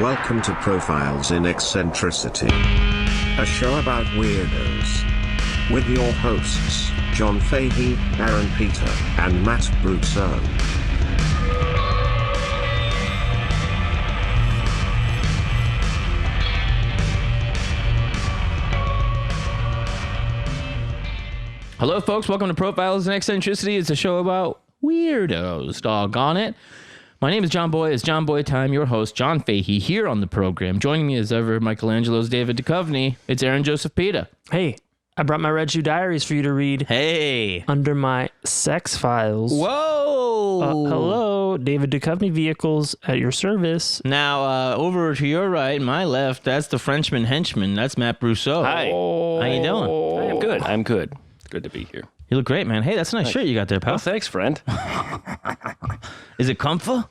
Welcome to Profiles in Eccentricity, a show about weirdos. With your hosts, John Fahey, Aaron Peter, and Matt Brousseau. Hello, folks. Welcome to Profiles in Eccentricity. It's a show about weirdos. Doggone it. My name is John Boy. It's John Boy time. Your host, John Fahey, here on the program. Joining me as ever, Michelangelo's David Duchovny. It's Aaron Joseph Pita. Hey, I brought my Red Shoe Diaries for you to read. Hey. Under my sex files. Whoa. Hello, David Duchovny Vehicles at your service. Now, over to your right, my left, that's the Frenchman henchman. That's Matt Brousseau. Hi. How you doing? I'm good. Good to be here. You look great, man. Hey, that's a nice shirt you got there, pal. Oh, thanks, friend. Is it comfort?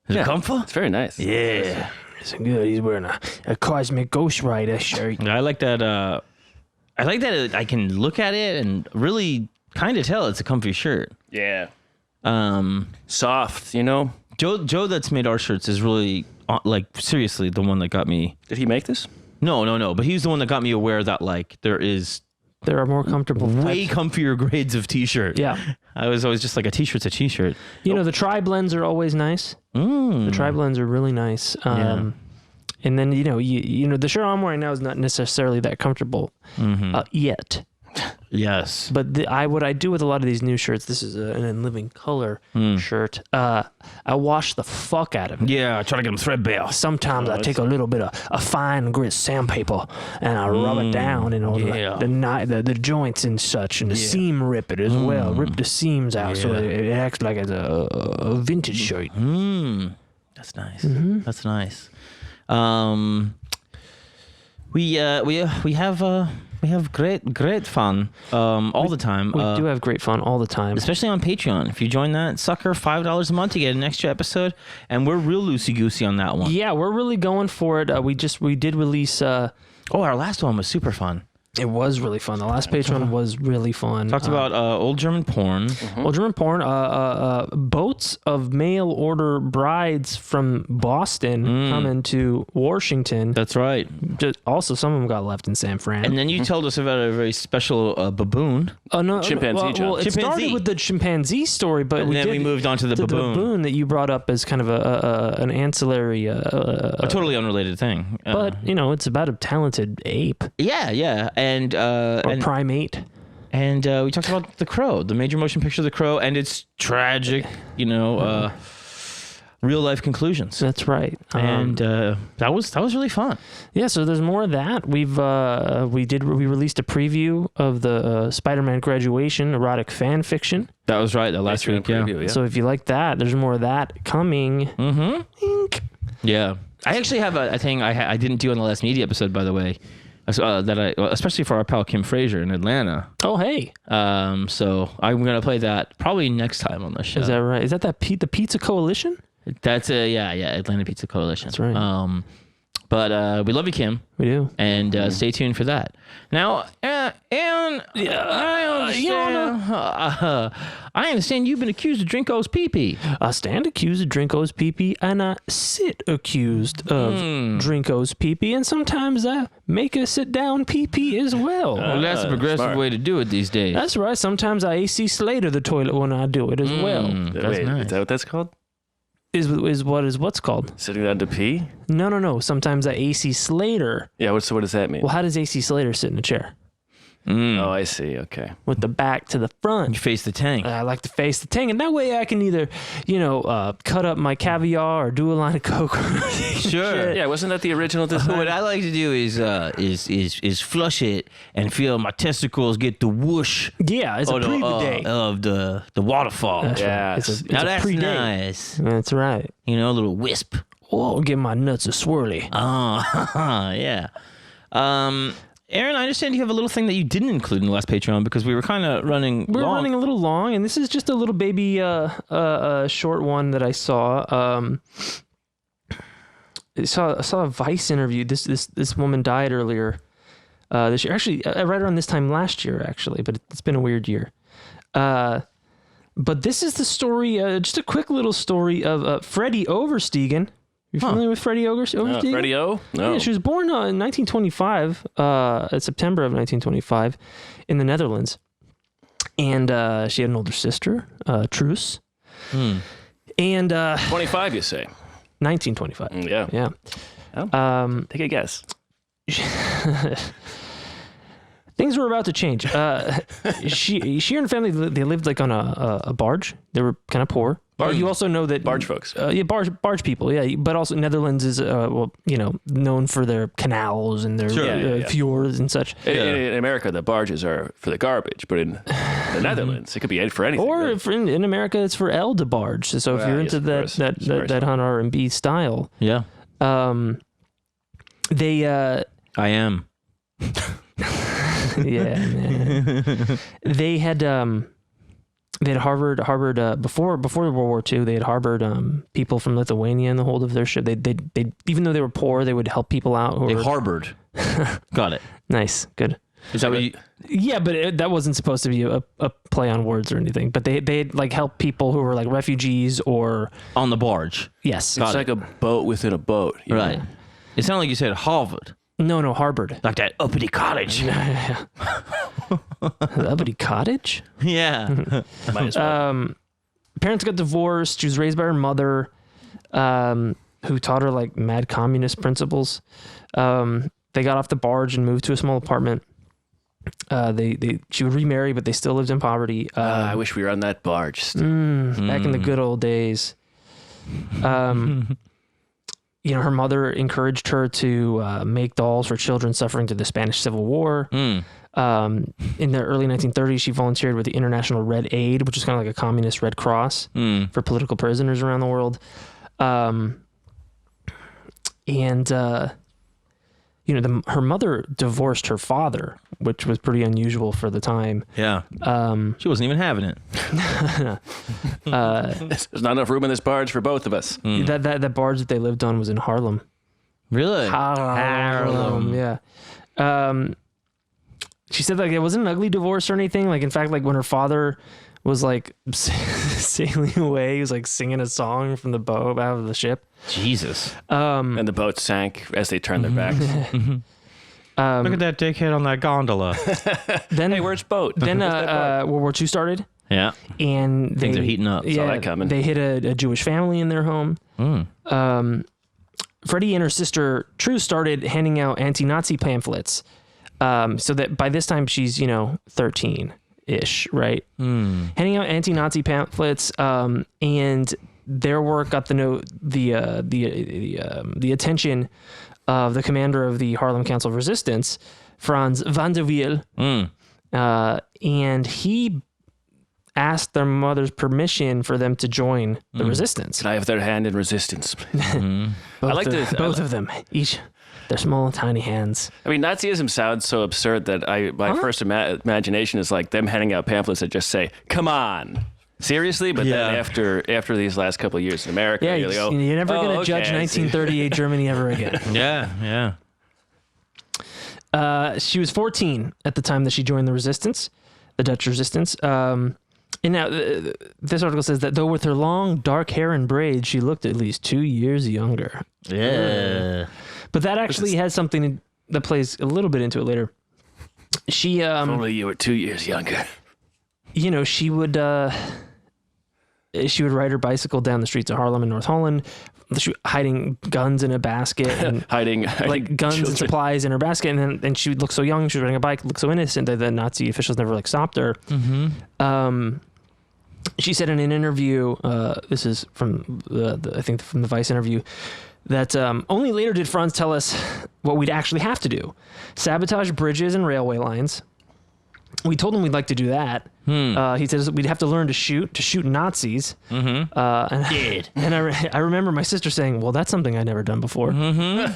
Is it comfort? It's very nice. Yeah. It's good. He's wearing a Cosmic Ghost Rider shirt. I like that. I like that I can look at it and really kind of tell it's a comfy shirt. Yeah. Soft, you know? Joe that's made our shirts is really, like, seriously, the one that got me. Did he make this? No. But he's the one that got me aware that, like, there are more comfortable way types. Comfier grades of t-shirt. Yeah. I was always just like, a t-shirt's a t-shirt. You know, the tri-blends are always nice. The tri-blends are really nice. Yeah. And then, you know, the shirt I'm wearing now is not necessarily that comfortable yet. Yes. But what I do with a lot of these new shirts, this is an In Living Color shirt. I wash the fuck out of it. Yeah, I try to get them threadbare. Sometimes I take a little bit of a fine grit sandpaper and I rub it down in all the joints and such, and the seam rip it as well. Rip the seams out so it acts like it's a vintage shirt. That's nice. That's nice. We have great fun all the time. We do have great fun all the time. Especially on Patreon. If you join that sucker, $5 a month, you get an extra episode, and we're real loosey-goosey on that one. Yeah, we're really going for it. We did release... our last one was super fun. It was really fun. The last Patreon was really fun. Talked about old German porn. Old German porn. Boats of mail order brides from Boston coming to Washington. That's right. Also, some of them got left in San Fran. And then you told us about a very special baboon. Oh no, chimpanzee. Well, it started with the chimpanzee story, but we moved on to the baboon. The baboon that you brought up as kind of an ancillary, a totally unrelated thing. But it's about a talented ape. Yeah. And primate. And we talked about The Crow, the major motion picture The Crow, and its tragic, real life conclusions. That's right. And that was really fun. Yeah, so there's more of that. We released a preview of the Spider-Man Graduation erotic fan fiction. That was right. That last week, preview, yeah. So if you like that, there's more of that coming. Yeah. I actually have a thing I didn't do on the last media episode, by the way. Especially for our pal Kim Fraser in Atlanta. Oh, hey. So I'm gonna play that probably next time on the show. Is that right? Is that the Pizza Coalition? That's Atlanta Pizza Coalition. That's right. But we love you, Kim. We do. And stay tuned for that. Now, I understand you've been accused of Drinko's pee-pee. I stand accused of Drinko's pee-pee, and I sit accused of Drinko's pee-pee, and sometimes I make a sit-down pee-pee as well. Well, that's a progressive way to do it these days. That's right. Sometimes I AC Slater the toilet when I do it as well. Wait, nice. is that what that's called? Is what's called? Sitting down to pee? No. Sometimes I AC Slater. Yeah, so what does that mean? Well, how does AC Slater sit in a chair? Oh, I see. Okay. With the back to the front. You face the tank. I like to face the tank, and that way I can either, cut up my caviar or do a line of coke. Sure. Yeah, wasn't that the original design? What I like to do is flush it and feel my testicles get the whoosh. Yeah, it's a pre-bidet. Of the waterfall. That's Yeah. right. It's Now a that's pre-date. nice. That's right. A little wisp. Oh, give my nuts a swirly. Oh, yeah. Aaron, I understand you have a little thing that you didn't include in the last Patreon because we were kind of running We're long. running a little long, and this is just a little baby short one that I saw. I saw a Vice interview. This woman died earlier this year. Actually, right around this time last year, actually, but it's been a weird year. But this is the story, just a quick little story of Freddie Overstegen, You familiar with Freddie Oversteeg? Freddie O? No. Yeah, she was born in 1925, September of 1925, in the Netherlands. And she had an older sister, Truus. And 25, you say? 1925. Yeah. Yeah. Oh. Take a guess. Things were about to change. She and her family, they lived like on a barge. They were kind of poor. You also know that Barge folks. Yeah, barge people. Yeah, but also Netherlands is known for their canals and their fjords and such. In America, the barges are for the garbage, but in the Netherlands, it could be for anything. Or really. in America, it's for L de barge. So if you're into that Hunt R&B style, Yeah. They I am. yeah, man. They had harbored before World War II. They had harbored people from Lithuania in the hold of their ship. They even though they were poor, they would help people out. They harbored. Got it. Nice, good. Is that what you? Yeah, but that wasn't supposed to be a play on words or anything. But they'd like help people who were like refugees or On the barge. yes, It's like a boat within a boat. you know? Right. It sounded like you said Harvard. no, harbored. Like that uppity cottage. The uppity cottage. Yeah. Might as well. Parents got divorced. She was raised by her mother, who taught her like mad communist principles. They got off the barge and moved to a small apartment. She would remarry, but they still lived in poverty. I wish we were on that barge. Back in the good old days. Her mother encouraged her to make dolls for children suffering through the Spanish Civil War. In the early 1930s, she volunteered with the International Red Aid, which is kind of like a communist Red Cross for political prisoners around the world. Her mother divorced her father, which was pretty unusual for the time. Yeah. She wasn't even having it. There's not enough room in this barge for both of us. That barge that they lived on was in Harlem. Really? Harlem, yeah. She said like it wasn't an ugly divorce or anything. Like in fact, like when her father was like sailing away, he was like singing a song from the boat out of the ship. Jesus. And the boat sank as they turned their backs. Look at that dickhead on that gondola. Then Hey, where's boat? Then World War II started. Yeah. And Things are heating up. Saw that coming. They hit a Jewish family in their home. Freddie and her sister True started handing out anti-Nazi pamphlets. So that by this time she's 13-ish, right? Handing out anti-Nazi pamphlets, and their work got the attention of the commander of the Harlem Council of Resistance, Franz van der Wiel, and he asked their mother's permission for them to join the resistance. Can I have their hand in resistance? Both of them, each their small, tiny hands. I mean, Nazism sounds so absurd that my first imagination is like them handing out pamphlets that just say, "Come on." Seriously, but then after these last couple of years in America, Yeah, you're never going to judge 1938 Germany ever again. Yeah. She was 14 at the time that she joined the resistance, the Dutch resistance. And now this article says that though with her long dark hair and braids, she looked at least 2 years younger. Yeah. But that actually has something that plays a little bit into it later. She if only you were 2 years younger. She would ride her bicycle down the streets of Harlem and North Holland, hiding guns in a basket, and hiding like guns children. and supplies in her basket. And she would look so young. She was riding a bike, look so innocent that the Nazi officials never like stopped her. She said in an interview, this is from I think from the Vice interview, that only later did Franz tell us what we'd actually have to do: sabotage bridges and railway lines. We told him we'd like to do that. He says we'd have to learn to shoot Nazis. And I remember my sister saying, well, that's something I'd never done before. It's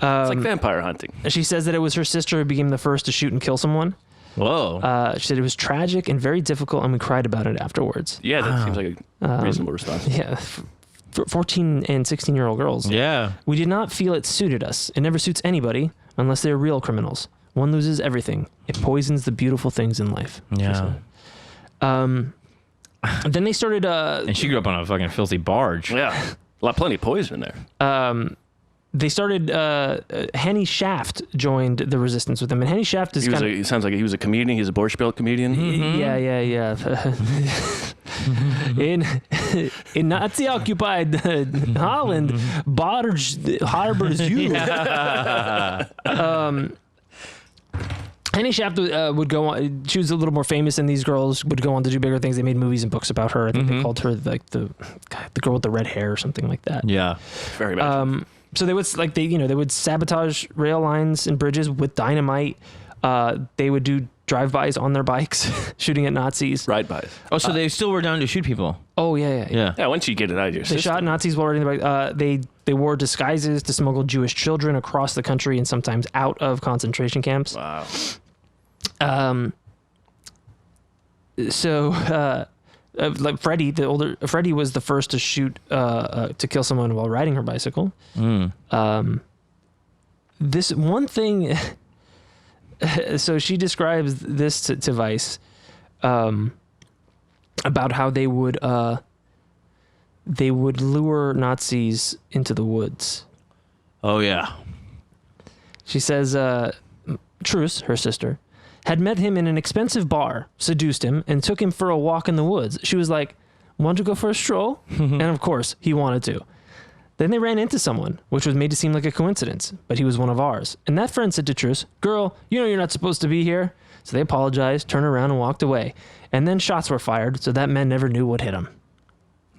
like vampire hunting. She says that it was her sister who became the first to shoot and kill someone. Whoa. She said it was tragic and very difficult, and we cried about it afterwards. Yeah, that seems like a reasonable response. Yeah, for 14 and 16-year-old girls. Yeah. We did not feel it suited us. It never suits anybody unless they're real criminals. One loses everything. It poisons the beautiful things in life. Yeah. Then they started... and she grew up on a fucking filthy barge. Yeah. Plenty of poison in there. They started. Henny Shaft joined the resistance with them, and Henny Shaft is kind of. He sounds like he was a comedian. He's a Borscht Belt comedian. Yeah. in Nazi occupied Holland, Barge harbors you. Henny Shaft would go on. She was a little more famous, and these girls would go on to do bigger things. They made movies and books about her. I think they called her like the girl with the red hair or something like that. Yeah, very much. So they would they would sabotage rail lines and bridges with dynamite. They would do drive-bys on their bikes, shooting at Nazis. Ride-bys. Oh, so they still were down to shoot people. Oh yeah. Yeah, once you get it out of your system. They shot Nazis while riding their bike. They wore disguises to smuggle Jewish children across the country and sometimes out of concentration camps. Wow. Like Freddie was the first to shoot to kill someone while riding her bicycle. This one thing. So she describes this to Vice about how they would lure Nazis into the woods. Oh yeah. She says Truce, her sister, had met him in an expensive bar, seduced him, and took him for a walk in the woods. She was like, "Want to go for a stroll?" And of course, he wanted to. Then they ran into someone, which was made to seem like a coincidence, but he was one of ours. And that friend said to Truce, "Girl, you know you're not supposed to be here." So they apologized, turned around, and walked away. And then shots were fired, so that man never knew what hit him.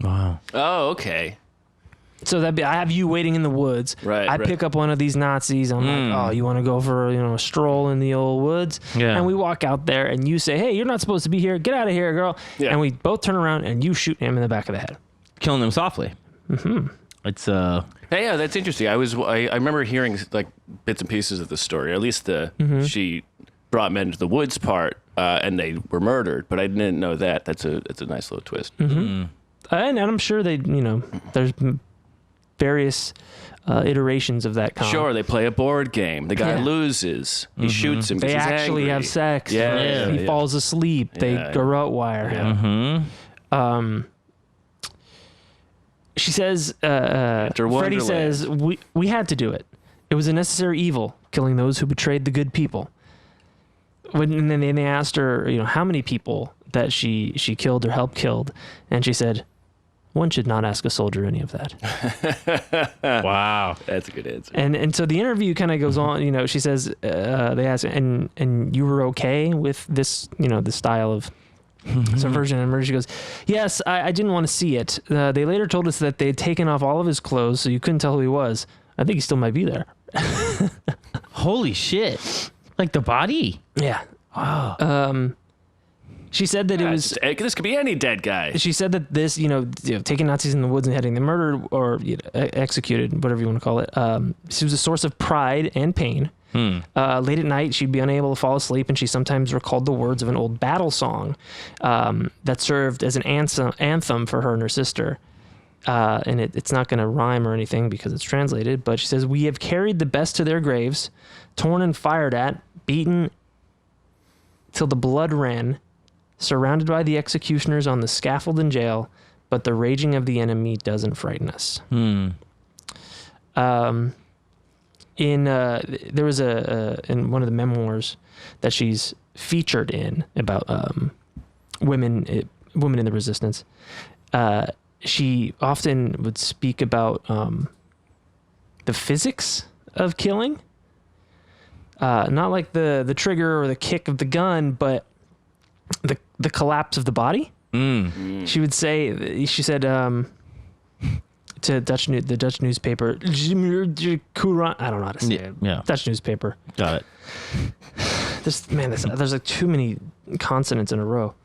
Wow. Oh, okay. So I have you waiting in the woods. Right. I pick up one of these Nazis. I'm like, "Oh, you want to go for a stroll in the old woods?" Yeah. And we walk out there, and you say, "Hey, you're not supposed to be here. Get out of here, girl." Yeah. And we both turn around, and you shoot him in the back of the head. Killing them softly. It's Hey, yeah, that's interesting. I remember hearing like bits and pieces of the story. Or at least she brought men to the woods part, and they were murdered. But I didn't know that. That's a nice little twist. And I'm sure there's various iterations of that comic. Sure, they play a board game. The guy loses. He shoots him. 'Cause They he's actually angry. have sex. Yeah, He falls asleep. They garrote wire him. She says, Freddie Wonderland. says, we had to do it. It was a necessary evil, killing those who betrayed the good people. And then they asked her, how many people that she killed or helped killed. And she said, "One should not ask a soldier any of that." wow. That's a good answer. And so the interview kind of goes on. She says, they ask, and you were okay with this, this style of subversion and murder? She goes, "Yes, I didn't want to see it. They later told us that they had taken off all of his clothes, so you couldn't tell who he was. I think he still might be there." Holy shit. Like the body? Yeah. Wow. She said that it was. This could be any dead guy. She said that this, taking Nazis in the woods and having them murdered or executed, whatever you want to call it, she was a source of pride and pain. Late at night, she'd be unable to fall asleep, and she sometimes recalled the words of an old battle song that served as an anthem for her and her sister. And it's not going to rhyme or anything because it's translated, but she says, "We have carried the best to their graves, torn and fired at, beaten till the blood ran, surrounded by the executioners on the scaffold in jail, but the raging of the enemy doesn't frighten us." There was in one of the memoirs that she's featured in about women in the resistance. She often would speak about the physics of killing, not like the trigger or the kick of the gun, but the collapse of the body. She would say, she said to the Dutch newspaper, I don't know how to say it. Yeah. Dutch newspaper. Got it. There's like too many consonants in a row.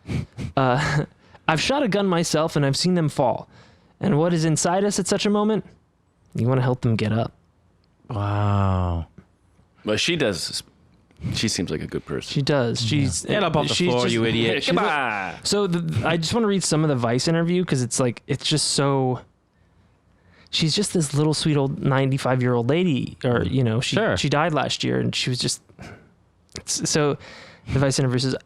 "I've shot a gun myself and I've seen them fall. And what is inside us at such a moment? You want to help them get up." Wow. Well, she does. She seems like a good person. She does. She's Get up off the floor, you idiot. Come on. So I just want to read some of the Vice interview because it's just so. She's just this little sweet old 95-year-old lady, or she died last year, and she was just. So, the Vice interview says,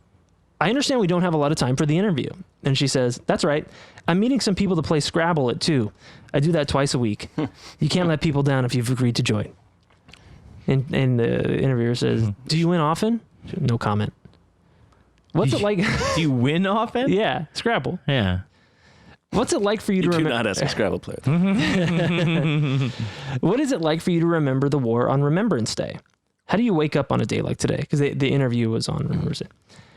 I understand we don't have a lot of time for the interview. And she says, that's right. I'm meeting some people to play Scrabble at 2. I do that twice a week. You can't let people down if you've agreed to join. And the interviewer says, do you win often? No comment. What's it like? Do you win often? Yeah, Scrabble. Yeah. What's it like for you to remember? Do not ask a Scrabble player. What is it like for you to remember the war on Remembrance Day? How do you wake up on a day like today? Because the interview was on Remembrance Day.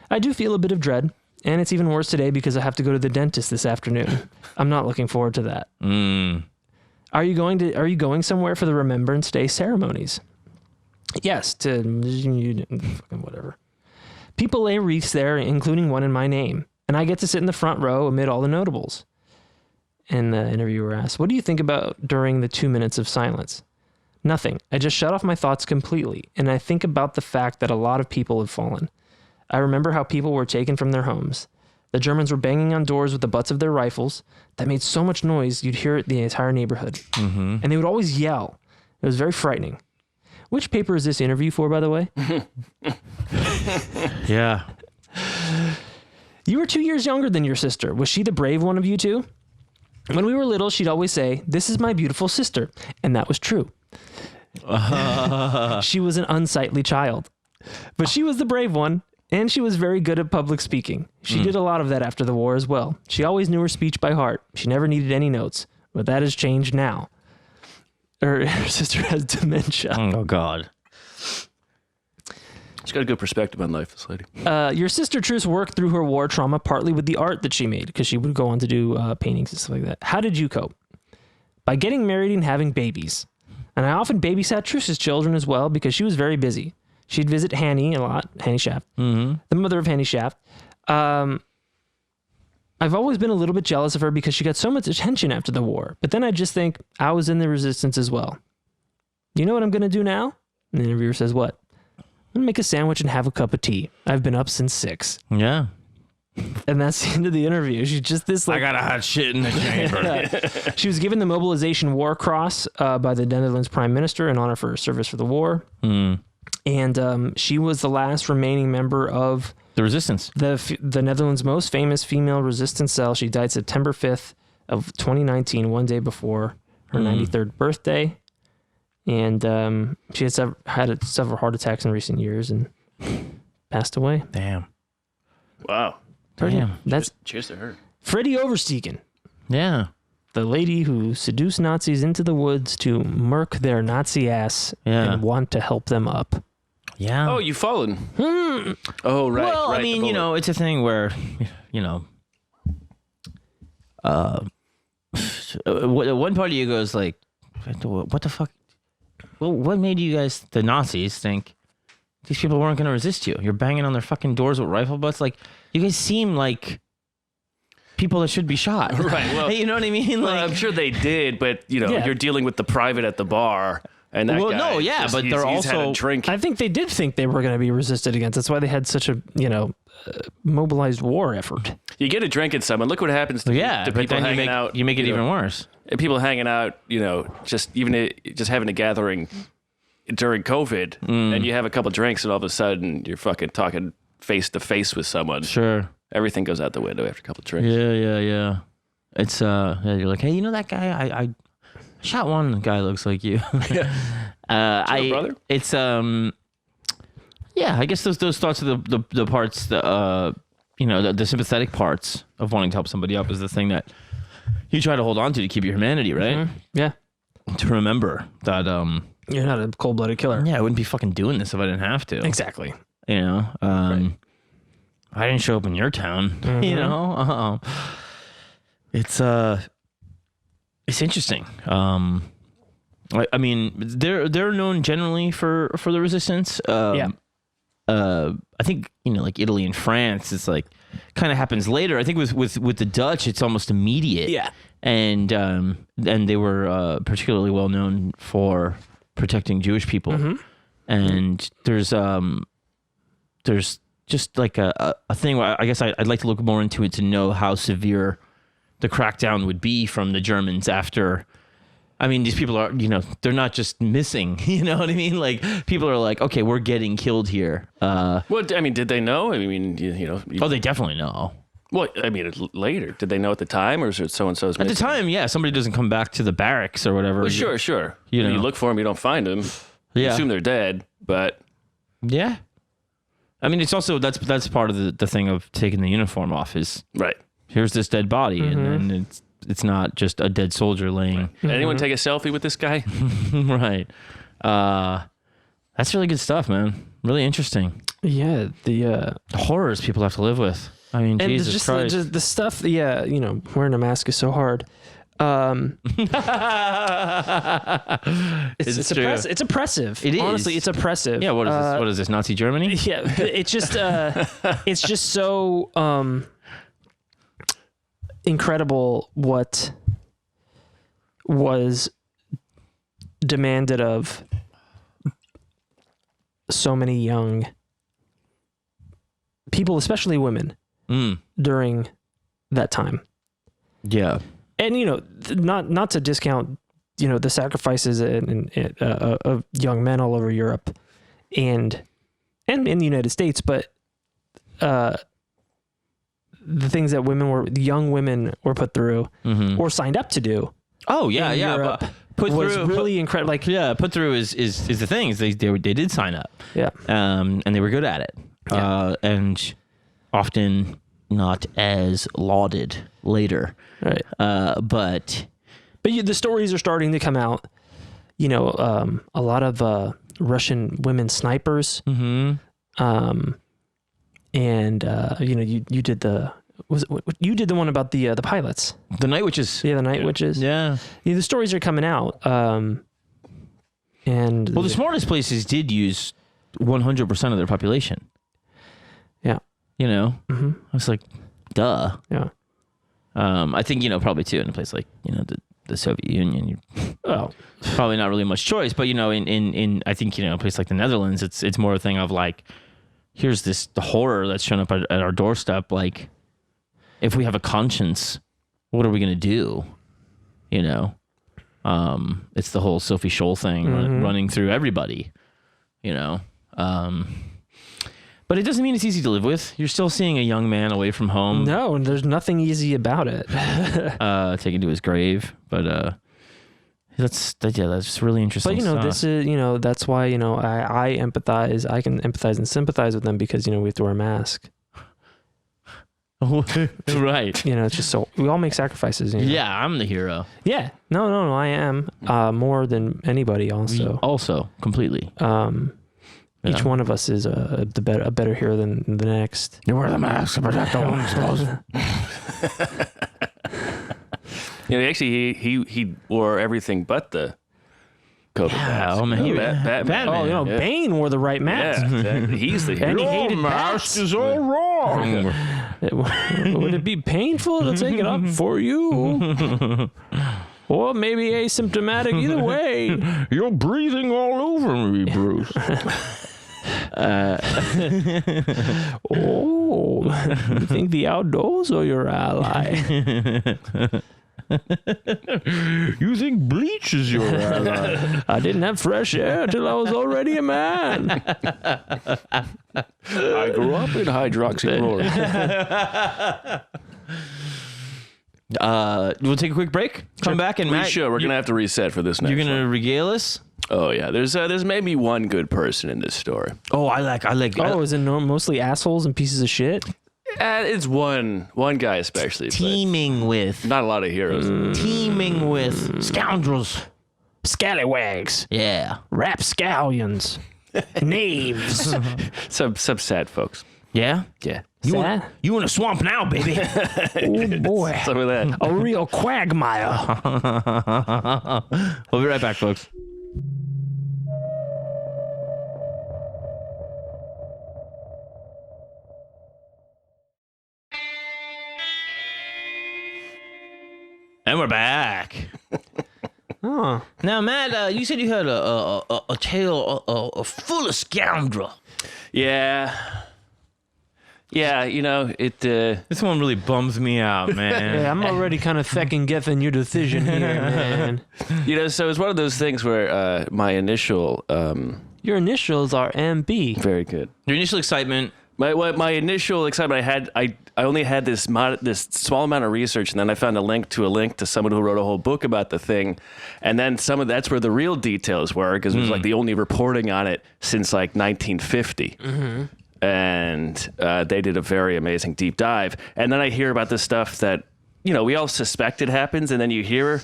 I do feel a bit of dread, and it's even worse today because I have to go to the dentist this afternoon. I'm not looking forward to that. Are you going somewhere for the Remembrance Day ceremonies? Yes, fucking whatever. People lay wreaths there, including one in my name, and I get to sit in the front row amid all the notables. And the interviewer asked, what do you think about during the 2 minutes of silence? Nothing. I just shut off my thoughts completely, and I think about the fact that a lot of people have fallen. I remember how people were taken from their homes. The Germans were banging on doors with the butts of their rifles that made so much noise you'd hear it in the entire neighborhood. And they would always yell. It was very frightening. Which paper is this interview for, by the way? Yeah. You were 2 years younger than your sister. Was she the brave one of you two? When we were little, she'd always say, this is my beautiful sister. And that was true. She was an unsightly child. But she was the brave one, and she was very good at public speaking. She did a lot of that after the war as well. She always knew her speech by heart. She never needed any notes. But that has changed now. Her sister has dementia. Oh, God. She's got a good perspective on life, this lady. Your sister Truce worked through her war trauma partly with the art that she made, because she would go on to do paintings and stuff like that. How did you cope? By getting married and having babies. And I often babysat Truce's children as well, because she was very busy. She'd visit Hanny a lot, Hanny Shaft, the mother of Hanny Shaft. I've always been a little bit jealous of her because she got so much attention after the war. But then I just think I was in the resistance as well. You know what I'm going to do now? And the interviewer says, what? I'm going to make a sandwich and have a cup of tea. I've been up since 6. Yeah. And that's the end of the interview. She's just this like... I got a hot shit in the chamber. She was given the Mobilization War Cross by the Netherlands Prime Minister in honor for her service for the war. And she was the last remaining member of... The resistance. The Netherlands' most famous female resistance cell. She died September 5th of 2019, one day before her 93rd birthday. And she had several heart attacks in recent years and passed away. Damn. Wow. Damn. Cheers to her. Freddie Oversteegen. Yeah. The lady who seduced Nazis into the woods to murk their Nazi ass and want to help them up. Yeah. Oh, you've fallen. Oh, right. Well, right, I mean, it's a thing where, one part of you goes like, what the fuck? Well, what made you guys, the Nazis, think these people weren't going to resist you? You're banging on their fucking doors with rifle butts. Like, you guys seem like people that should be shot. Right. Well, you know what I mean? Well, I'm sure they did, but you're dealing with the private at the bar. And that guy, but they're he's had a drink. I think they did think they were going to be resisted against. That's why they had such a, mobilized war effort. You get a drink at someone. Look what happens to people hanging out. You make it even worse. And people hanging out, just having a gathering during COVID, and you have a couple drinks, and all of a sudden you're fucking talking face to face with someone. Sure. Everything goes out the window after a couple drinks. Yeah. It's you're like, hey, that guy? I shot one guy looks like you. Brother? It's I guess those thoughts of the parts the sympathetic parts of wanting to help somebody up is the thing that you try to hold on to keep your humanity, right? Yeah. To remember that you're not a cold-blooded killer. Yeah, I wouldn't be fucking doing this if I didn't have to. Exactly. Right. I didn't show up in your town. It's interesting. I mean, they're known generally for the resistance. I think like Italy and France, it's like kind of happens later. I think with the Dutch, it's almost immediate. Yeah, and they were particularly well known for protecting Jewish people. And there's just like a thing where I guess I'd like to look more into it to know how severe the crackdown would be from the Germans after I mean, these people are, they're not just missing. You know what I mean? Like, people are like, okay, we're getting killed here. What, I mean, did they know? I mean, Oh, they definitely know. Well, I mean, later. Did they know at the time, or is it so-and-so's missing? At the time, yeah, somebody doesn't come back to the barracks or whatever. Well, sure. You You look for them, you don't find them. You assume they're dead, but... Yeah. I mean, it's also, that's part of the thing of taking the uniform off is... Right. Here's this dead body, and then it's not just a dead soldier laying. Right. Did anyone take a selfie with this guy? Right. That's really good stuff, man. Really interesting. Yeah, the horrors people have to live with. I mean, and Jesus just Christ. The stuff. Yeah, wearing a mask is so hard. It's oppressive. It is. Honestly, it's oppressive. Yeah. What is this? Nazi Germany? Yeah. It's just it's just so incredible what was demanded of so many young people, especially women, during that time. Yeah. And not to discount the sacrifices of young men all over Europe and in the United States, but the things that young women were put through or signed up to do. Oh yeah, yeah. Europe put was through really incredible. Like, yeah, put through is the thing. They did sign up. Yeah. And they were good at it. Yeah. And often not as lauded later. Right. But the stories are starting to come out. A lot of Russian women snipers. And you did you did the one about the pilots, the night witches. Yeah, the night witches. Yeah. The stories are coming out. And the smartest places did use 100% of their population. Yeah. I was like, duh. Yeah. I think probably too in a place like the Soviet Union. Probably not really much choice, but in I think a place like the Netherlands, it's more a thing of like, here's the horror that's shown up at our doorstep. Like, if we have a conscience, what are we gonna do? It's the whole Sophie Scholl thing running through everybody. But it doesn't mean it's easy to live with. You're still seeing a young man away from home. No, and there's nothing easy about it. Taken to his grave, but that's really interesting. But this is that's why I empathize. I can empathize and sympathize with them because we have to wear a mask. Right. It's just so we all make sacrifices. Yeah, I'm the hero. Yeah. No, I am more than anybody. Also, completely. Each one of us is a better hero than the next. You wear the mask to protect the ones close. Actually, he wore everything but the COVID mask. Oh man, Batman. Oh, Bane wore the right mask. Yeah, exactly. He's the hero. And he hated mask is all wrong. Would it be painful to take it off for you? Or maybe asymptomatic? Either way. You're breathing all over me, Bruce. You think the outdoors are your ally? You think bleach is your ally? I didn't have fresh air till I was already a man. I grew up in hydroxychloroquine. We'll take a quick break. Come back and Matt, We're gonna have to reset for this next. You're gonna regale us. Oh yeah, there's maybe one good person in this story. Oh, I like. Oh, is it mostly assholes and pieces of shit? It's one guy especially. Teeming with. Not a lot of heroes. Teeming with scoundrels. Scallywags. Yeah. Rapscallions. Knaves. Some sad folks. Yeah? Yeah. You in a swamp now, baby. Oh, boy. Some of that. A real quagmire. We'll be right back, folks. And we're back. Oh. Now, Matt, you said you had a tale full of scoundrel. Yeah. Yeah, This one really bums me out, man. Yeah, I'm already kind of guessing your decision here, man. So it's one of those things where my initial... Your initials are MB. very good. Your initial excitement. My initial excitement, I only had this small amount of research, and then I found a link to someone who wrote a whole book about the thing, and then that's where the real details were, because it was like the only reporting on it since like 1950. Mm-hmm. And they did a very amazing deep dive. And then I hear about this stuff that, we all suspect it happens, and then you hear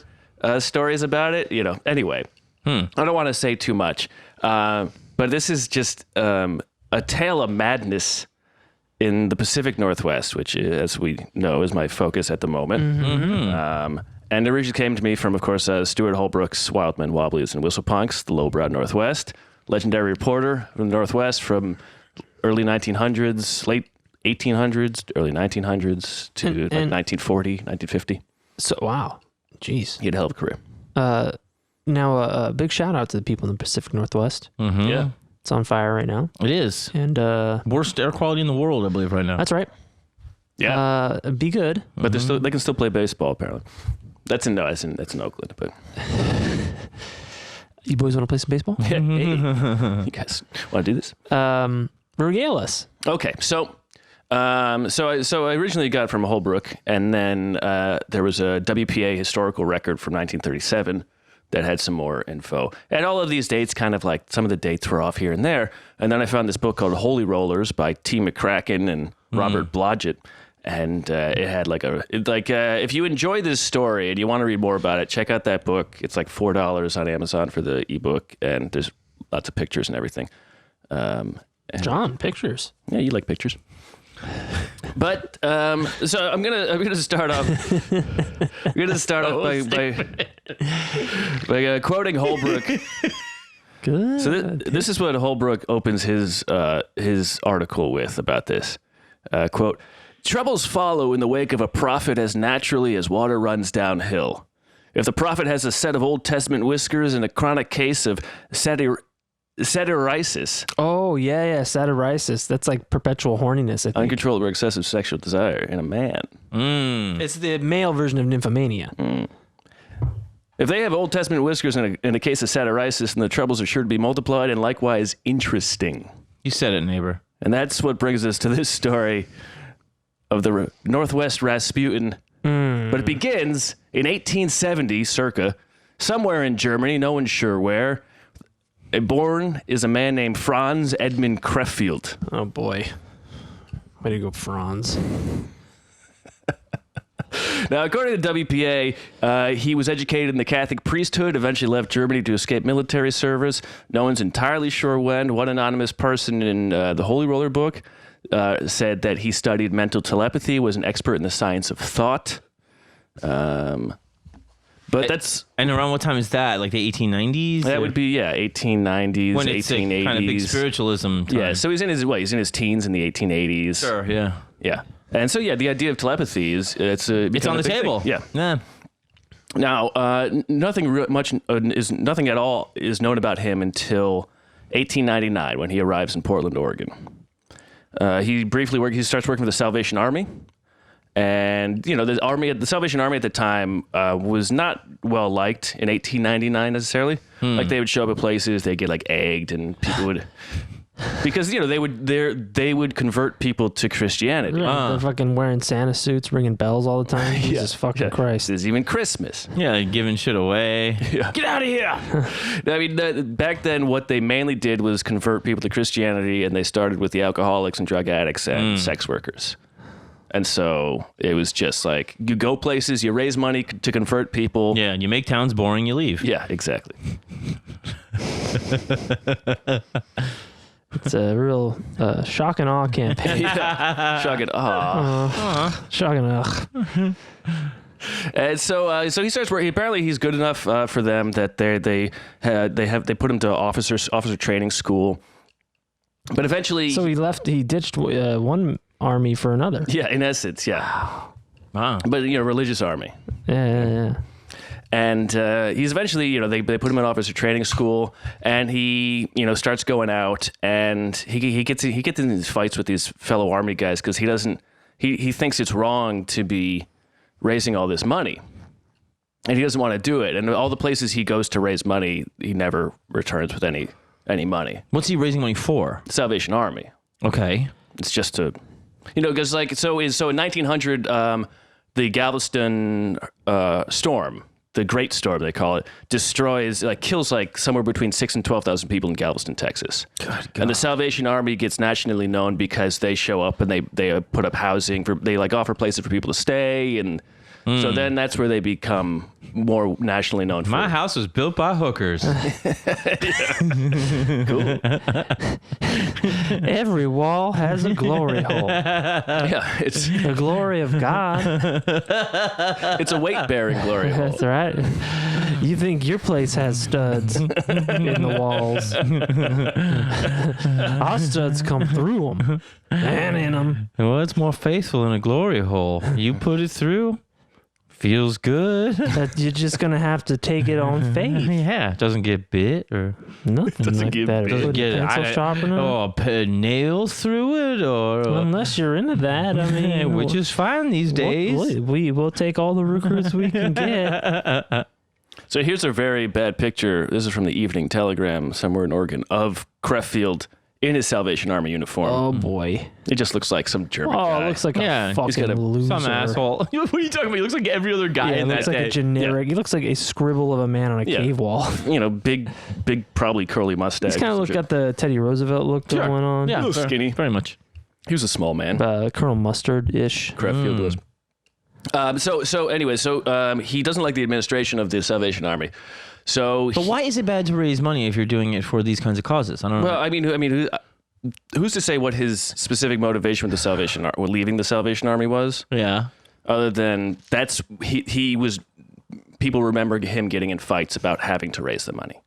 stories about it, Anyway, I don't want to say too much, but this is just a tale of madness in the Pacific Northwest, which, as we know, is my focus at the moment. Mm-hmm. And it originally came to me from, of course, Stuart Holbrook's Wild Men, Wobblies, and Whistlepunks, The Lowbrow Northwest, legendary reporter from the Northwest from early 1900s, late 1800s, early 1900s to 1940, 1950. So, wow. Jeez. He had a hell of a career. Now, a big shout out to the people in the Pacific Northwest. Mm-hmm. Yeah. It's on fire right now. It is. And worst air quality in the world, I believe, right now. that's right. Yeah. Be good. But they can still play baseball, apparently. That's in Oakland, but... You boys want to play some baseball? Yeah. Hey, you guys want to do this? Regale us. Okay, so I originally got it from Holbrook, and then there was a WPA historical record from 1937 that had some more info. And all of these dates, kind of like some of the dates were off here and there. And then I found this book called Holy Rollers by T. McCracken and Robert Blodgett. And it had if you enjoy this story and you want to read more about it, check out that book. It's like $4 on Amazon for the ebook, and there's lots of pictures and everything. John, pictures. Yeah, you like pictures. But so I'm gonna start off. I'm gonna start off by quoting Holbrook. Good. So this is what Holbrook opens his article with about this. Quote: "Troubles follow in the wake of a prophet as naturally as water runs downhill. If the prophet has a set of Old Testament whiskers and a chronic case of satyrisis." Oh, yeah, satyrisis. That's like perpetual horniness, I think. Uncontrolled or excessive sexual desire in a man. It's the male version of nymphomania. If they have Old Testament whiskers and a case of satyrisis, then the troubles are sure to be multiplied and likewise interesting. You said it, neighbor. And that's what brings us to this story of the Northwest Rasputin. But it begins in 1870, circa, somewhere in Germany, no one's sure where. Born is a man named Franz Edmund Creffield. Oh, boy. Way to go, Franz. Now, according to WPA, he was educated in the Catholic priesthood, eventually left Germany to escape military service. No one's entirely sure when. One anonymous person in the Holy Roller book said that he studied mental telepathy, was an expert in the science of thought. But that's... And around what time is that? Like the 1890s? That would be, 1890s, when it's 1880s. Kind of big spiritualism time. Yeah, so he's in his teens in the 1880s. Sure, yeah. Yeah. And so, the idea of telepathy is it's on the table. Thing. Yeah. Now, nothing at all is known about him until 1899 when he arrives in Portland, Oregon. He starts working for the Salvation Army. And, the Salvation Army at the time was not well liked in 1899 necessarily. Like they would show up at places, they'd get like egged, and people would... Because they would convert people to Christianity. Yeah, they're fucking wearing Santa suits, ringing bells all the time. Jesus fucking Christ! There's even Christmas. Yeah, giving shit away. Yeah. Get out of here! I mean, back then, what they mainly did was convert people to Christianity, and they started with the alcoholics and drug addicts and sex workers. And so it was just like you go places, you raise money to convert people. Yeah, and you make towns boring, you leave. Yeah, exactly. It's a real shock and awe campaign. Shock and awe. Shock and awe. And so he starts working. Apparently, he's good enough for them that they put him to officer training school. But eventually, so he ditched one army for another. Yeah, in essence, yeah. Wow. But religious army. Yeah. And he's eventually, they put him in officer training school, and he, starts going out, and he gets in these fights with these fellow army guys because he thinks it's wrong to be raising all this money, and he doesn't want to do it. And all the places he goes to raise money, he never returns with any money. What's he raising money for? Salvation Army. Okay. It's just to, because so in 1900, the Galveston storm. The Great Storm, they call it, kills somewhere between 6,000 and 12,000 people in Galveston, Texas. And the Salvation Army gets nationally known because they show up and they put up housing they offer places for people to stay, and so then that's where they become more nationally known for. My house was built by hookers. Cool. Every wall has a glory hole. Yeah, it's The glory of God. it's a weight-bearing glory hole. That's right. You think your place has studs in the walls. Our studs come through them and in them. Well, it's more faithful than a glory hole. You put it through, feels good. That you're just going to have to take it on faith. Yeah, doesn't get bit or Nothing Doesn't like get that. bit. Put doesn't get pencil sharpener. or put nails through it or Unless you're into that, I mean, which is fine these days. We will take all the recruits we can get. So here's a very bad picture. This is from the Evening Telegram somewhere in Oregon of Creffield in his Salvation Army uniform. Oh boy! It just looks like some German Oh, guy. it looks like Yeah, a he's fucking got loser. Some asshole. What are you talking about? He looks like every other guy Yeah, in it looks that like day. a generic. He looks like a scribble of a man on a Yeah. cave wall. Big, probably curly mustache. He's kind of got the Teddy Roosevelt look Sure. going on. Yeah, A little skinny. very much. He was a small man. Colonel Mustard-ish. Creffield was. So he doesn't like the administration of the Salvation Army. So, But why is it bad to raise money if you're doing it for these kinds of causes? I don't know. well, I mean, who's to say what his specific motivation with the Salvation Army, with leaving the Salvation Army was? Yeah. Other than he was. People remember him getting in fights about having to raise the money.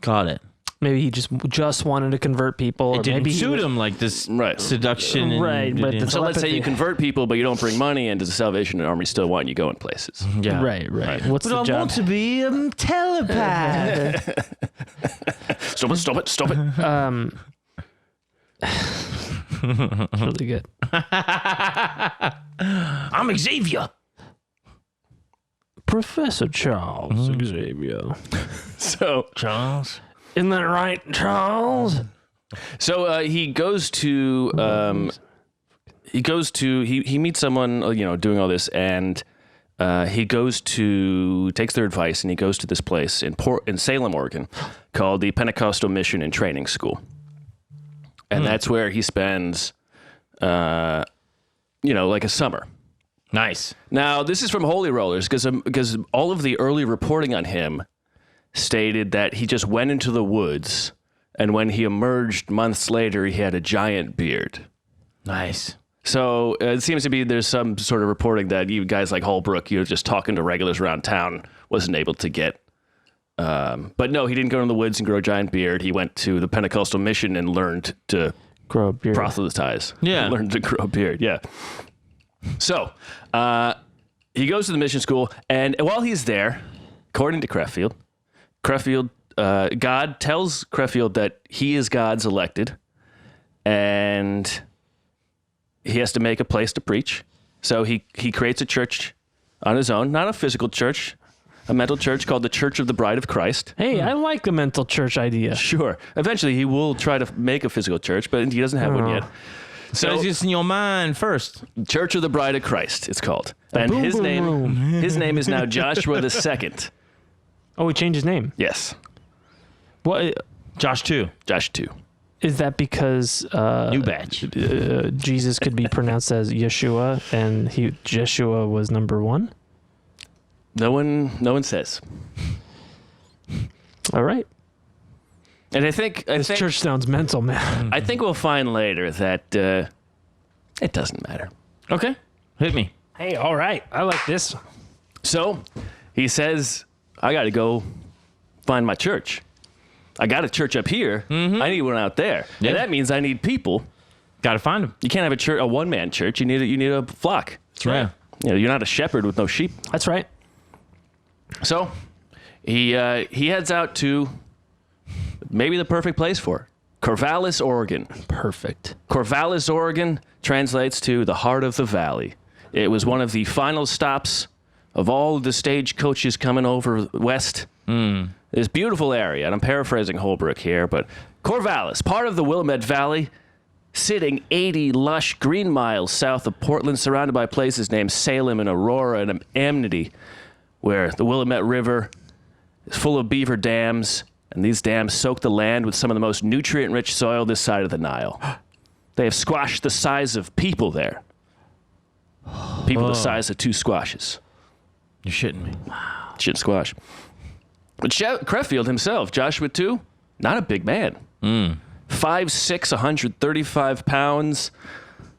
Got it. Maybe he just wanted to convert people. It Or didn't maybe he suit was- him like this Right. seduction. And, Right, but the So let's say you telepathy- convert people, but you don't bring money, and does the Salvation Army still want you going places? yeah. Right. What's But the I job? want to be a telepath. Stop it! It's really good. I'm Xavier. Professor Charles Xavier. So Charles. Isn't that right, Charles? So he goes to he meets someone doing all this, and he takes their advice, and he goes to this place in Salem, Oregon, called the Pentecostal Mission and Training School, and that's where he spends like a summer. Nice. Now, this is from Holy Rollers because all of the early reporting on him stated that he just went into the woods, and when he emerged months later, he had a giant beard. Nice. So it seems to be there's some sort of reporting that you guys like Holbrook, just talking to regulars around town, wasn't able to get. But no, he didn't go in the woods and grow a giant beard. He went to the Pentecostal mission and learned to Grow a beard. proselytize. Yeah. Learned to grow a beard. Yeah. So he goes to the mission school, and while he's there, according to Creffield, God tells Creffield that he is God's elected, and he has to make a place to preach. So he creates a church on his own, not a physical church, a mental church called the Church of the Bride of Christ. Hey, I like the mental church idea. Sure. Eventually, he will try to make a physical church, but he doesn't have one yet. So it's just in your mind first. Church of the Bride of Christ, it's called. And boom, his boom, name room. his name is now Joshua II. Oh, he changed his name. Yes. What Josh too. Josh 2. is that? Because New batch. Jesus could be pronounced as Yeshua, and Jeshua was number one. No one says. All right. And I think This church sounds mental, man. I think we'll find later that it doesn't matter. Okay. Hit me. Hey, all right. I like this. So he says, I got to go find my church. I got a church up here. I need one out there. Yeah. And that means I need people. Got to find him. You can't have a one-man church. You need a flock. That's right. You're not a shepherd with no sheep. That's right. So he heads out to maybe the perfect place for it. Corvallis, Oregon. Perfect. Corvallis, Oregon translates to the heart of the valley. It was one of the final stops of all of the stagecoaches coming over west. This beautiful area, and I'm paraphrasing Holbrook here, but Corvallis, part of the Willamette Valley, sitting 80 lush green miles south of Portland, surrounded by places named Salem and Aurora and Amity, where the Willamette River is full of beaver dams, and these dams soak the land with some of the most nutrient-rich soil this side of the Nile. They have squashed the size of people there. People the size of 2 squashes. You're shitting me. Shit squash. But Creffield himself, Joshua too, not a big man. 5'6", 135 pounds,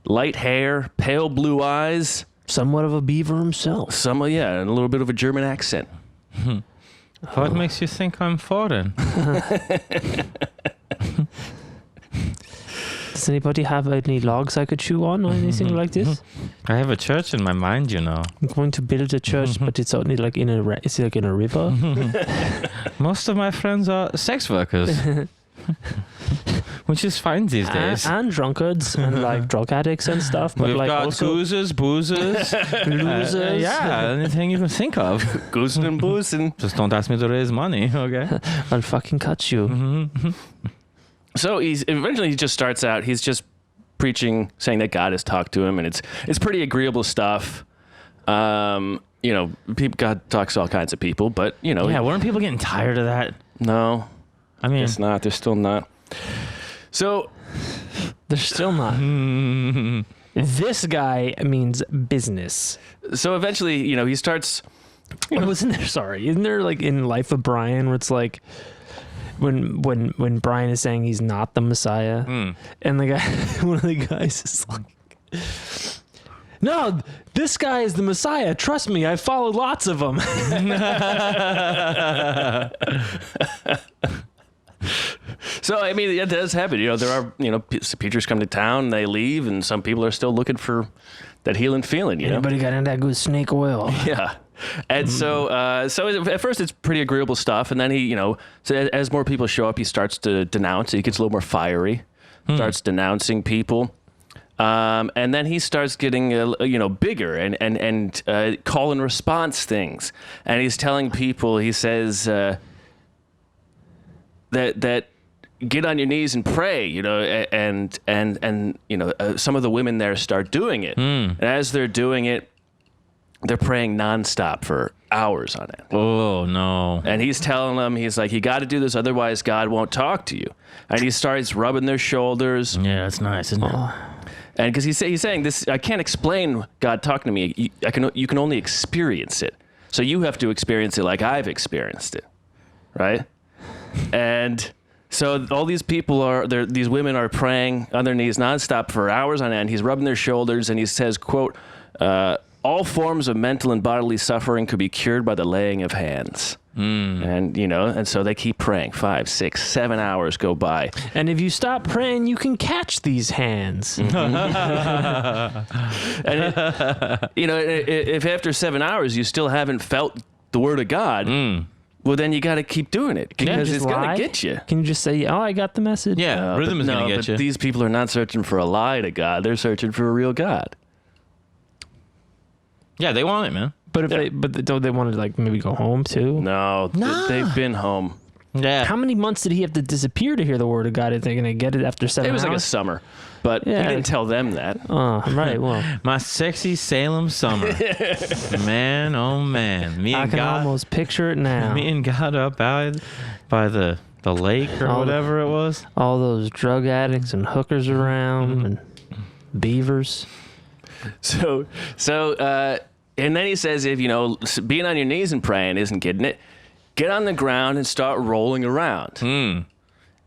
light hair, pale blue eyes. Somewhat of a beaver himself. And a little bit of a German accent. What makes you think I'm foreign? Does anybody have any logs I could chew on or anything like this? I have a church in my mind, you know. I'm going to build a church, but it's only like in a river. Most of my friends are sex workers, which is fine these days. And drunkards and like drug addicts and stuff. But We've like got also goozers, boozers, losers. anything you can think of. Goozing and boozing. Just don't ask me to raise money, okay? I'll fucking cut you. So he just starts out, he's just preaching, saying that God has talked to him, and it's pretty agreeable stuff. God talks to all kinds of people, but, Yeah, weren't people getting tired of that? No. I mean... It's not. They're still not. So... They're still not. This guy means business. So eventually, he starts... Isn't there like in Life of Brian where it's like... When Brian is saying he's not the Messiah, and the guy, one of the guys is like, "No, this guy is the Messiah. Trust me, I've followed lots of them." So I mean, it does happen. There are preachers come to town, they leave, and some people are still looking for that healing feeling. Anybody got into that good snake oil? Yeah. And so at first it's pretty agreeable stuff, and then he, so as more people show up, he starts to denounce. He gets a little more fiery, starts denouncing people, and then he starts getting bigger and call and response things, and he's telling people. He says that get on your knees and pray, and some of the women there start doing it, and as they're doing it, they're praying nonstop for hours on end. Oh, no. And he's telling them, he's like, you got to do this, otherwise God won't talk to you. And he starts rubbing their shoulders. Yeah, that's nice, isn't it? And because he's saying this, I can't explain God talking to me. You can only experience it. So you have to experience it like I've experienced it, right? And so all these people these women are praying on their knees nonstop for hours on end. He's rubbing their shoulders, and he says, quote, all forms of mental and bodily suffering could be cured by the laying of hands. And so they keep praying. 5, 6, 7 hours go by. And if you stop praying, you can catch these hands. And if after 7 hours you still haven't felt the word of God, well, then you got to keep doing it because it's going to get you. Can you just say, "Oh, I got the message"? Yeah, rhythm is going to get you. These people are not searching for a lie to God; they're searching for a real God. Yeah, they want it, man. But don't they want to like maybe go home too? No. They've been home. Yeah. How many months did he have to disappear to hear the word of God? If they're going to get it after 7 hours? It was like a summer, but he didn't tell them that. Oh, right. Well, my sexy Salem summer. Man, oh man. I can almost picture it now. Me and God up by the lake or whatever it was. All those drug addicts and hookers around and beavers. So, and then he says, if being on your knees and praying isn't getting it, get on the ground and start rolling around. And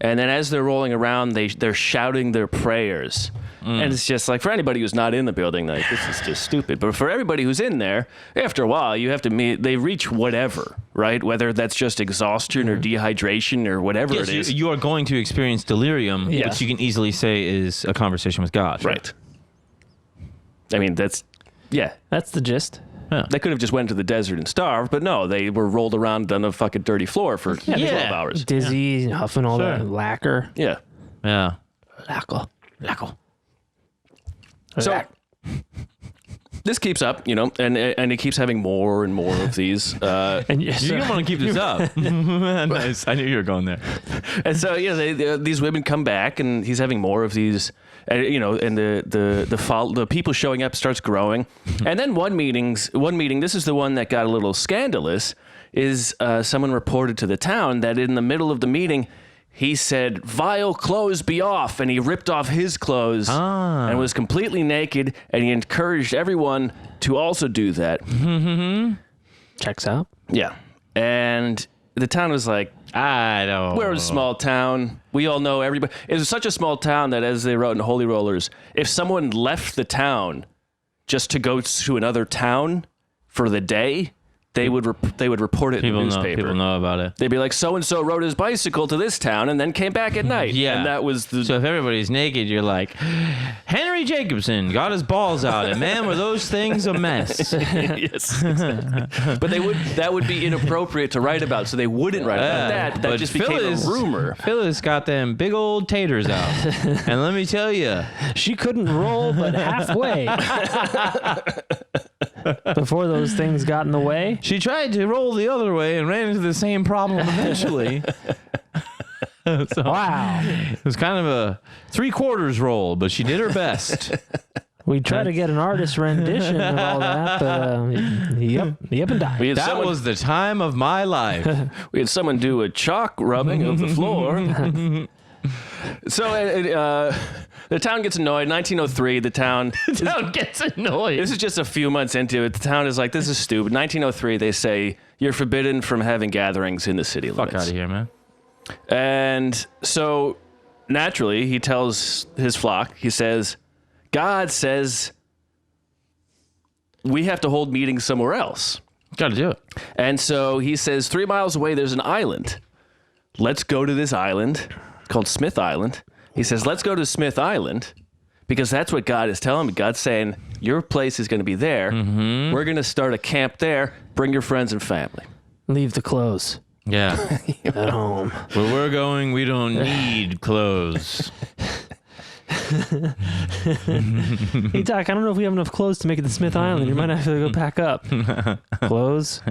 then as they're rolling around, they're shouting their prayers. And it's just like, for anybody who's not in the building, like, this is just stupid. But for everybody who's in there, after a while, you have to they reach whatever, right? Whether that's just exhaustion or dehydration or whatever it is. You are going to experience delirium, which you can easily say is a conversation with God. Right. I mean, that's the gist. Yeah. They could have just went to the desert and starved, but no, they were rolled around on a fucking dirty floor for 12 hours. Dizzy, huffing all that lacquer. Yeah. Yeah. Lacquer. So this keeps up, and he keeps having more and more of these. And You don't want to keep this up. Nice. I knew you were going there. And so these women come back, and he's having more of these. And the people showing up starts growing, and then one meeting. This is the one that got a little scandalous. Is someone reported to the town that in the middle of the meeting, he said, "Vile clothes be off," and he ripped off his clothes and was completely naked, and he encouraged everyone to also do that. Checks out. Yeah, and the town was like, I don't. we're a small town. We all know everybody. It was such a small town that, as they wrote in Holy Rollers, if someone left the town just to go to another town for the day, they would report it in the newspaper. People know about it. They'd be like, so and so rode his bicycle to this town and then came back at night. Yeah, and that was the. So if everybody's naked, you're like, Henry Jacobson got his balls out, and man, were those things a mess. Yes, exactly. But that would be inappropriate to write about, so they wouldn't write about that. That just became a rumor. Phyllis got them big old taters out, and let me tell you, She couldn't roll but halfway. Before those things got in the way. she tried to roll the other way and ran into the same problem eventually. Wow. It was kind of a 3/4 roll, but she did her best. We tried to get an artist rendition of all that, but yep and died. That was the time of my life. We had someone do a chalk rubbing of the floor. So the town gets annoyed. 1903, the town gets annoyed. This is just a few months into it. The town is like, this is stupid. 1903, they say, you're forbidden from having gatherings in the city limits. Fuck out of here, man. And so, naturally, he tells his flock, he says, God says we have to hold meetings somewhere else. Got to do it. And so he says, 3 miles away, there's an island. Let's go to this island called Smith Island. He says, let's go to Smith Island because that's what God is telling me. God's saying, your place is going to be there. Mm-hmm. We're going to start a camp there. Bring your friends and family. Leave the clothes Yeah. at home. Where we're going, we don't need clothes. Hey, Doc, I don't know if we have enough clothes to make it to Smith Island. You might have to go pack up. Clothes?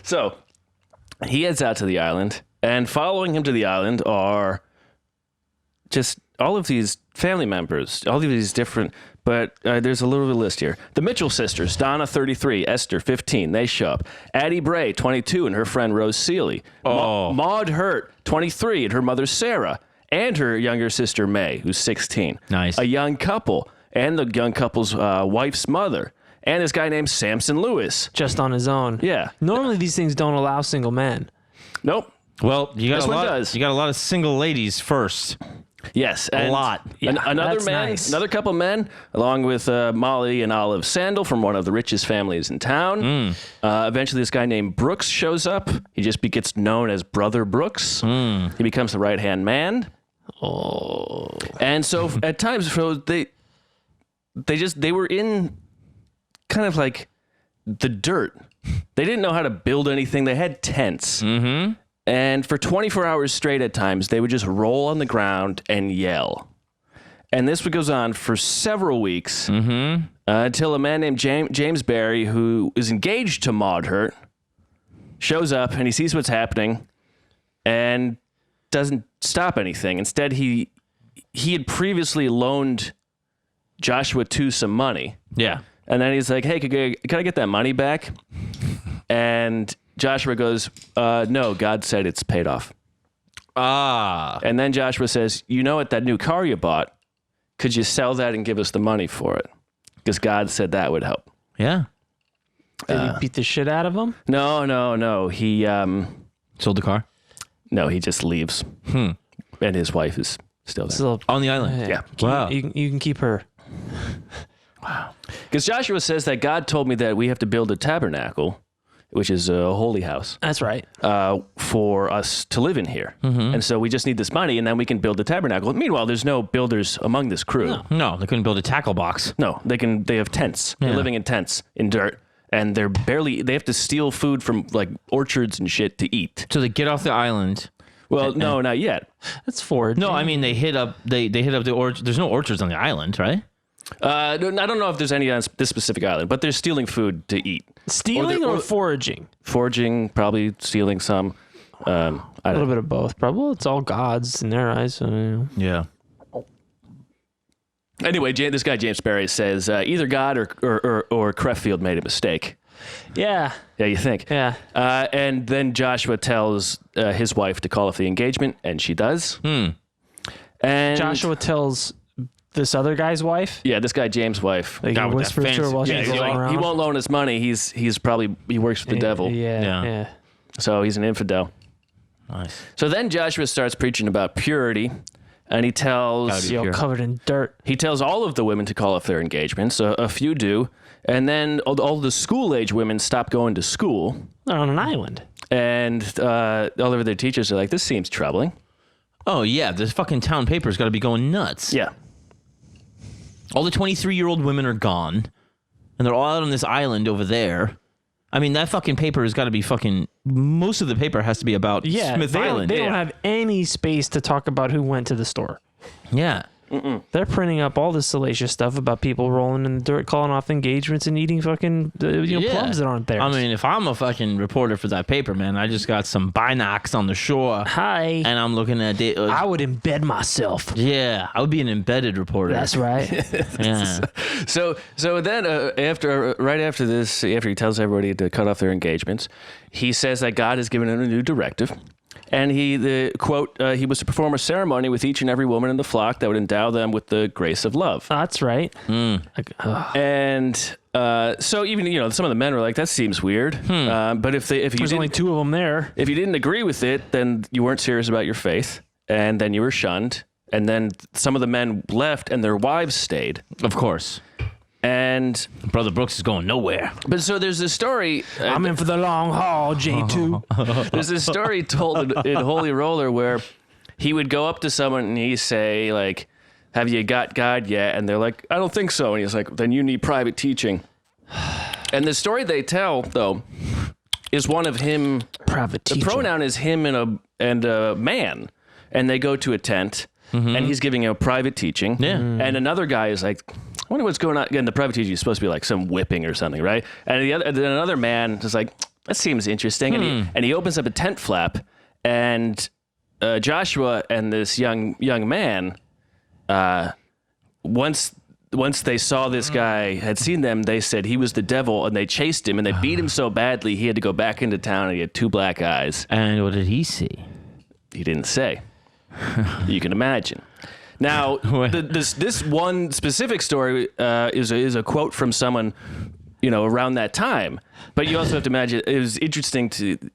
So he heads out to the island, and following him to the island are just all of these family members, all of these different, but there's a little bit of a list here. The Mitchell sisters, Donna, 33, Esther, 15, they show up. Addie Bray, 22, and her friend Rose Seeley. Maud Hurt, 23, and her mother Sarah, and her younger sister May, who's 16. Nice. A young couple, and the young couple's wife's mother, and this guy named Samson Lewis. Just on his own. Yeah. Normally these things don't allow single men. Nope. Well, you got This a one lot. does. You got a lot of single ladies first. Yes, A lot. Yeah, another that's man, nice. another couple men, along with Molly and Olive Sandal from one of the richest families in town. Eventually, this guy named Brooks shows up. He just gets known as Brother Brooks. He becomes the right-hand man. Oh, and so at times, so they were in kind of like the dirt. They didn't know how to build anything. They had tents. Mm-hmm. And for 24 hours straight at times, they would just roll on the ground and yell. And this goes on for several weeks until a man named James Barry, who is engaged to Maud Hurt, shows up and he sees what's happening and doesn't stop anything. Instead, he had previously loaned Joshua 2 some money. Yeah. And then he's like, hey, can I get that money back? And Joshua goes, no, God said it's paid off. And then Joshua says, you know what, that new car you bought, could you sell that and give us the money for it? Because God said that would help. Yeah. Did he beat the shit out of him? No. He Sold the car? No, he just leaves. And his wife is still there. Still, On the island? Yeah. Wow. You can keep her. Because Joshua says that God told me that we have to build a tabernacle which is a holy house. That's right. For us to live in here. And so we just need this money, and then we can build the tabernacle. Meanwhile, there's no builders among this crew. No, they couldn't build a tackle box. No, they have tents. They're living in tents in dirt, and they have to steal food from like orchards and shit to eat. So they get off the island. Well, no, not yet. That's forward. No, I mean they hit up the orchard. There's no orchards on the island, right? I don't know if there's any on this specific island, but they're stealing food to eat. Stealing or foraging? Foraging, probably stealing some. A little bit of both. Probably it's all gods in their eyes. So, you know. Yeah. Anyway, this guy James Barry says either God or Creffield made a mistake. Yeah. Yeah, you think? Yeah. And then Joshua tells his wife to call off the engagement, and she does. And Joshua tells this other guy's wife. Yeah, this guy James' wife. Like he whispers to her while she's rolling around. He won't loan us money. He works for the devil. Yeah. So he's an infidel. Nice. So then Joshua starts preaching about purity, and he tells covered in dirt. He tells all of the women to call off their engagements. A few do, and then all the school-age women stop going to school. They're on an island, and all of their teachers are like, "This seems troubling." Oh yeah, this fucking town paper's got to be going nuts. Yeah. All the 23-year-old women are gone, and they're all out on this island over there. I mean, that fucking paper has got to be fucking... Most of the paper has to be about Smith Island. They don't have any space to talk about who went to the store. Yeah. They're printing up all this salacious stuff about people rolling in the dirt, calling off engagements, and eating fucking plums that aren't there. I mean, if I'm a fucking reporter for that paper, man, I just got some binocs on the shore. Hi. And I'm looking at it. I would embed myself. Yeah, I would be an embedded reporter. That's right. Yeah. So then right after this, after he tells everybody to cut off their engagements, he says that God has given him a new directive. And he was to perform a ceremony with each and every woman in the flock that would endow them with the grace of love. That's right. And so even, some of the men were like, that seems weird. But there's only two of them there. If you didn't agree with it, then you weren't serious about your faith. And then you were shunned. And then some of the men left and their wives stayed. Of course. And Brother Brooks is going nowhere. But so there's this story. I'm in for the long haul, J2. There's this story told in Holy Roller where he would go up to someone and he'd say, like, have you got God yet? And they're like, I don't think so. And he's like, then you need private teaching. And the story they tell, though, is one of him. Private teaching. The pronoun is him and a man. And they go to a tent, and he's giving a private teaching. Yeah. And another guy is like, I wonder what's going on. Again, the private teaching is supposed to be like some whipping or something, right? And then another man is like, that seems interesting. And he opens up a tent flap, and Joshua and this young man, once they saw this guy had seen them, they said he was the devil, and they chased him, and they beat him so badly he had to go back into town, and he had 2 black eyes. And what did he see? He didn't say. You can imagine. Now, this one specific story is a quote from someone, around that time. But you also have to imagine it was interesting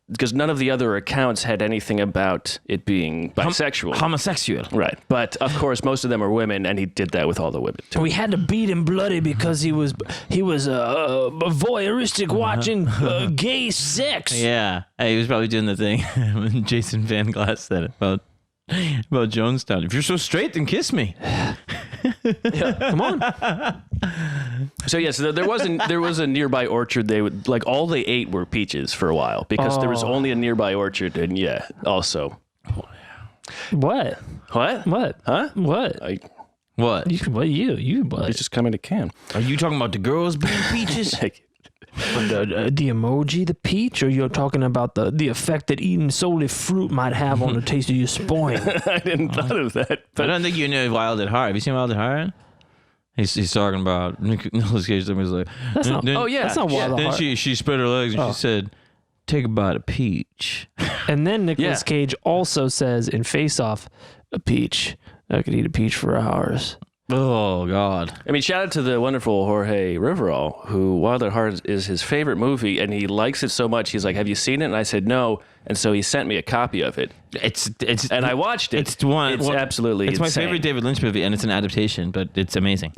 because none of the other accounts had anything about it being bisexual, homosexual, right? But of course, most of them are women, and he did that with all the women too. We had to beat him bloody because he was voyeuristic watching gay sex. Yeah, he was probably doing the thing when Jason Van Glass said it about Jonestown. If you're so straight, then kiss me. Yeah, come on. So yes, there was a nearby orchard. They would all they ate were peaches for a while because there was only a nearby orchard, and also. What? What? Huh? What? What? What? It's just coming to can. Are you talking about the girls being peaches? The emoji, the peach, or you're talking about the effect that eating solely fruit might have on the taste of your spine? I didn't thought of that. But I don't think you know Wild at Heart. Have you seen Wild at Heart? He's talking about Nicolas Cage. Was like, that's not. That's not Wild at Heart. Then she spread her legs and she said, "Take a bite of peach." And then Nicolas Cage also says in Face Off, "A peach. I could eat a peach for hours." Oh, God. I mean, shout out to the wonderful Jorge Riverol, who Wild at Heart is his favorite movie, and he likes it so much. He's like, have you seen it? And I said, no. And so he sent me a copy of it. And I watched it. It's absolutely It's my favorite David Lynch movie, and it's an adaptation, but it's amazing.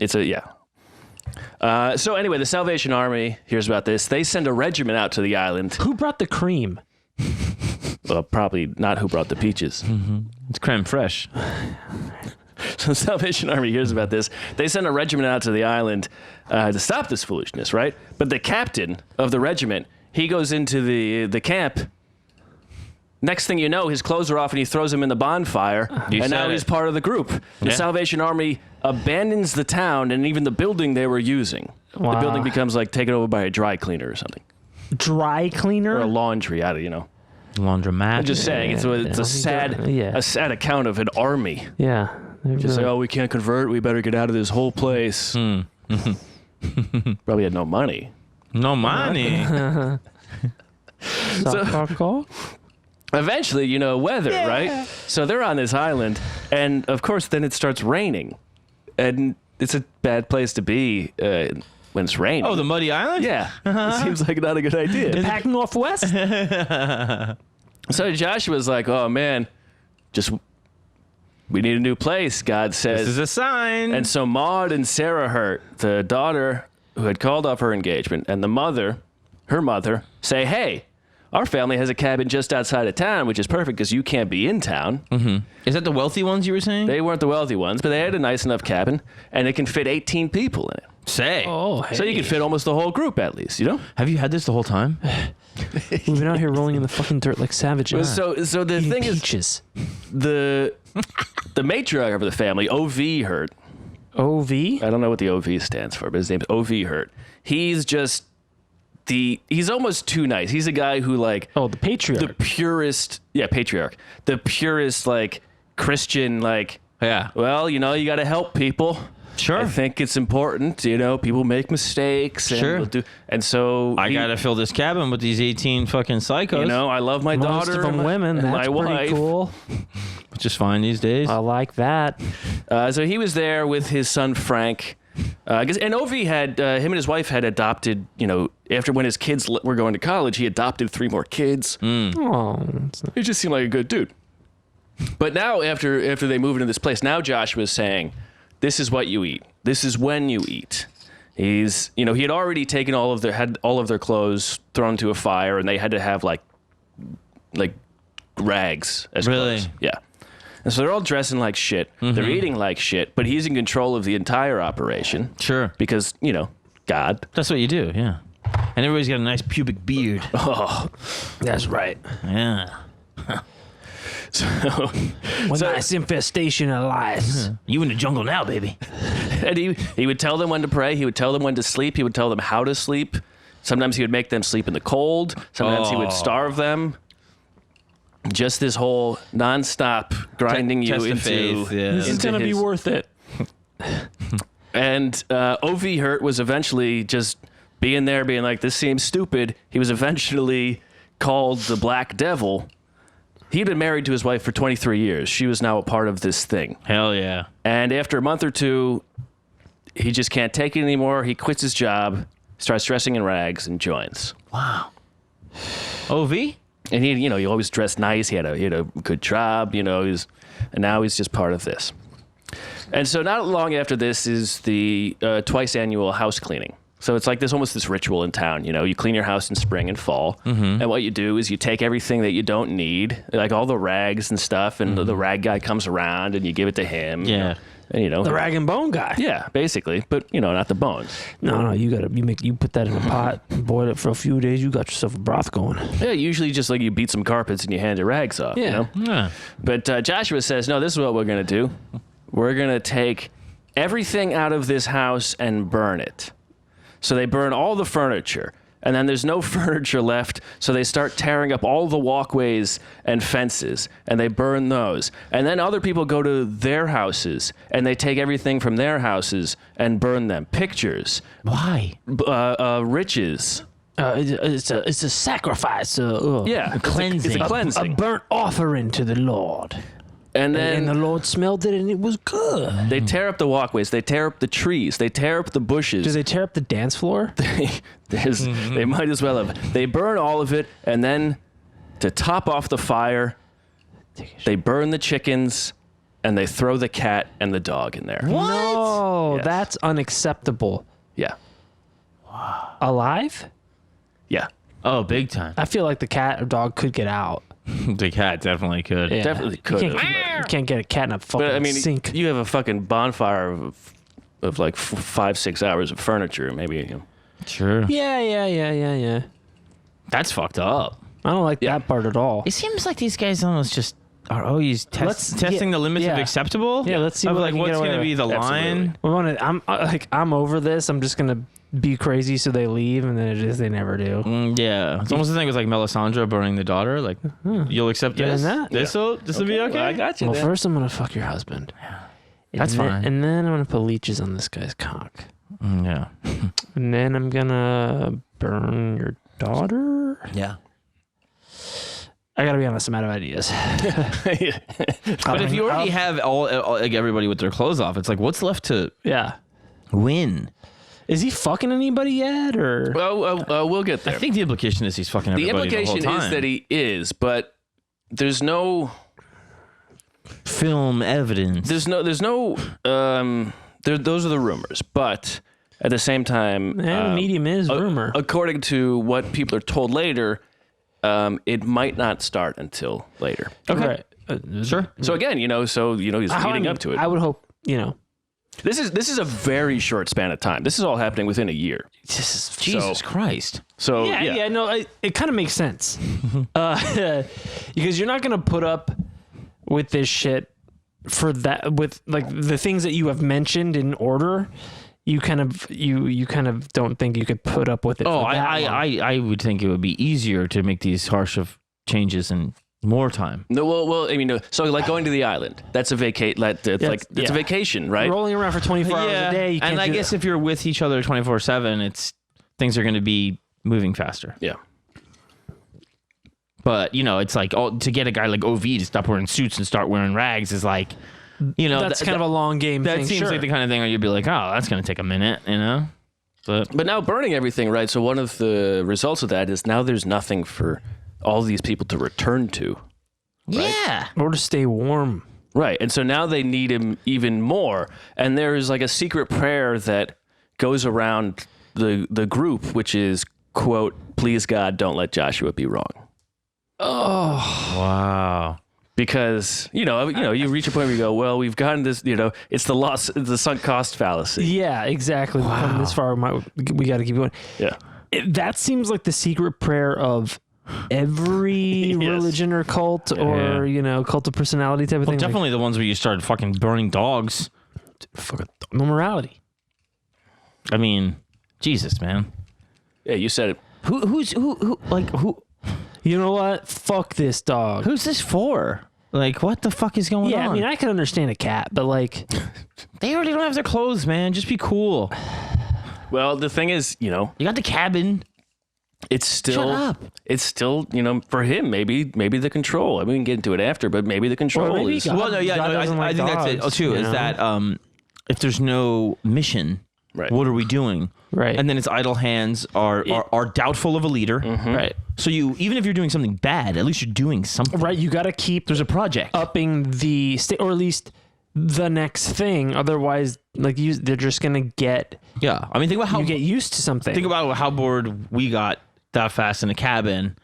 So anyway, the Salvation Army hears about this. They send a regiment out to the island. Who brought the cream? Well, probably not who brought the peaches. It's creme fraiche. So the Salvation Army hears about this. They send a regiment out to the island to stop this foolishness, right? But the captain of the regiment, he goes into the camp. Next thing you know, his clothes are off and he throws them in the bonfire. And now he's part of the group. The Salvation Army abandons the town and even the building they were using. Wow. The building becomes like taken over by a dry cleaner or something. Dry cleaner? Or a laundry, Laundromat. I'm just saying, it's a sad account of an army. Yeah. Just say, we can't convert. We better get out of this whole place. Probably had no money. No money. So, eventually, weather, right? So they're on this island, and of course, then it starts raining, and it's a bad place to be when it's raining. Oh, the muddy island? Yeah, seems like not a good idea. the Pac Northwest? So Joshua's like, "Oh man, we need a new place." God says, This is a sign. and so Maud and Sarah Hurt, the daughter who had called off her engagement, and her mother, say, "Hey, our family has a cabin just outside of town, which is perfect because you can't be in town." Mm-hmm. Is that the wealthy ones you were saying? They weren't the wealthy ones, but they had a nice enough cabin, and it can fit 18 people in it. Say. Oh, hey. So you can fit almost the whole group at least, Have you had this the whole time? We've been out here rolling in the fucking dirt like savages. So the Eating thing peaches. is, the matriarch of the family, O.V. Hurt. O.V.? I don't know what the O.V. stands for, but his name's O.V. Hurt. He's just he's almost too nice. He's a guy who the patriarch. the purest, patriarch, the purest Christian Yeah. well, you got to help people. Sure. I think it's important, people make mistakes. And Sure. and so I got to fill this cabin with these 18 fucking psychos. I love my Most daughter. of them women. and That's my pretty wife. cool. Which is fine these days. I like that. So he was there with his son Frank. And Ovi had him and his wife had adopted. After when his kids were going to college, he adopted 3 more kids. Oh, He just seemed like a good dude. But now, after they moved into this place, now Joshua's saying, "This is what you eat. This is when you eat." He's, he had already taken all of their clothes thrown into a fire, and they had to have like rags as Really? clothes. Yeah. And so they're all dressing like shit. They're eating like shit, but he's in control of the entire operation. Sure. Because, God. That's what you do, yeah. And everybody's got a nice pubic beard. Oh, that's right. Yeah. so One nice infestation of lice. You in the jungle now, baby. and he would tell them when to pray. He would tell them when to sleep. He would tell them how to sleep. Sometimes he would make them sleep in the cold. Sometimes he would starve them. Just this whole nonstop grinding you Test of into. faith, yeah. This is going to be worth it. And O.V. Hurt was eventually just being like, this seems stupid. He was eventually called the Black Devil. He'd been married to his wife for 23 years. She was now a part of this thing. Hell yeah. And after a month or two, he just can't take it anymore. He quits his job, starts dressing in rags, and joins. Wow. OV? And he always dressed nice. He had a good job, and now he's just part of this. And so not long after this is the twice annual house cleaning. So it's like almost this ritual in town. You clean your house in spring and fall. Mm-hmm. And what you do is you take everything that you don't need, like all the rags and stuff, and the rag guy comes around and you give it to him. Yeah. And, The rag and bone guy. Yeah, basically. But, not the bones. No, you put that in a pot, boil it for a few days, you got yourself a broth going. Yeah, usually just like you beat some carpets and you hand your rags off. Yeah. Yeah. But Joshua says, no, this is what we're going to do. We're going to take everything out of this house and burn it. So they burn all the furniture. And then there's no furniture left, so they start tearing up all the walkways and fences, and they burn those. And then other people go to their houses, and they take everything from their houses and burn them. Pictures. Why? Riches. It's a sacrifice. Yeah. A cleansing. It's a cleansing. A burnt offering to the Lord. And then And the Lord smelled it, and it was good. they tear up the walkways. They tear up the trees. They tear up the bushes. Do they tear up the dance floor? They might as well have. They burn all of it, and then to top off the fire, they burn the chickens, and they throw the cat and the dog in there. No, Yes. that's unacceptable. Yeah. Alive? Yeah. Oh, big time. I feel like the cat or dog could get out. The cat definitely could. Yeah. Definitely could. You can't get a cat in a fucking But I mean, sink. you have a fucking bonfire of like 5-6 hours of furniture. Maybe, you know. Sure. Yeah. That's fucked up. I don't like that part at all. It seems like these guys almost just are always testing the limits of acceptable. Yeah, let's see of what like we can what's get away going to be with. the Absolutely. line. I'm over this. I'm just gonna be crazy so they leave, and then they never do. Yeah, it's almost the thing with like Melisandre burning the daughter. Like, you'll accept this. This will be okay. Well, I got you. Well, then. first I'm gonna fuck your husband. That's fine. And then I'm gonna put leeches on this guy's cock. Yeah. And then I'm gonna burn your daughter. Yeah. I gotta be honest, I'm out of ideas. But if you already have all like everybody with their clothes off, it's like what's left to win? Is he fucking anybody yet, or? Well, we'll get there. I think the implication is he's fucking The everybody implication the whole time. is that he is, but there's no film evidence. those are the rumors, but at the same time, The medium is rumor. according to what people are told later, it might not start until later. Okay. Right. Sure. So again, he's leading up to it. I would hope, This is a very short span of time. This is all happening within a year. Jesus Christ. So no, it kind of makes sense. Because you're not going to put up with this shit for that, with like the things that you have mentioned in order. You kind of don't think you could put up with it. Oh, for that long. I would think it would be easier to make these harsh of changes in more time. No, well, I mean, so like going to the island, that's a it's a vacation, right? Rolling around for 24 hours a day. You can't And I guess if you're with each other 24/7, things are going to be moving faster. Yeah. But it's like to get a guy like OV to stop wearing suits and start wearing rags is like, that's kind of a long game. That thing, seems sure. like the kind of thing where you'd be like, oh, that's going to take a minute, But now burning everything, right? So one of the results of that is now there's nothing for all these people to return to. Right? Yeah. Or to stay warm. Right. And so now they need him even more. And there is like a secret prayer that goes around the group, which is, quote, "Please God, don't let Joshua be wrong." Oh. Wow. Because, you reach a point where you go, well, we've gotten this, it's the sunk cost fallacy. Yeah, exactly. We've come this far. We got to keep going. Yeah. That seems like the secret prayer of every religion or cult or, cult of personality type of thing. Definitely the ones where you started fucking burning dogs. Fucking no morality. I mean, Jesus, man. Yeah, you said it. Who? You know what? Fuck this dog. Who's this for? Like, what the fuck is going on? Yeah, I mean, I can understand a cat, but like... They already don't have their clothes, man. Just be cool. Well, the thing is, You got the cabin. it's still... Shut up. It's still, for him, maybe the control. I mean, we can get into it after, but maybe the control maybe is... God- Well, no, yeah, God no, doesn't I like think that's it. dogs, Too, is that if there's no mission, Right. what are we doing? Right. And then its idle hands are doubtful of a leader. Right. So even if you're doing something bad, at least you're doing something. Right, you got to keep... There's a project. upping the state, or at least the next thing. Otherwise, they're just going to get... Yeah. I mean, think about how You get used to something. Think about how bored we got that fast in a cabin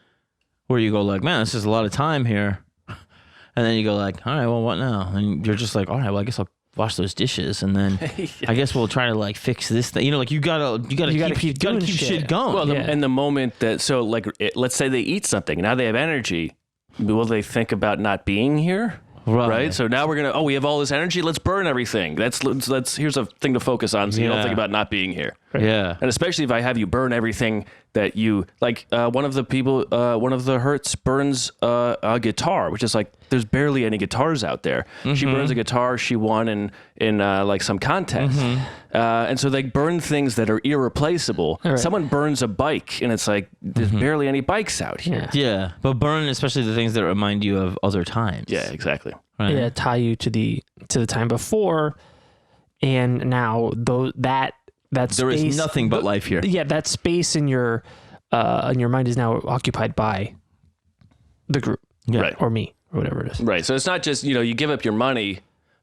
where you go like, man, this is a lot of time here. And then you go like, all right, well, what now? And you're just like, all right, well, I guess I'll wash those dishes. And then I guess we'll try to fix this thing. You gotta keep doing shit going. Well, and the moment that... So, let's say they eat something. Now they have energy. Will they think about not being here? Right. So now we're going to... we have all this energy. Let's burn everything. Let's here's a thing to focus on so you don't think about not being here. Yeah. And especially if I have you burn everything that you... Like, one of the Hertz burns a guitar, which is like, there's barely any guitars out there. Mm-hmm. She burns a guitar she won in like some contest. Mm-hmm. And so they burn things that are irreplaceable. Right. Someone burns a bike, and it's like, there's barely any bikes out here. Yeah. But burn especially the things that remind you of other times. Yeah, exactly. Right. Yeah, tie you to the time before, and now that space, there is nothing but life here. Yeah, that space in your mind is now occupied by the group, Right, or me, or whatever it is. Right. So it's not just you give up your money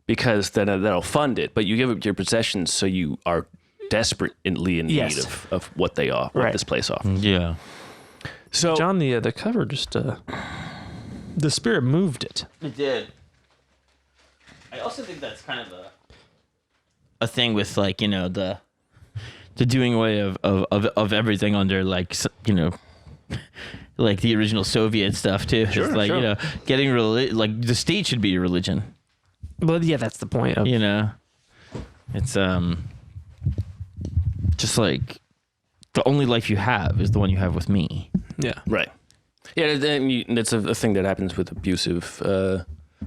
because then that'll fund it, but you give up your possessions so you are desperately in need Yes. of what they offer, what Right. this place offers. Yeah. So John, the cover just the spirit moved it. It did. I also think that's kind of a thing with like, you know, the doing away of everything under like, you know, like the original Soviet stuff too. Sure, It's like, sure. you know, getting like the state should be a religion, Well, yeah, that's the point of you know. It's just like the only life you have is the one you have with me. yeah. right, yeah, that's a thing that happens with abusive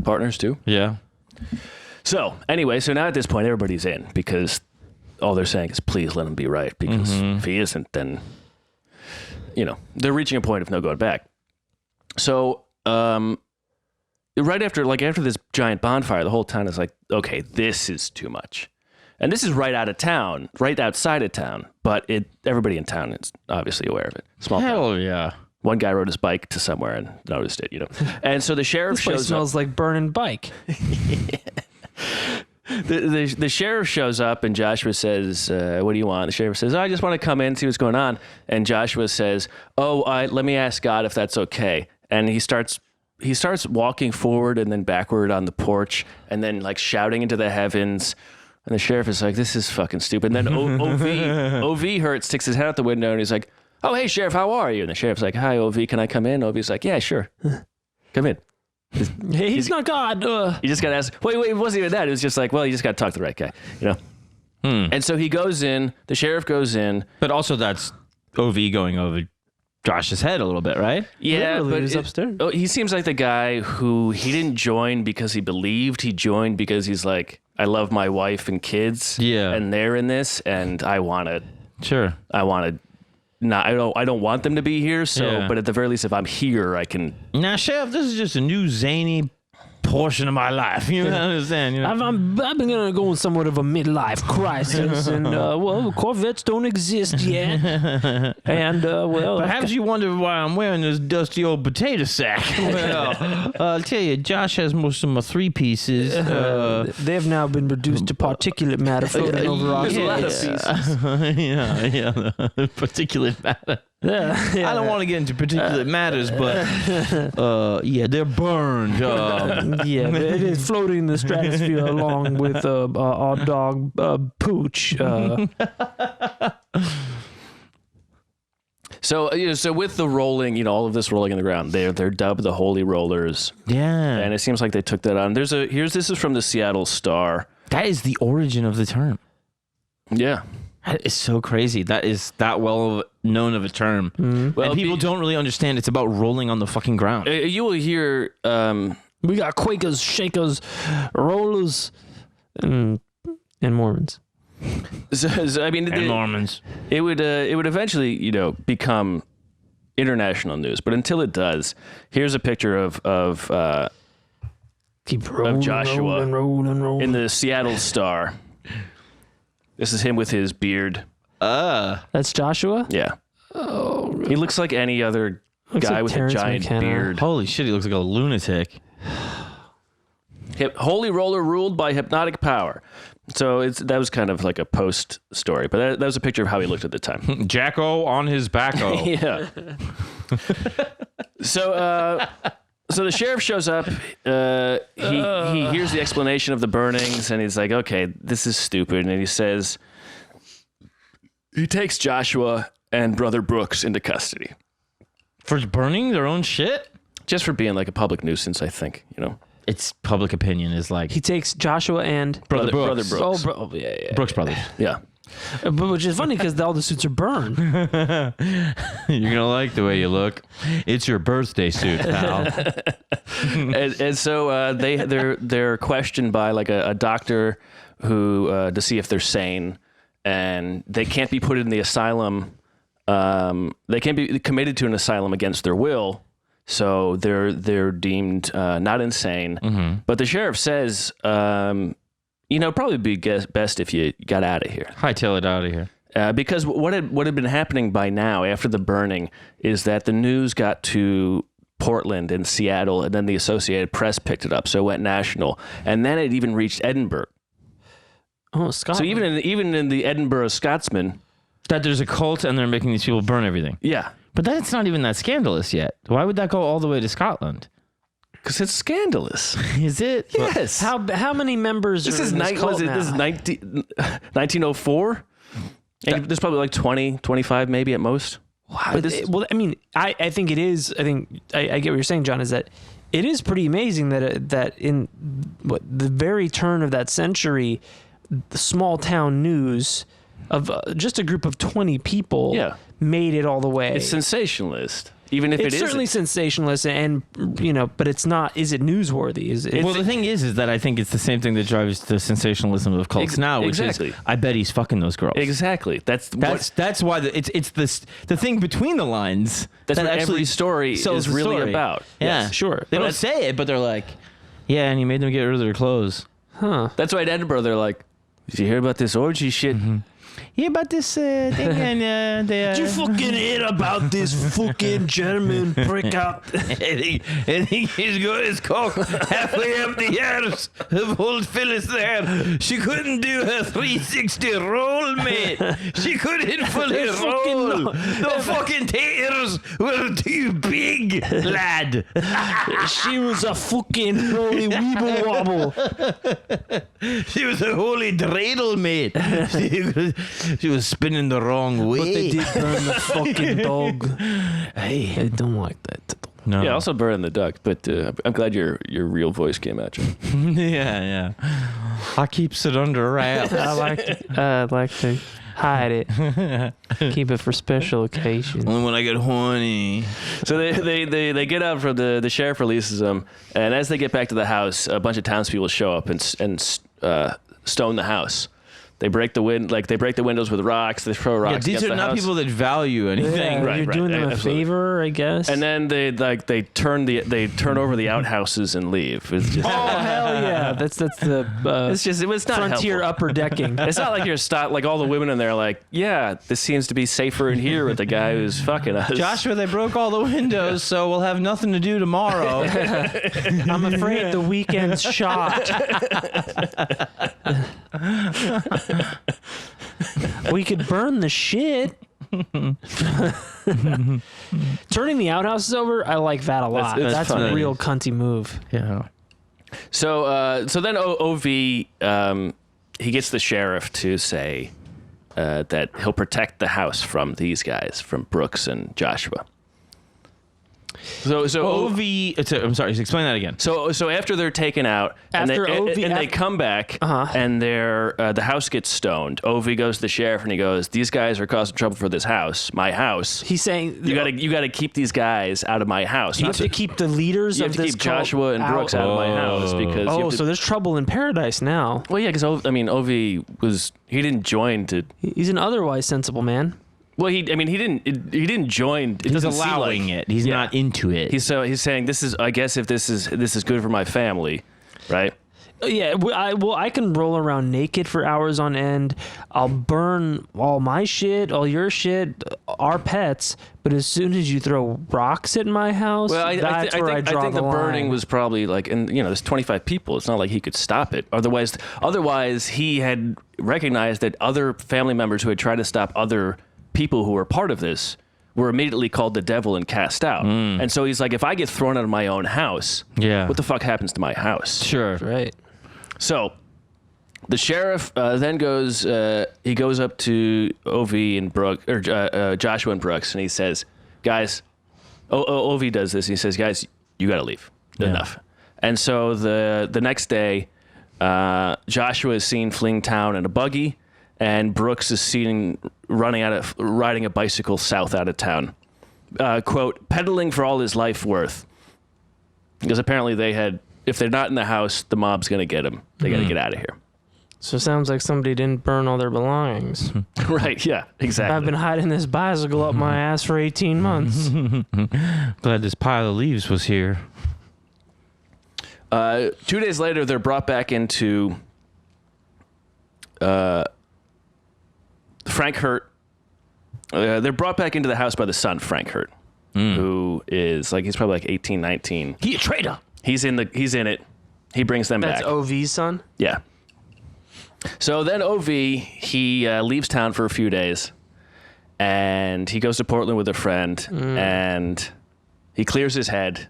partners too. Yeah. So anyway, so now at this point, everybody's in because all they're saying is, please let him be right. Because if he isn't, then, you know, they're reaching a point of no going back. So right after this giant bonfire, the whole town is like, okay, this is too much. And this is right out of town, right outside of town. But everybody in town is obviously aware of it. Small town. Hell yeah. One guy rode his bike to somewhere and noticed it, you know. And so the sheriff This place shows up. smells like burning bike. The sheriff shows up and Joshua says, what do you want? The sheriff says, I just want to come in, see what's going on. And Joshua says, let me ask God if that's okay. And he starts walking forward and then backward on the porch and then like shouting into the heavens. And the sheriff is like, this is fucking stupid. And then OV Hurt sticks his head out the window and he's like, oh, hey, Sheriff, how are you? And the sheriff's like, hi, OV, can I come in? OV's like, yeah, sure. Come in. He's not God. You just got to ask. Wait, it wasn't even that. It was just like, well, you just got to talk to the right guy, you know? And so he goes in, the sheriff goes in. But also that's OV going over Josh's head a little bit, right? Yeah, Literally, but he was upstairs. He seems like the guy who he didn't join because he believed. He joined because he's like, I love my wife and kids. Yeah. And they're in this, and I want to not. I don't want them to be here. So, Yeah. but at the very least, if I'm here, I can. Now, Sheriff, this is just a new zany portion of my life. You know what I'm saying? You know? I've been gonna go in somewhat of a midlife crisis, and well, Corvettes don't exist yet, and well, Perhaps you wonder why I'm wearing this dusty old potato sack. Well, I'll tell you, Josh has most of my three pieces. they've now been reduced to particulate matter floating over our There's a lot of space. yeah, particulate matter. Yeah, I don't want to get into particulate matters, but yeah, they're burned. Yeah, it is floating in the stratosphere along with our dog Pooch. So with the rolling, all of this rolling in the ground, they're dubbed the Holy Rollers, Yeah, and it seems like they took that on. This is from the Seattle Star. that is the origin of the term. Yeah. That is so crazy. That is that well known of a term. Well, and people don't really understand it's about rolling on the fucking ground. You will hear. We got Quakers, Shakers, Rollers, and Mormons. I mean, And Mormons. it would eventually, become international news. But until it does, here's a picture of Keep rolling, Joshua rolling. in the Seattle Star. This is him with his beard. That's Joshua? Yeah. Oh, really? He looks like any other guy like with Terrence a giant McKenna. beard. Holy shit, he looks like a lunatic. Holy Roller ruled by hypnotic power. So that was kind of like a post story, but that was a picture of how he looked at the time. Jacko on his backo. Yeah. So the sheriff shows up. He hears the explanation of the burnings, and he's like, "Okay, this is stupid." And he says, he takes Joshua and Brother Brooks into custody For burning their own shit? just for being like a public nuisance. I think It's public opinion is like He takes Joshua and Brother Brother Brooks. Brooks. yeah. Brooks Brothers. Yeah. But which is funny because all the suits are burned. You're gonna like the way you look. It's your birthday suit, pal. and so they're questioned by like a doctor who to see if they're sane, and they can't be put in the asylum. They can't be committed to an asylum against their will, so they're deemed not insane. Mm-hmm. But the sheriff says, probably be best if you got out of here. Hightail it out of here. Because what had been happening by now after the burning is that the news got to Portland and Seattle, and then the Associated Press picked it up, so it went national, and then it even reached Edinburgh. Oh, Scotland. So even in the Edinburgh Scotsman, That there's a cult and they're making these people burn everything. yeah, But that's not even that scandalous yet. Why would that go all the way to Scotland? because it's scandalous. Is it? Yes. How many members This are is in this cult now? This is 1904. And there's probably like 20, 25 maybe at most. Wow. But this- Well, I mean, I think it is. I think I get what you're saying, John. Is that it is pretty amazing that in the very turn of that century, the small town news of just a group of 20 people made it all the way. It's sensationalist, even if It's certainly sensationalist, and but it's not. Is it newsworthy? Well, the thing is that I think it's the same thing that drives the sensationalism of cults now, which exactly. is I bet he's fucking those girls. Exactly. That's why it's the thing between the lines. That's that what actually every story is sells the really story. about. Yeah, Yes. sure. They don't say it, but they're like, yeah, and he made them get rid of their clothes. Huh. That's why in Edinburgh they're like, did you hear about this orgy shit? Mm-hmm. Yeah, about this thing, and Did you fucking hear about this fucking German prick out? I think he's got his cock halfway up the arse of old Phyllis there. She couldn't do her 360 roll, mate. She couldn't fully roll. The fucking taters were too big, lad. She was a fucking holy weeble wobble. She was a holy dreidel, mate. She was spinning the wrong way. But they did burn the fucking dog. Hey. I don't like that. No. Yeah, also burn the duck, but I'm glad your real voice came out. yeah. I keeps it under wraps. I like to hide it. Keep it for special occasions. Only when I get horny. So they get out from the sheriff releases them, and as they get back to the house, a bunch of townspeople show up and stone the house. They break the windows with rocks. They throw rocks. Yeah, these against are the not house. people that value anything. Yeah, Right, you're doing them a absolutely. favor, I guess. And then they turn over the outhouses and leave. It's just, oh hell yeah, that's the it was not frontier helpful. upper decking. It's not like like all the women in there like, yeah, this seems to be safer in here with the guy who's fucking us. Joshua, they broke all the windows, so we'll have nothing to do tomorrow. I'm afraid the weekend's shot. We could burn the shit. Turning the outhouses over, I like that a lot. It's That's funny. a real cunty move. Yeah. So then OV he gets the sheriff to say that he'll protect the house from these guys, from Brooks and Joshua. So OV. I'm sorry. Explain that again. So after they're taken out, After they come back, and the house gets stoned. Ovi goes to the sheriff and he goes, "These guys are causing trouble for this house, my house. He's saying You gotta keep these guys out of my house. you have to keep the leaders You of have to this keep cult Joshua and Brooks out of my house because you have to, so there's trouble in paradise now. well, yeah, because Ovi he didn't join to. He's an otherwise sensible man. Well, he didn't join. It He's doesn't seem allowing like, it. He's not into it. He's saying this is. I guess if this is good for my family, right? Yeah, I can roll around naked for hours on end. I'll burn all my shit, all your shit, our pets. But as soon as you throw rocks at my house, that's where I draw think the the burning line. was probably like, and there's 25 people. It's not like he could stop it. Otherwise, he had recognized that other family members who had tried to stop other people who were part of this were immediately called the devil and cast out. And so he's like, if I get thrown out of my own house, what the fuck happens to my house? Sure. Right. So the sheriff then goes. He goes up to Ov and Brooks, or Joshua and Brooks, and he says, "Guys, Ov does this. He says, guys, you got to leave. Enough." And so the next day, Joshua is seen fleeing town in a buggy, and Brooks is seen riding a bicycle south out of town. Quote, pedaling for all his life worth. Because apparently if they're not in the house, the mob's going to get them. They got to get out of here. So it sounds like somebody didn't burn all their belongings. Right, yeah, exactly. I've been hiding this bicycle up my ass for 18 months. Glad this pile of leaves was here. 2 days later, they're brought back into Frank Hurt. They're brought back into the house by the son, Frank Hurt, who is he's probably like 18, 19. He a traitor. He's in it. He brings them That's back. OV's son? Yeah. So then OV, he leaves town for a few days, and he goes to Portland with a friend, and he clears his head,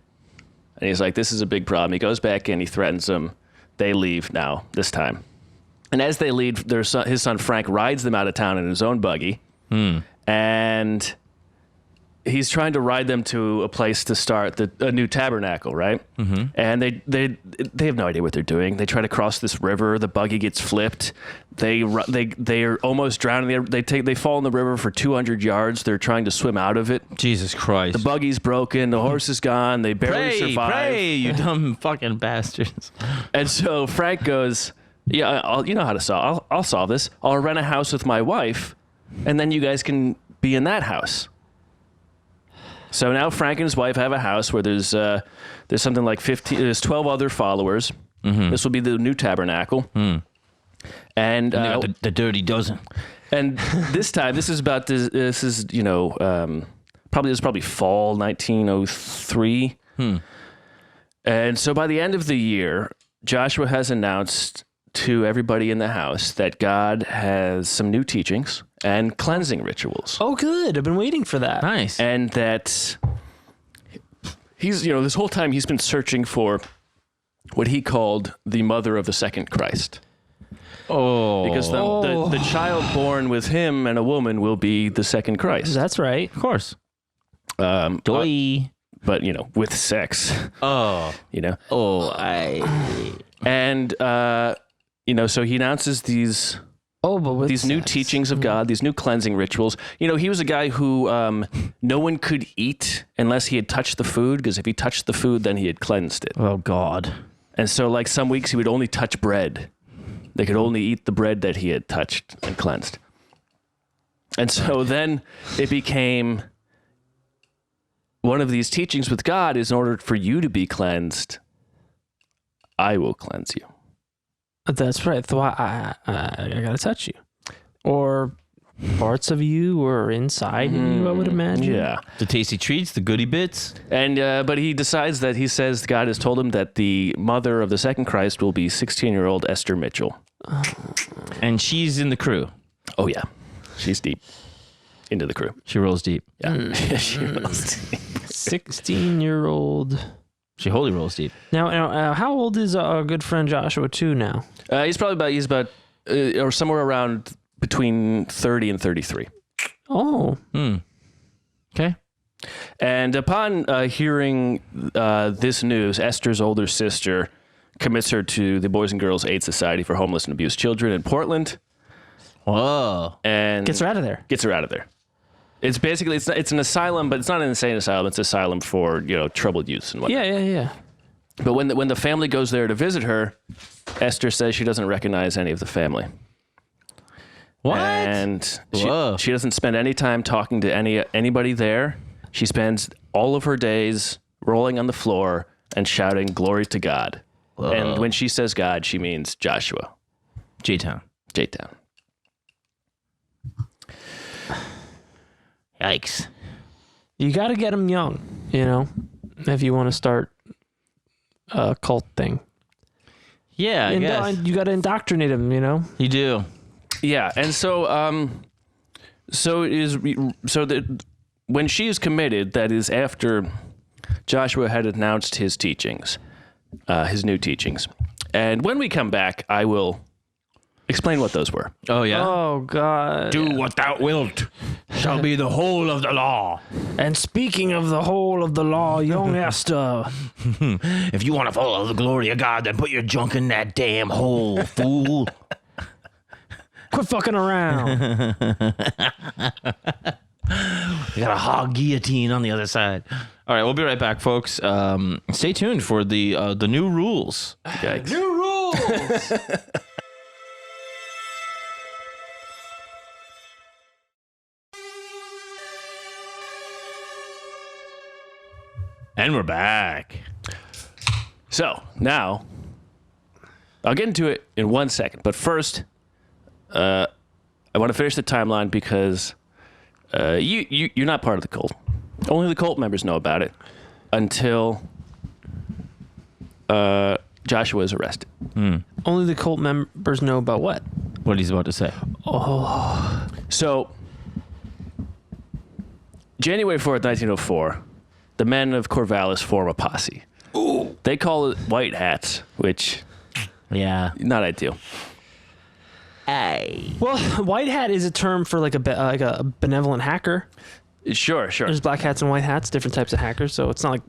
and he's like, this is a big problem. He goes back in, he threatens them. They leave now, this time. And as they leave, his son Frank rides them out of town in his own buggy, and he's trying to ride them to a place to start a new tabernacle, right? Mm-hmm. And they have no idea what they're doing. They try to cross this river. The buggy gets flipped. They are almost drowning. They fall in the river for 200 yards. They're trying to swim out of it. Jesus Christ. The buggy's broken. The horse is gone. They barely survive. Pray, you dumb fucking bastards. And so Frank goes, yeah, you know how to solve. I'll solve this. I'll rent a house with my wife, and then you guys can be in that house. So now Frank and his wife have a house where there's something like there's 12 other followers. Mm-hmm. This will be the new tabernacle. Mm. And they got the dirty dozen. And this time, this is probably fall 1903. And so by the end of the year, Joshua has announced to everybody in the house that God has some new teachings and cleansing rituals. Oh, good. I've been waiting for that. Nice. And that he's, this whole time he's been searching for what he called the mother of the second Christ. Oh. Because the child born with him and a woman will be the second Christ. That's right. Of course. But, with sex. Oh. And, so he announces these new teachings of God, these new cleansing rituals. He was a guy who no one could eat unless he had touched the food, because if he touched the food, then he had cleansed it. Oh, God. And so, like, some weeks he would only touch bread. They could only eat the bread that he had touched and cleansed. And so then it became one of these teachings with God is in order for you to be cleansed, I will cleanse you. That's right. So I gotta touch you, or parts of you, or inside you. I would imagine. Yeah, the tasty treats, the goodie bits, and but he decides that he says God has told him that the mother of the second Christ will be 16-year-old Esther Mitchell, and she's in the crew. Oh yeah, she's deep into the crew. She rolls deep. Yeah, she rolls deep. 16-year-old. She holy rolls deep. Now, how old is our good friend Joshua too now? He's about or somewhere around between 30 and 33. Oh. Okay. And upon hearing this news, Esther's older sister commits her to the Boys and Girls Aid Society for Homeless and Abused Children in Portland. Whoa. And gets her out of there. It's basically, it's an asylum, but it's not an insane asylum. It's an asylum for, troubled youths and whatnot. Yeah. But when the family goes there to visit her, Esther says she doesn't recognize any of the family. What? And she doesn't spend any time talking to anybody there. She spends all of her days rolling on the floor and shouting glory to God. Whoa. And when she says God, she means Joshua. J-Town. Yikes. You got to get them young, if you want to start a cult thing. Yeah, I guess. You got to indoctrinate them, You do. Yeah, and so when she is committed, that is after Joshua had announced his teachings, his new teachings. And when we come back, I will explain what those were. Oh, yeah? Oh, God. Do what thou wilt shall be the whole of the law. And speaking of the whole of the law, young Esther. If you want to follow the glory of God, then put your junk in that damn hole, fool. Quit fucking around. We got a hog guillotine on the other side. All right, we'll be right back, folks. Stay tuned for the new rules. Yikes. New rules! And we're back. So now, I'll get into it in 1 second. But first, I want to finish the timeline because you're not part of the cult. Only the cult members know about it until Joshua is arrested. Only the cult members know about what? what he's about to say. So, January 4th, 1904, the men of Corvallis form a posse. Ooh. They call it White Hats, which, not ideal. Well, white hat is a term for like a benevolent hacker. Sure. There's black hats and white hats, different types of hackers, so it's not like,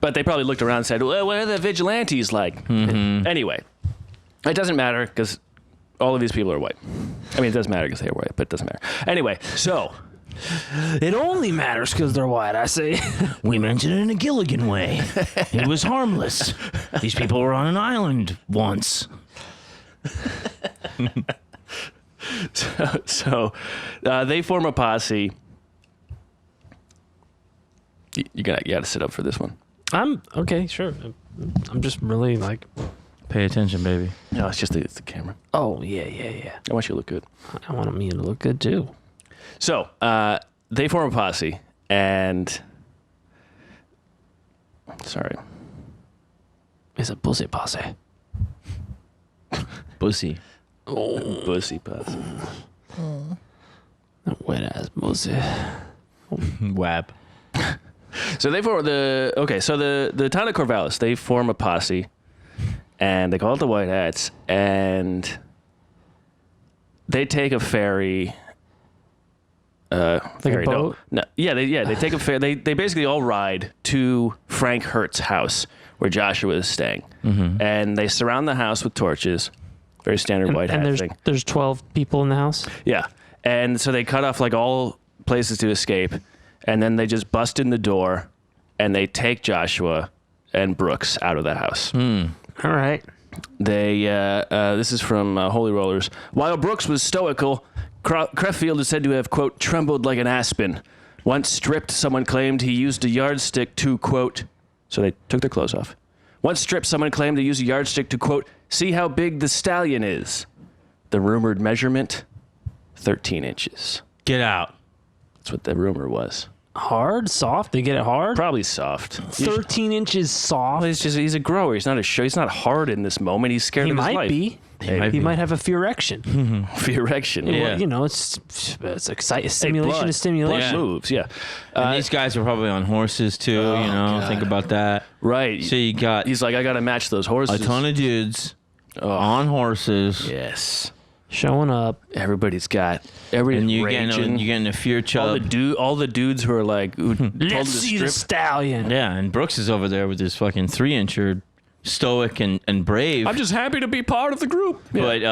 But they probably looked around and said, well, what are the vigilantes like? Mm-hmm. Anyway, it doesn't matter because all of these people are white. I mean, it does matter because they're white, but it doesn't matter. Anyway, so... It only matters because they're white, I say. We meant it in a Gilligan way. It was harmless. These people were on an island once. So they form a posse. You gotta sit up for this one. I'm okay, sure. I'm just really like... Pay attention, baby. No, it's the camera. Oh, yeah. I want you to look good. I want me to look good, too. So, they form a posse, and... Sorry. It's a pussy posse. Pussy. Pussy posse. Wet-ass pussy. Wab. So they form the town of Corvallis, they form a posse, and they call it the White Hats, and they take a ferry... like a boat? No. They take a ferry. They basically all ride to Frank Hurt's house where Joshua is staying, and they surround the house with torches. Very standard White Hat thing. There's 12 people in the house? Yeah, and so they cut off like all places to escape, and then they just bust in the door, and they take Joshua and Brooks out of the house. All right. They this is from Holy Rollers. While Brooks was stoical, Creffield is said to have, quote, trembled like an aspen. Once stripped, someone claimed he used a yardstick to, quote, so they took their clothes off. Once stripped, someone claimed to use a yardstick to, quote, see how big the stallion is. The rumored measurement, 13 inches. Get out. That's what the rumor was. Hard? Soft? They get it hard? Probably soft. 13 inches soft? Well, he's a grower. He's not hard in this moment. He's scared of his life. He might have a fear erection. Fear erection. Yeah. Well, it's exciting. Stimulation is stimulation. Blood moves, yeah. And these guys are probably on horses too, God. Think about that. Right. So you got... He's like, I got to match those horses. A ton of dudes on horses. Yes. Showing up. Everybody's raging. And you're getting a fear chub. All the dudes who are like, let's see the stallion. Yeah, and Brooks is over there with his fucking 3-incher, stoic and brave. I'm just happy to be part of the group. But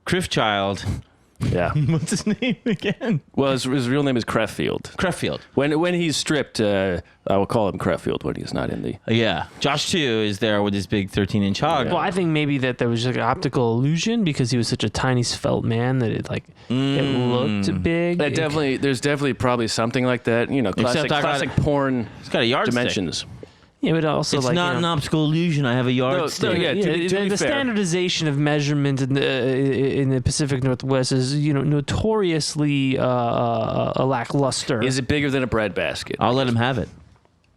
Crefchild. Yeah. What's his name again? Well, his real name is Creffield. Creffield. When he's stripped, I will call him Creffield when he's not in the... Yeah. Josh, too, is there with his big 13-inch hog. Well, I think maybe that there was like an optical illusion because he was such a tiny svelte man that it looked big. There's definitely probably something like that. Classic porn It's got a yardstick. dimensions. Yeah, but also it's not an optical illusion. I have a yardstick. The standardization of measurement in the Pacific Northwest is notoriously lackluster. Is it bigger than a bread basket? I'll let him have it.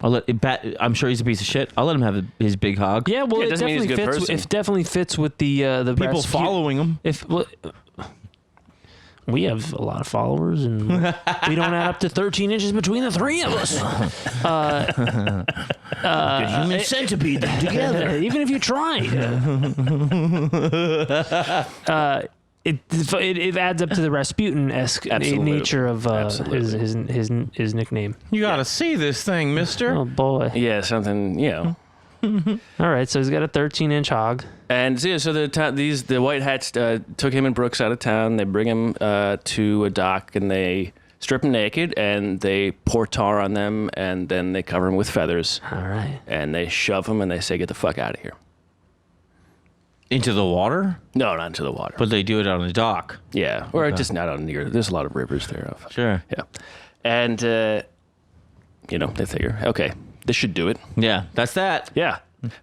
I'm sure he's a piece of shit. I'll let him have his big hog. Yeah, well, it definitely mean he's a good fits. person. It definitely fits with the people following him. We have a lot of followers, and we don't add up to 13 inches between the three of us. A human centipede together. Even if you tried. It adds up to the Rasputin-esque nature of his nickname. You gotta see this thing, mister. Oh, boy. Yeah, something, All right, so he's got a 13-inch hog. And so the White Hats took him and Brooks out of town. They bring him to a dock, and they strip him naked, and they pour tar on them, and then they cover him with feathers. All right. And they shove him, and they say, get the fuck out of here. Into the water? No, not into the water. But they do it on the dock. Yeah, or just not on near. There's a lot of rivers there. Sure. Yeah. And, they figure, okay, this should do it. Yeah, that's that. Yeah.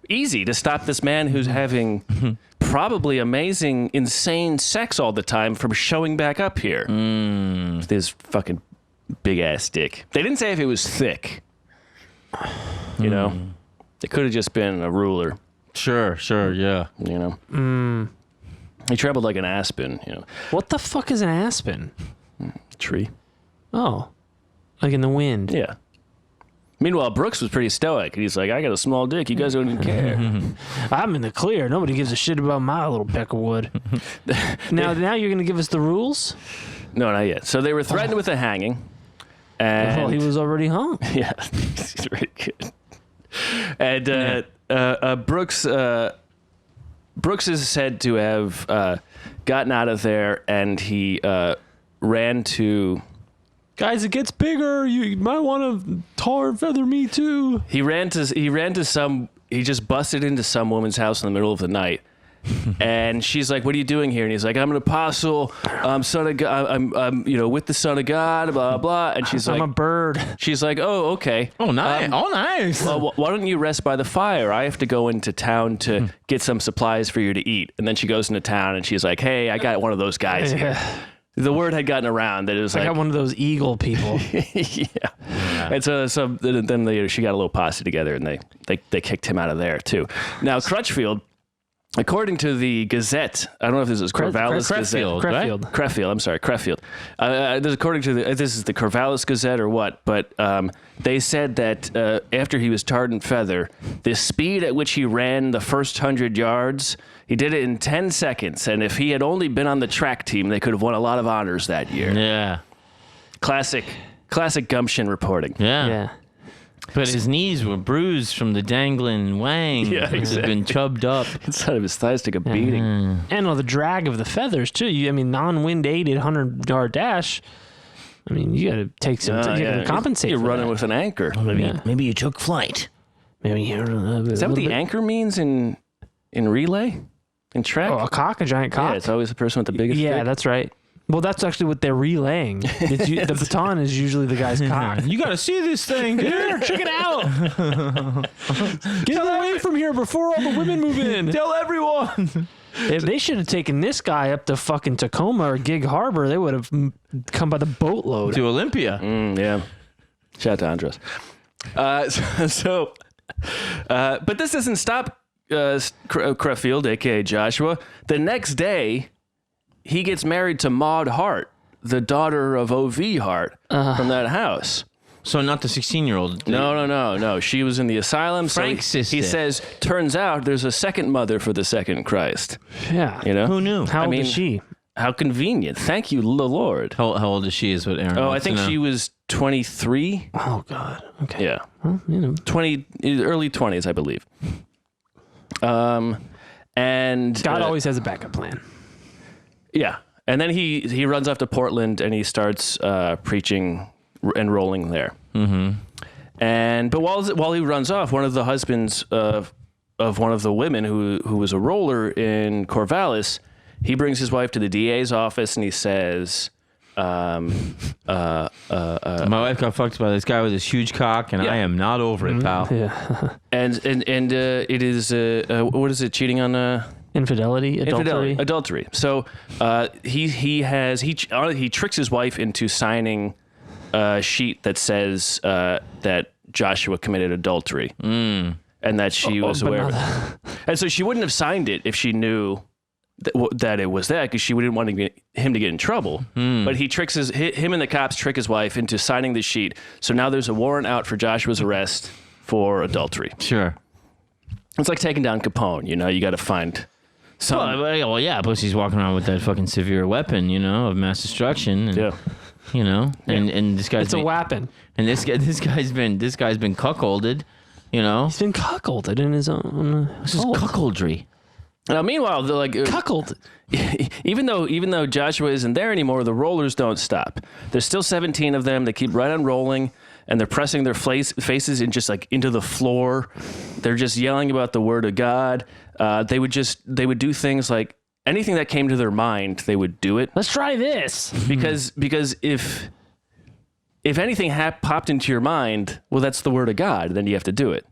Easy to stop this man who's having probably amazing, insane sex all the time from showing back up here. With his fucking big-ass dick. They didn't say if it was thick. It could have just been a ruler. Sure, yeah. He traveled like an aspen, What the fuck is an aspen? tree. Oh, like in the wind. Yeah. Meanwhile, Brooks was pretty stoic. He's like, I got a small dick. You guys don't even care. I'm in the clear. Nobody gives a shit about my little peck of wood. Now you're going to give us the rules? No, not yet. So they were threatened with a hanging. And Well, he was already hung. yeah, he's very good. And Brooks is said to have gotten out of there, and he ran to. Guys, it gets bigger. You might want to tar and feather me too. He just busted into some woman's house in the middle of the night. And she's like, "What are you doing here?" And he's like, "I'm an apostle. I'm son of God. I'm with the Son of God. Blah blah." And she's like, I'm a bird. She's like, "Oh, okay. Oh, nice. Nice. Well, why don't you rest by the fire? I have to go into town to get some supplies for you to eat." And then she goes into town and she's like, "Hey, I got one of those guys here." The word had gotten around that it was I got one of those eagle people. yeah. And so then she got a little posse together and they kicked him out of there too. Now Crutchfield. According to the Gazette, I don't know if this is Corvallis Gazette. Creffield. I'm sorry, Creffield. According to this is the Corvallis Gazette or what? But they said that after he was tarred and feather, the speed at which he ran the first 100 yards, he did it in 10 seconds. And if he had only been on the track team, they could have won a lot of honors that year. Yeah. Classic gumption reporting. Yeah. But his knees were bruised from the dangling wang. Yeah, exactly. Had been chubbed up. Inside of his thighs took a beating. And the drag of the feathers, too. Non-wind aided 100-yard dash. You got to take some. You got to compensate. You're for running that. with an anchor. Maybe you took flight. Maybe you're. Is that what the anchor means in relay? In track? Oh, a giant cock. Yeah, it's always the person with the biggest Yeah, dick. that's right. Well, that's actually what they're relaying. The baton is usually the guy's cock. You got to see this thing. Here, check it out. Get away from here before all the women move in. Tell everyone. If they should have taken this guy up to fucking Tacoma or Gig Harbor, they would have come by the boatload. To Olympia. Yeah. Shout out to Andres. But this doesn't stop Creffield, a.k.a. Joshua. The next day, he gets married to Maud Hart, the daughter of O.V. Hart from that house. So not the 16-year-old. No. She was in the asylum. Frank's sister. He says, turns out there's a second mother for the second Christ. Yeah. Who knew? How old is she? How convenient. Thank you, the Lord. How old is she is what Aaron wants I think to know. she was 23. Oh, God. Okay. Yeah. Well, 20, early 20s, I believe. And God always has a backup plan. Yeah. And then he runs off to Portland and he starts preaching and rolling there. Mm-hmm. But while he runs off, one of the husbands of one of the women who was a roller in Corvallis, he brings his wife to the DA's office and he says, my wife got fucked by this guy with this huge cock, and I am not over it, pal. Yeah. and it is what is it? Cheating on Infidelity, adultery. So he tricks his wife into signing a sheet that says that Joshua committed adultery, and that she was aware of it. And so she wouldn't have signed it if she knew that it was that, because she wouldn't want him to get in trouble. But he tricks him and the cops trick his wife into signing the sheet. So now there's a warrant out for Joshua's arrest for adultery. Sure. It's like taking down Capone. You got to find. Well, yeah, plus he's walking around with that fucking severe weapon, of mass destruction. And, and this guy's it's a weapon. And this guy's been cuckolded, He's been cuckolded in his own. This is cuckoldry. Now, meanwhile, they're like cuckold. Even though Joshua isn't there anymore, the rollers don't stop. There's still 17 of them. They keep right on rolling, and they're pressing their faces into the floor. They're just yelling about the word of God. They would do things like anything that came to their mind, they would do it. Let's try this. Because if anything popped into your mind, well, that's the word of God. Then you have to do it.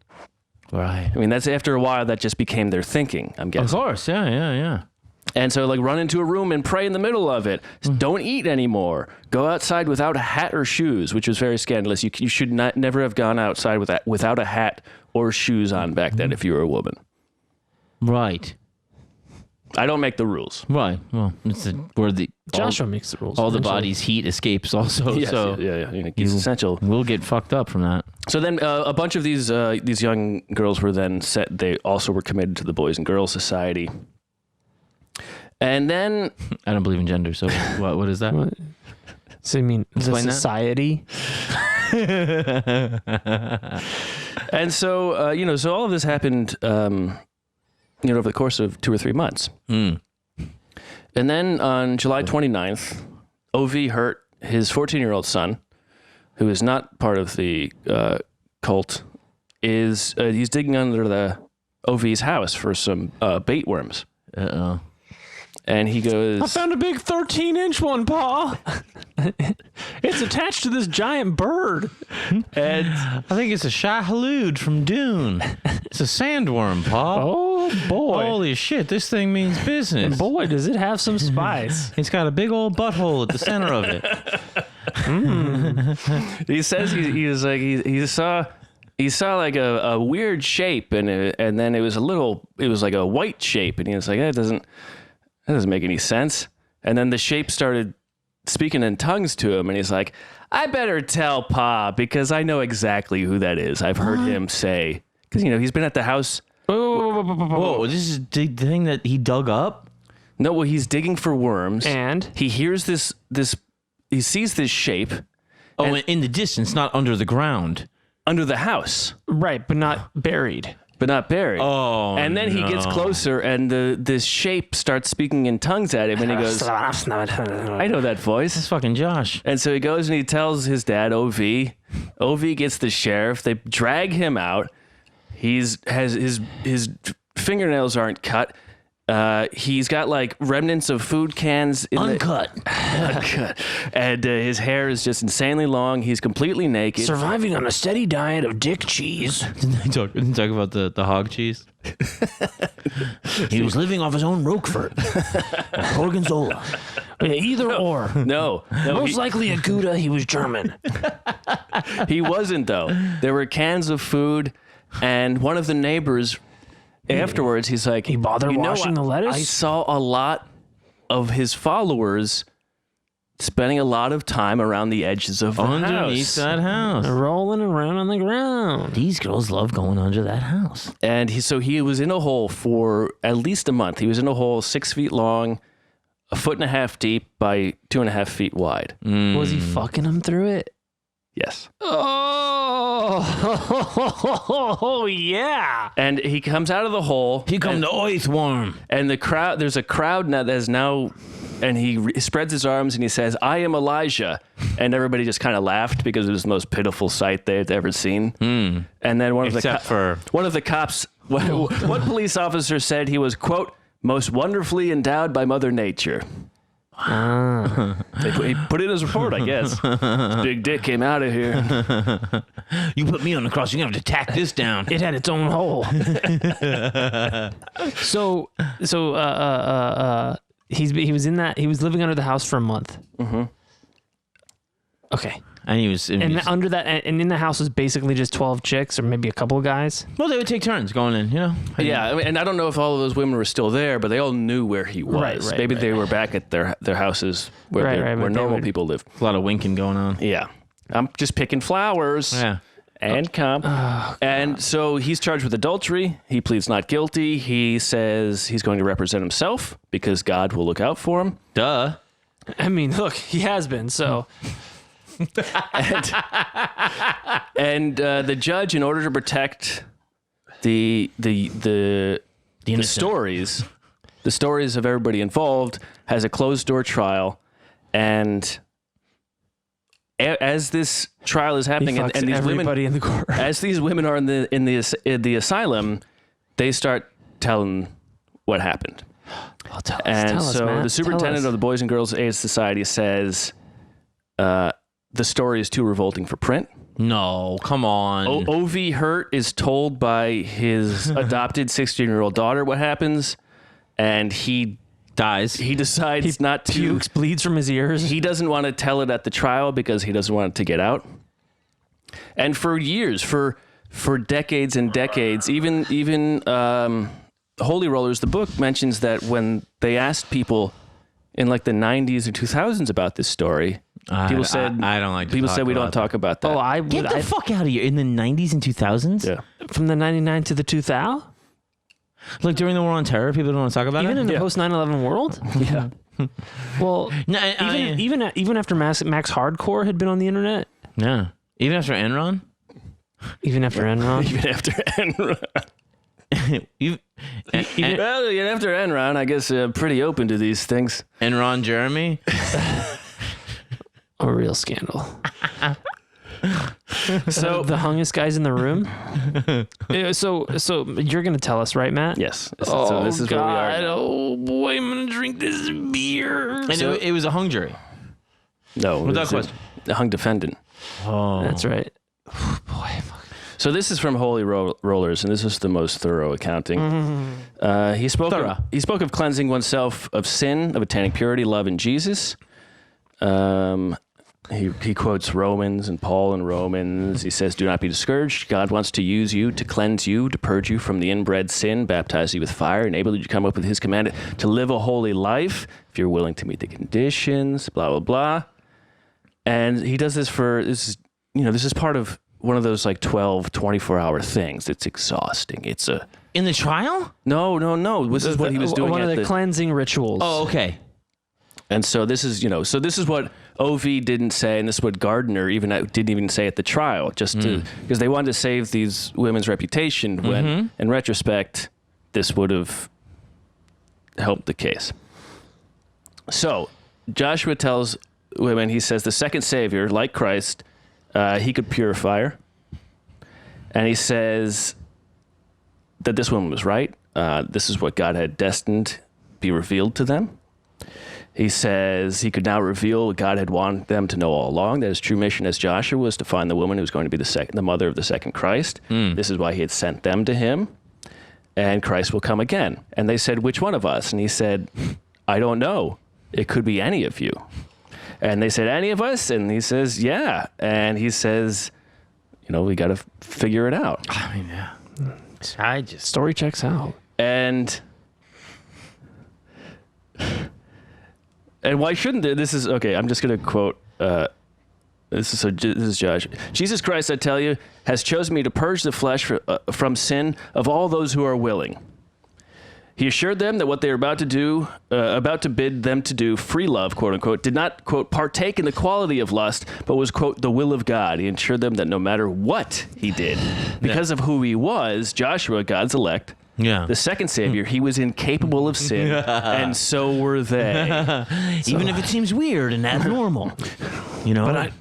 Right. That's after a while that just became their thinking, I'm guessing. Of course, yeah. And so, run into a room and pray in the middle of it. Don't eat anymore. Go outside without a hat or shoes, which was very scandalous. You should never have gone outside without a hat or shoes on back then if you were a woman. Right. I don't make the rules. Why? Well, where the Joshua makes the rules. all the eventually. body's heat escapes also. Yes, so yeah. It's essential. We'll get fucked up from that. So then a bunch of these young girls were then set. They also were committed to the Boys and Girls Society. And then I don't believe in gender. So what is that? What? So you mean Explain the that. society? And so so all of this happened over the course of 2 or 3 months. Mm. And then on July 29th, O.V. Hurt, his 14-year-old son, who is not part of the cult, he's digging under the O.V.'s house for some bait worms. Uh-oh. And he goes... I found a big 13-inch one, Pa. It's attached to this giant bird. And I think it's a shahalood from Dune. It's a sandworm, Pa. Oh, boy. Holy shit, this thing means business. Boy, does it have some spice. It's got a big old butthole at the center of it. he says he saw like a weird shape, and then it was like a white shape, and he was like, that doesn't make any sense. And then the shape started speaking in tongues to him, and he's like, I better tell Pa, because I know exactly who that is. I've heard him say, because he's been at the house. Whoa, this is the thing that he dug up? No, well, he's digging for worms, And? he hears this he sees this shape Oh, in the distance, not under the ground. under the house, Right, but not buried. but not buried. Oh, and then he gets closer, and this shape starts speaking in tongues at him, and he goes, I know that voice. It's fucking Josh. And so he goes and he tells his dad, O.V. O.V. gets the sheriff. They drag him out. His fingernails aren't cut. He's got like remnants of food cans Uncut. uncut. And his hair is just insanely long. He's completely naked. Surviving on a steady diet of dick cheese. Didn't talk about the hog cheese? He was living off his own Roquefort. Gorgonzola. Yeah, either or. No, Most likely a Gouda, he was German. he wasn't though. There were cans of food, and one of the neighbors afterwards, he's like, He bothered washing the lettuce? I saw a lot of his followers spending a lot of time around the edges of the Underneath house. that house. Rolling around on the ground. These girls love going under that house. And he was in a hole for at least a month. He was in a hole 6 feet long, 1.5 feet deep by 2.5 feet wide. Was he fucking him through it? Yes. Oh, yeah. And he comes out of the hole. He come to Oithworm. And there's a crowd now that is now, and he spreads his arms and he says, I am Elijah. And everybody just kind of laughed because it was the most pitiful sight they had ever seen. And then one of the cops, one police officer said he was, quote, most wonderfully endowed by Mother Nature. He put it in his report, I guess. Big dick came out of here. You put me on the cross, you're going to have to tack this down. It had its own hole. So he was living under the house for a month. Mm-hmm. Okay. And he was... And in the house was basically just 12 chicks or maybe a couple of guys. Well, they would take turns going in, Yeah, I mean, and I don't know if all of those women were still there, but they all knew where he was. Right, Maybe they were back at their houses where normal people live. A lot of winking going on. Yeah. I'm just picking flowers. Yeah. And cum. And so he's charged with adultery. He pleads not guilty. He says he's going to represent himself because God will look out for him. Duh. I mean, look, he has been, so... and the judge, in order to protect the stories of everybody involved, has a closed door trial, and as this trial is happening, and these everybody women, in the court. as these women are in the asylum, they start telling what happened. Well, tell us, Matt. The superintendent of the Boys and Girls Aid Society says the story is too revolting for print. No, come on. O.V. Hurt is told by his adopted 16-year-old daughter what happens, and he dies. He decides not to. Pukes, bleeds from his ears. He doesn't want to tell it at the trial because he doesn't want it to get out. And for years, for decades and decades, even Holy Rollers, the book mentions that when they asked people in like the 90s or 2000s about this story, people said, I don't like to people talk said we about don't talk about that. Oh, Get the fuck out of here. In the 90s and 2000s? Yeah. from the 99 to the 2000? Like during the war on terror, people don't want to talk about Even it? in the post 9/11 world? Yeah. Well, No, even after Max Hardcore had been on the internet, yeah. Even after Enron? even after Enron, Even after Enron. Well, even after Enron, I guess pretty open to these things. Enron Jeremy? a real scandal. So The hungest guys in the room. So you're gonna tell us, right, Matt? yes. So this is where we are now. Oh boy, I'm gonna drink this beer. And it was a hung jury. No. Without it's question. a hung defendant. Oh. That's right. So this is from Holy Rollers, and this is the most thorough accounting. He spoke of cleansing oneself of sin, of attaining purity, love in Jesus. He quotes Romans and Paul in Romans. He says, "Do not be discouraged. God wants to use you, to cleanse you, to purge you from the inbred sin, baptize you with fire, enable you to come up with His command to live a holy life, if you're willing to meet the conditions." Blah blah blah. And he does this this is part of one of those like 12, 24-hour things. It's exhausting. It's a In the trial? no. This is what he was doing One at of the cleansing rituals. Oh, okay. And so this is, this is what OV didn't say, and this is what Gardner didn't even say at the trial, just because they wanted to save these women's reputation. When, in retrospect, this would have helped the case. So Joshua tells women, he says, the second Savior, like Christ, he could purify her, and he says that this woman was right. This is what God had destined be revealed to them. He says he could now reveal what God had wanted them to know all along, that his true mission as Joshua was to find the woman who was going to be the mother of the second Christ. This is why he had sent them to him, and Christ will come again. And they said, which one of us? And he said, I don't know. It could be any of you. And they said, any of us? And he says, yeah. And he says, we got to figure it out. I mean, yeah. Story checks out. And why shouldn't there? This is okay. I'm just going to quote. This is Josh. Jesus Christ, I tell you, has chosen me to purge the flesh from sin of all those who are willing. He assured them that what they were about to bid them to do, free love, quote unquote, did not, quote, partake in the quality of lust, but was, quote, the will of God. He assured them that no matter what he did, because of who he was, Joshua, God's elect, the second Savior, he was incapable of sin, and so were they. Even if it seems weird and abnormal, But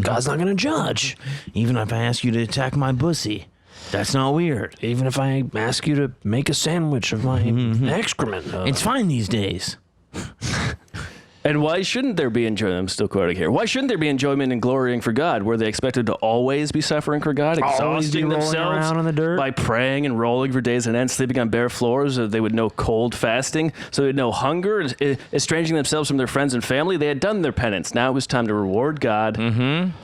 God's not gonna judge. Even if I ask you to attack my pussy, that's not weird. Even if I ask you to make a sandwich of my excrement, It's fine these days. And why shouldn't there be enjoyment? I'm still quoting here. Why shouldn't there be enjoyment in glorying for God? Were they expected to always be suffering for God, exhausting themselves around in the dirt by praying and rolling for days on end, sleeping on bare floors, so they would know cold fasting, so they would know hunger, estranging themselves from their friends and family? They had done their penance. Now it was time to reward God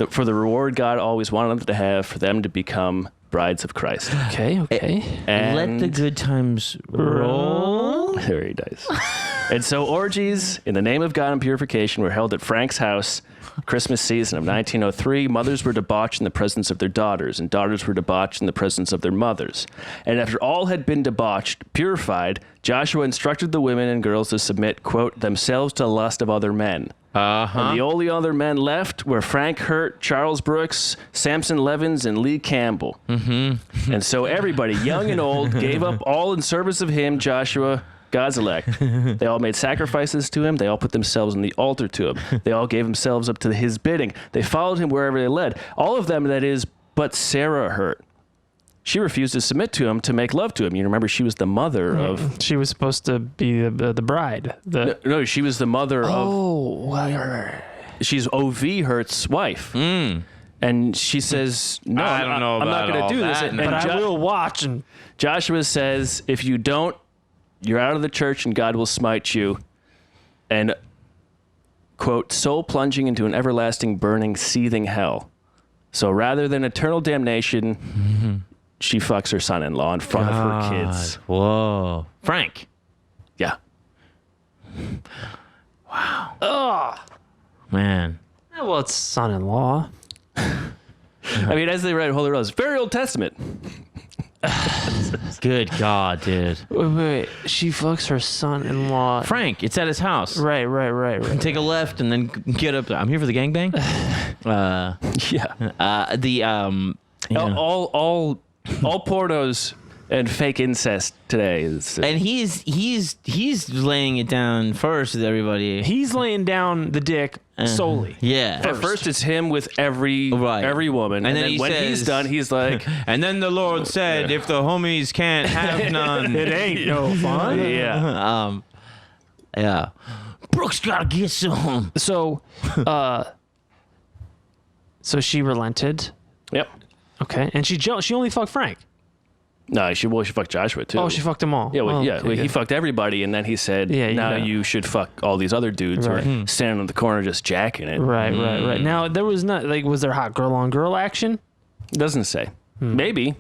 for the reward God always wanted them to have, for them to become brides of Christ. Okay. And Let the good times roll. Very nice. And so orgies in the name of God and purification were held at Frank's house Christmas season of 1903. Mothers were debauched in the presence of their daughters, and daughters were debauched in the presence of their mothers. And after all had been debauched, purified, Joshua instructed the women and girls to submit, quote, themselves to the lust of other men. And the only other men left were Frank Hurt, Charles Brooks, Samson Levins, and Lee Campbell. And so everybody, young and old, gave up all in service of him, Joshua, God's elect. They all made sacrifices to him. They all put themselves on the altar to him. They all gave themselves up to his bidding. They followed him wherever they led. All of them, that is, but Sarah Hurt. She refused to submit to him, to make love to him. You remember, she was the mother of... She was supposed to be the bride. No, she was the mother of... Oh, she's O.V. Hurt's wife. And she says, no, I don't know I'm not about going to do all this. that, And but I will watch. And Joshua says, if you don't, you're out of the church and God will smite you. And, quote, soul plunging into an everlasting, burning, seething hell. So rather than eternal damnation, she fucks her son-in-law in front of her kids. Whoa. Frank. Yeah. Wow. Ugh. Man. Well, it's son-in-law. I mean, as they read Holy Rose, very Old Testament. Good God, dude. Wait. She fucks her son-in-law. Frank, it's at his house. Right. Take a left and then get up. I'm here for the gangbang. All pornos and fake incest today is. And he's laying it down first with everybody. He's laying down the dick solely. Yeah. At first, it's him with every woman, and then when he's done, he's like, and then the Lord said, "If the homies can't have none, It ain't no fun. yeah, yeah." Brooks gotta get some. So she relented. yep. Okay, and she only fucked Frank. No, she fucked Joshua too. Oh, she fucked them all. Yeah, well, Oh, okay, he good. fucked everybody, and then he said, Yeah, now yeah. you should fuck all these other dudes who Right. are standing in the corner just jacking it. Right. Now there was not was there hot girl on girl action? Doesn't say. Hmm. Maybe.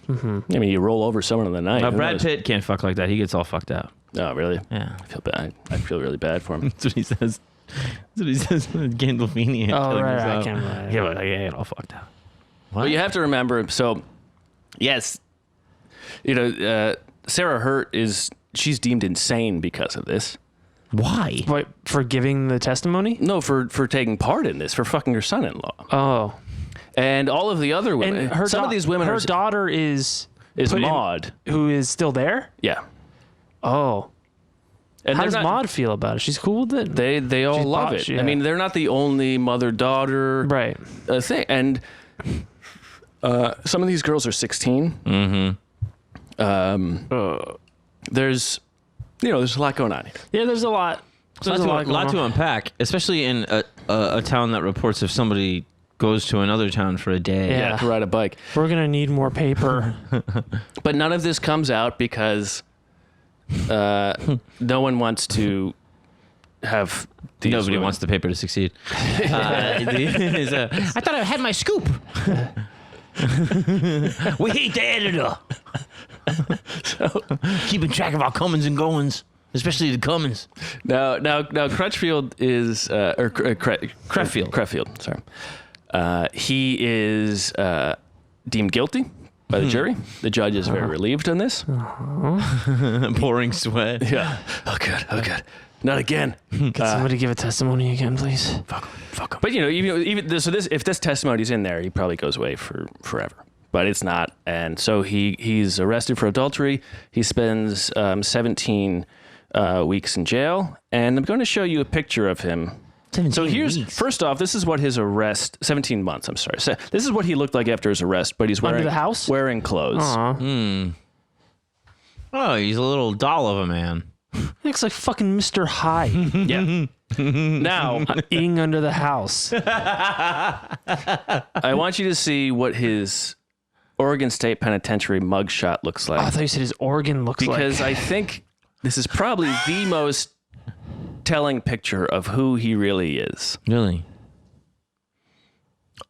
I mean, you roll over someone in the night. Now, who Brad knows? Pitt can't fuck like that. He gets all fucked out. Oh, really? Yeah. I feel bad. I feel really bad for him. That's what he says. That's what he says when Gandolfini. Oh, right. I can't remember. Yeah, but I get all fucked out. What? But you have to remember, so, yes, Sarah Hurt she's deemed insane because of this. Why? Wait, for giving the testimony? No, for taking part in this, for fucking her son-in-law. Oh. And all of the other women, And some of these women her are... daughter is Maud. who is still there? Yeah. Oh. And How they're does not- Maud feel about it? She's cool with it? They all She's love bought- it. yeah. I mean, they're not the only mother-daughter Right. thing. And some of these girls are 16. Mm-hmm. There's a lot going on here. Yeah, there's a lot. There's a lot, lot to unpack, especially in a town that reports if somebody goes to another town for a day. Yeah. To ride a bike. We're going to need more paper. But none of this comes out because no one wants to have these Nobody women. wants the paper to succeed. I thought I had my scoop. We hate the editor. Keeping track of our comings and goings, especially the comings. Now Crutchfield is Creffield. Creffield, sorry. He is deemed guilty by the jury. The judge is very relieved on this. Pouring sweat. Yeah. Oh good. Not again. Can somebody give a testimony again, please? Fuck him. But if this testimony's in there, he probably goes away for forever. But it's not, and so he's arrested for adultery. He spends 17 weeks in jail, and I'm going to show you a picture of him. So first off, this is what his arrest, 17 months, I'm sorry. So this is what he looked like after his arrest, but he's wearing the house? wearing clothes. Oh, he's a little doll of a man. Looks like fucking Mr. Hyde Yeah. Now, eating under the house. I want you to see what his Oregon State Penitentiary mugshot looks like. Oh, I thought you said his organ looks Because like. I think this is probably the most telling picture of who he really is. Really?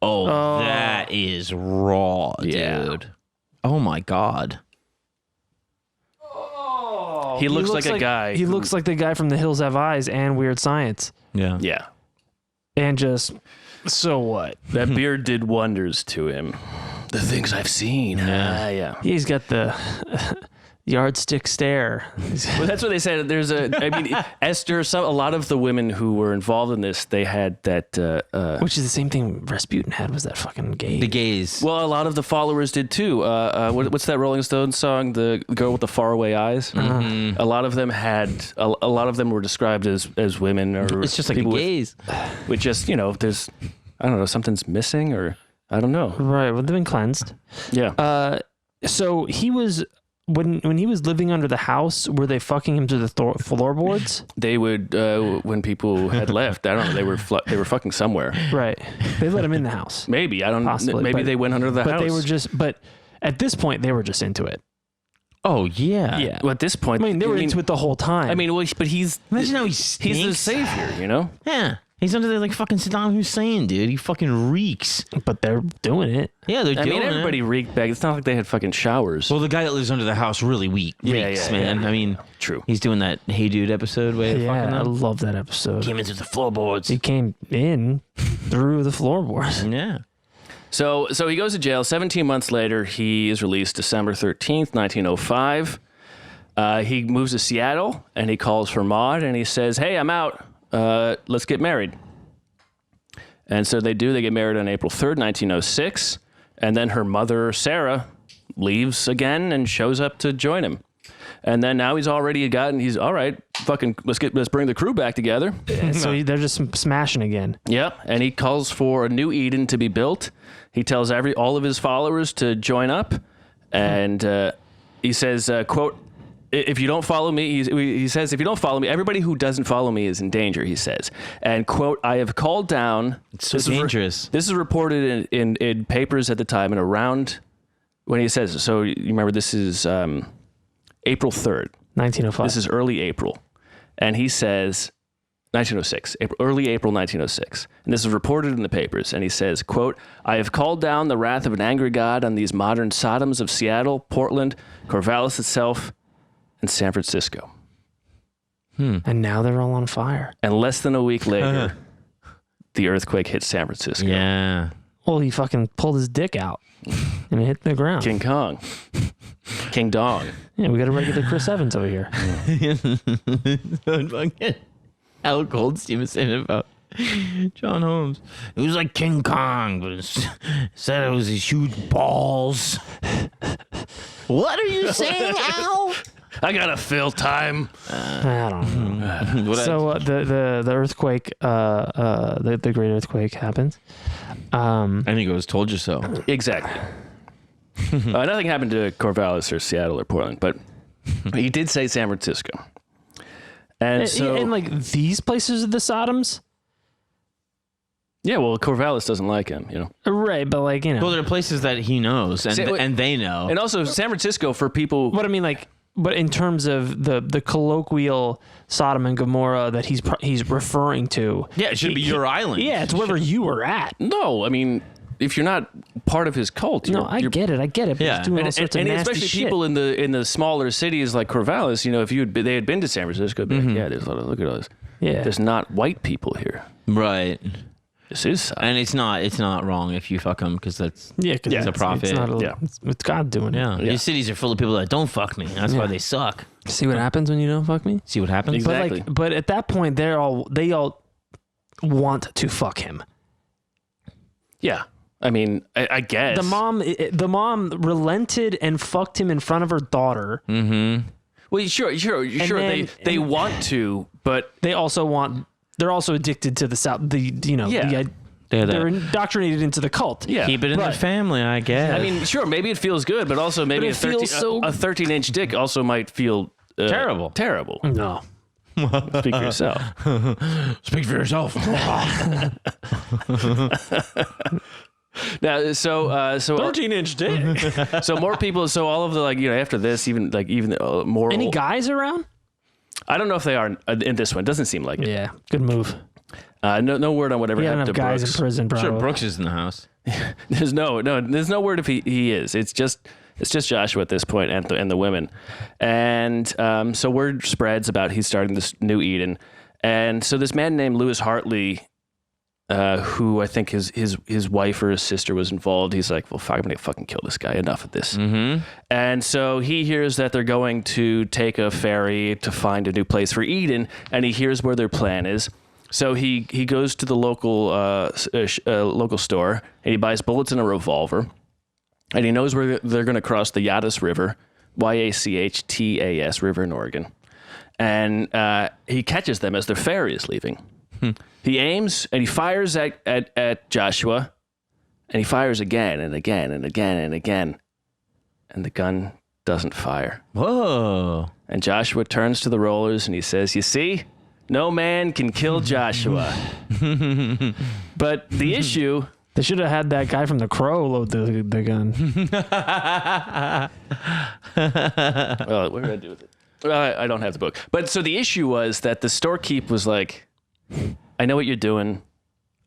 Oh, that is raw, Yeah. dude. Oh my God. He looks like a guy. He looks like the guy from The Hills Have Eyes and Weird Science. Yeah. Yeah. And just, so what? That beard did wonders to him. The things I've seen. Yeah. He's got the yardstick stare. Well, that's what they said. Esther, a lot of the women who were involved in this, they had that. Which is the same thing Rasputin had, was that fucking gay. The gaze. Well, a lot of the followers did too. What's that Rolling Stones song? The girl with the faraway eyes. Mm-hmm. A lot of them had. A lot of them were described as women, or It's just like a people gaze. with just there's, I don't know, something's missing, or I don't know. Right, well, they've been cleansed. Yeah. So he was, when he was living under the house, were they fucking him to the floorboards? They would when people had left. I don't know. They were fucking somewhere. Right. They let him in the house. Maybe I don't. Possibly, maybe but- they went under the But house. they were just, but at this point, they were just into it. Oh, yeah. Yeah. Well, at this point, I mean, they were into it the whole time. I mean, but he's Imagine how he he's the stinks. savior, you know. Yeah. He's under there like fucking Saddam Hussein, dude. He fucking reeks. But they're doing it. Yeah, they're I doing mean, everybody reeked back. It's not like they had fucking showers. Well, the guy that lives under the house really reeks, man. Yeah. I mean, True. He's doing that Hey Dude episode way of fucking Yeah, I them. love that episode. Came into the floorboards. He came in through the floorboards. Yeah. So he goes to jail. 17 months later, he is released December 13th, 1905. He moves to Seattle, and he calls for Maud, and he says, hey, I'm out. Let's get married. And so they do. They get married on April 3rd, 1906. And then her mother, Sarah, leaves again and shows up to join him. And then now he's all right, fucking, let's bring the crew back together. So they're just smashing again. Yep. And he calls for a new Eden to be built. He tells all of his followers to join up. And he says, quote, if you don't follow me, he says, if you don't follow me, everybody who doesn't follow me is in danger, he says. And, quote, I have called down. It's so dangerous. This is reported in papers at the time and around when he says, so you remember this is April 3rd. 1905. This is early April. And he says, 1906, early April 1906. And this is reported in the papers. And he says, quote, I have called down the wrath of an angry God on these modern Sodoms of Seattle, Portland, Corvallis itself, and San Francisco. And now they're all on fire. And less than a week later, the earthquake hit San Francisco. Yeah. Well, he fucking pulled his dick out and it hit the ground. King Kong. King Dong. Yeah, we got a regular Chris Evans over here. Al Goldstein was saying about John Holmes. It was like King Kong, but it said it was his huge balls. What are you saying, Al? I gotta fill time. I don't know. So the earthquake, the great earthquake happens. And he goes, told you so. Exactly. Nothing happened to Corvallis or Seattle or Portland, but he did say San Francisco. And so, and like these places are the Sodoms, yeah, well, Corvallis doesn't like him, you know. right? But like Well, there are places that he knows and they know. And also San Francisco for people. But I mean, like, but in terms of the colloquial Sodom and Gomorrah that he's referring to, Yeah, it should be your island. Yeah, it's wherever you were at. No, I mean, if you're not part of his cult, I get it. But Yeah. he's doing all sorts of and nasty especially shit. people in the smaller cities like Corvallis, you know, if they had been to San Francisco, they'd be like, yeah, there's a lot of, look at all this. Yeah. There's not white people here. Right. This is Sodom. And it's not wrong if you fuck him because that's It's a profit. It's, not Yeah. it's God doing it. yeah. These cities are full of people that don't fuck me. That's why they suck. See what happens when you don't fuck me? See what happens? Exactly. But at that point, they all want to fuck him. Yeah. I mean, I guess. The mom relented and fucked him in front of her daughter. Mm-hmm. Well, sure. then- They want to, but They're also addicted to the South. They're indoctrinated into the cult. yeah. Keep it in the family, I guess. I mean, sure, maybe it feels good, but also maybe But it feels so- a 13-inch dick also might feel Terrible. Terrible. No. Speak for yourself. Speak for yourself. Now, so 13-inch dick. so more people. So all of the after this, even more. Any guys around? I don't know if they are in this one. It doesn't seem like it. Yeah. Good move. No word on whatever We had happened enough to guys Brooks. in prison, bro. Sure, Brooks is in the house. There's no word if he is. It's just Joshua at this point and the women, and so word spreads about he's starting this new Eden, and so this man named Lewis Hartley, who I think his wife or his sister was involved. He's like, well, fuck, I'm gonna fucking kill this guy. Enough of this. Mm-hmm. And so he hears that they're going to take a ferry to find a new place for Eden, and he hears where their plan is. So he goes to the local store and he buys bullets and a revolver, and he knows where they're going to cross the Yachtas River, Yachtas River in Oregon, and he catches them as their ferry is leaving. He aims and he fires at Joshua, and he fires again and again and again and again, and the gun doesn't fire. Whoa. And Joshua turns to the rollers and he says, "You see? No man can kill Joshua." But the issue... They should have had that guy from The Crow load the gun. Well, what did I do with it? I don't have the book. But so the issue was that the storekeep was like, I know what you're doing.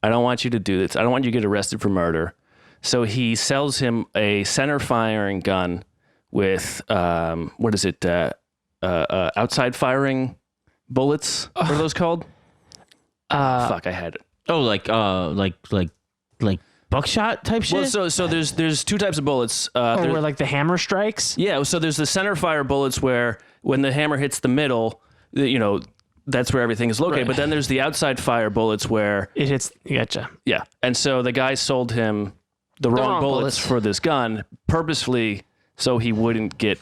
I don't want you to do this. I don't want you to get arrested for murder. So he sells him a center firing gun with, outside firing bullets. What are those called? Fuck, I had it. Oh, like buckshot type shit? Well, so there's two types of bullets. Where like the hammer strikes? Yeah, so there's the center fire bullets where when the hammer hits the middle, that's where everything is located. Right. But then there's the outside fire bullets where It hits. Gotcha. yeah. And so the guy sold him the wrong bullets for this gun purposefully so he wouldn't get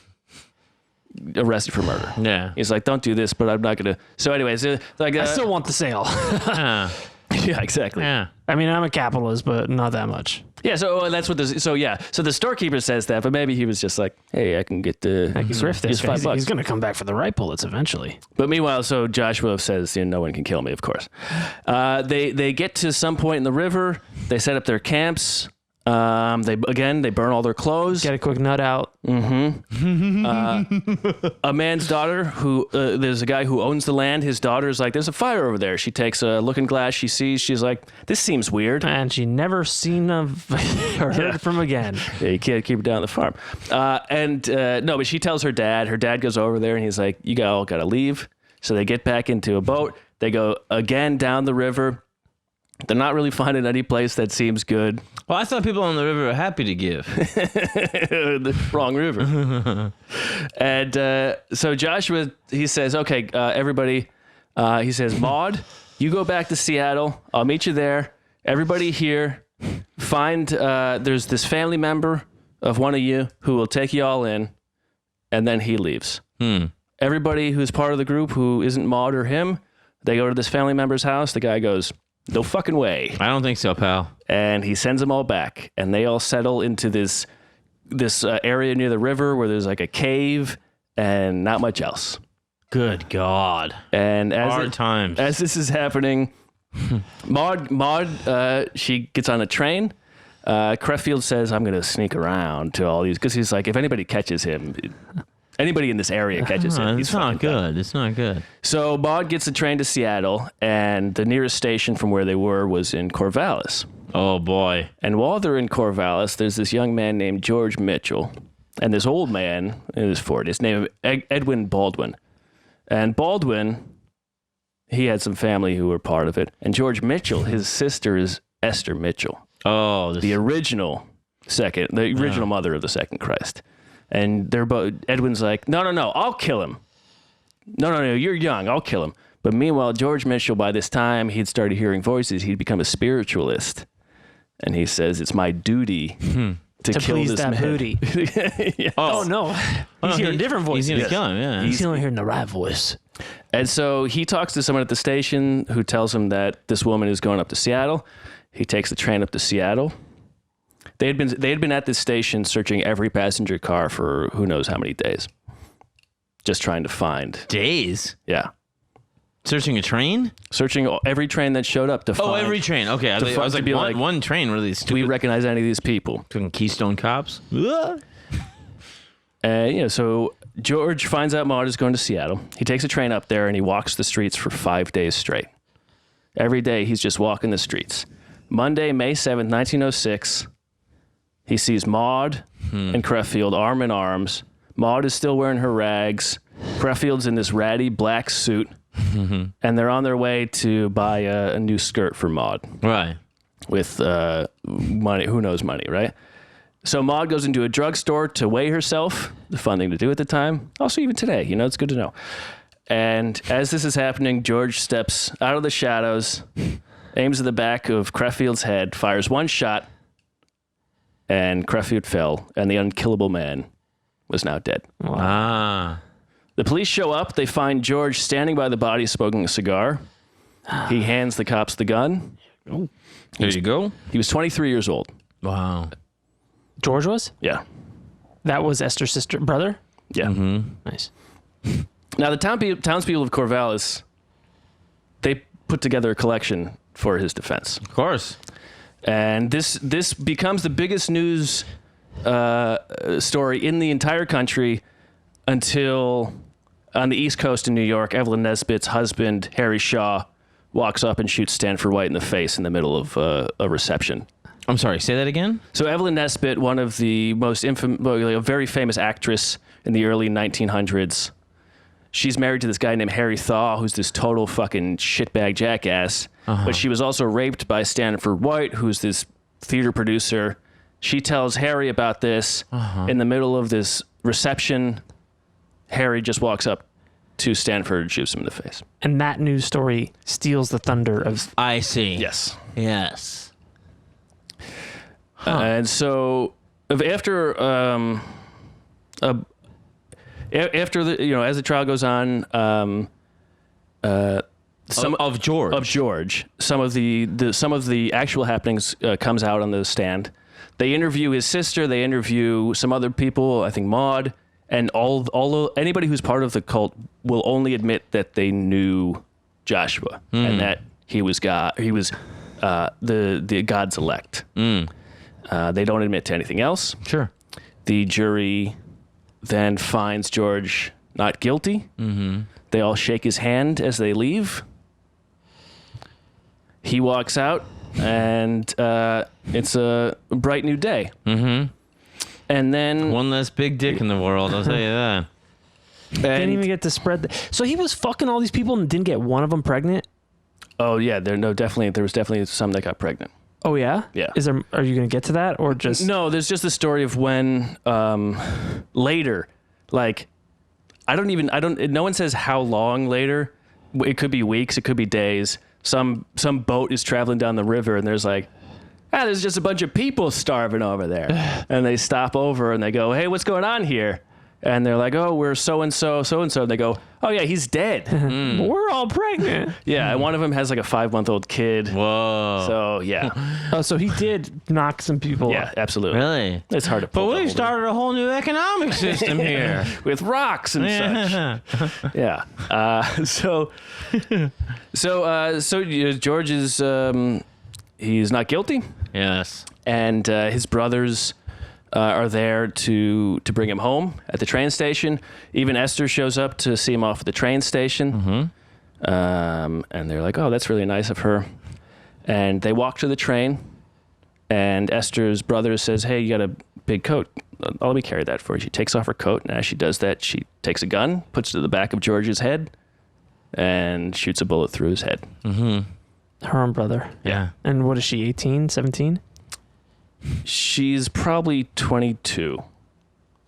arrested for murder. Yeah. He's like, don't do this, but I'm not going to. So anyways, like I still want the sale. yeah, exactly. Yeah. I mean, I'm a capitalist, but not that much. Yeah, so that's what this. So yeah, so the storekeeper says that, but maybe he was just like, "Hey, I can get the. I can thrift this. here's $5. He's going to come back for the right bullets eventually. But meanwhile, so Joshua says, no one can kill me, of course. They get to some point in the river. They set up their camps. They burn all their clothes. Get a quick nut out. A man's daughter who there's a guy who owns the land. His daughter's like, there's a fire over there. She takes a looking glass. She sees. She's like, this seems weird. And she never seen of or heard from again. Yeah, you can't keep it down at the farm. No, but she tells her dad. Her dad goes over there and he's like, you all got to leave. So they get back into a boat. They go again down the river. They're not really finding any place that seems good. Well, I thought people on the river were happy to give. The wrong river. And so Joshua, he says, okay, everybody, he says, Maud, you go back to Seattle. I'll meet you there. Everybody here, find, there's this family member of one of you who will take you all in, and then he leaves. Everybody who's part of the group who isn't Maud or him, they go to this family member's house. The guy goes, no fucking way. I don't think so, pal. And he sends them all back, and they all settle into this area near the river where there's like a cave and not much else. Good God. And Hard times. As this is happening, Maud, she gets on a train. Creffield says, I'm going to sneak around to all these, because he's like, if anybody catches him, anybody in this area catches him. It's not good. It's not good. So Maud gets a train to Seattle, and the nearest station from where they were was in Corvallis. Oh, boy. And while they're in Corvallis, there's this young man named George Mitchell and this old man in his 40s named Edwin Baldwin. And Baldwin, he had some family who were part of it. And George Mitchell, his sister is Esther Mitchell. Oh, the original mother of the second Christ. And they're both, Edwin's like, no, I'll kill him. No, you're young, I'll kill him. But meanwhile, George Mitchell, by this time, he'd started hearing voices. He'd become a spiritualist. And he says, it's my duty to kill please this that man. booty. Yes. Oh, no. He's hearing different voices. He's going to kill him, yeah. He's only hearing the right voice. And so he talks to someone at the station who tells him that this woman is going up to Seattle. He takes the train up to Seattle. They had been at this station searching every passenger car for who knows how many days. Just trying to find. Days? Yeah. Searching a train? Searching every train that showed up to find. Oh, every train. Okay. I was like, one train, really stupid. Do we recognize any of these people? Talking Keystone Cops? So George finds out Maud is going to Seattle. He takes a train up there and he walks the streets for 5 days straight. Every day he's just walking the streets. Monday, May 7th, 1906, he sees Maud and Creffield arm in arms. Maud is still wearing her rags. Creffield's in this ratty black suit. And they're on their way to buy a new skirt for Maud. Right. With money, who knows money, right? So Maud goes into a drugstore to weigh herself, the fun thing to do at the time. Also, even today, it's good to know. And as this is happening, George steps out of the shadows, aims at the back of Creffield's head, fires one shot, and Creffield fell, and the unkillable man was now dead. Wow. Ah. The police show up. They find George standing by the body smoking a cigar. He hands the cops the gun. Oh. There you go. He was 23 years old. Wow. George was? Yeah. That was Esther's brother? Yeah. Mm-hmm. Nice. Now, the townspeople of Corvallis, they put together a collection for his defense. Of course. And this becomes the biggest news story in the entire country until on the East Coast in New York, Evelyn Nesbitt's husband, Harry Shaw, walks up and shoots Stanford White in the face in the middle of a reception. I'm sorry, say that again? So Evelyn Nesbit, one of the most a very famous actress in the early 1900s, she's married to this guy named Harry Thaw, who's this total fucking shitbag jackass. But she was also raped by Stanford White, who's this theater producer. She tells Harry about this in the middle of this reception. Harry just walks up to Stanford and shoots him in the face. And that news story steals the thunder of... I see. Yes. Yes. And so after the, you know, as the trial goes on, some of George, some of the actual happenings comes out on the stand. They interview his sister. They interview some other people. I think Maud, and anybody who's part of the cult will only admit that they knew Joshua and that he was God. He was the God's elect. They don't admit to anything else. Sure. The jury then finds George not guilty. They all shake his hand as they leave. He walks out, and it's a bright new day. And then... One less big dick in the world, I'll tell you that. Didn't even get to spread... So he was fucking all these people and didn't get one of them pregnant? Oh, yeah. There was definitely some that got pregnant. Oh, yeah? Yeah. Are you going to get to that, or just... No, there's just the story of when later, like, no one says how long later. It could be weeks, it could be days. Some boat is traveling down the river and there's like, there's just a bunch of people starving over there. And they stop over and they go, hey, what's going on here? And they're like, oh, we're so-and-so. And they go, oh, yeah, he's dead. We're all pregnant. Yeah, and one of them has like a 5-month-old kid. Whoa. So, yeah. Oh, so he did knock some people Yeah, absolutely. Really? It's hard to pull. But we started a whole new economic system here. With rocks and such. Yeah. George is, he's not guilty. Yes. And his brothers are there to bring him home at the train station. Even Esther shows up to see him off at the train station. And they're like, oh, that's really nice of her. And they walk to the train, and Esther's brother says, hey, you got a big coat. Let me carry that for you. She takes off her coat, and as she does that, she takes a gun, puts it to the back of George's head, and shoots a bullet through his head. Her own brother. Yeah. And what is she, 18, 17? She's probably 22.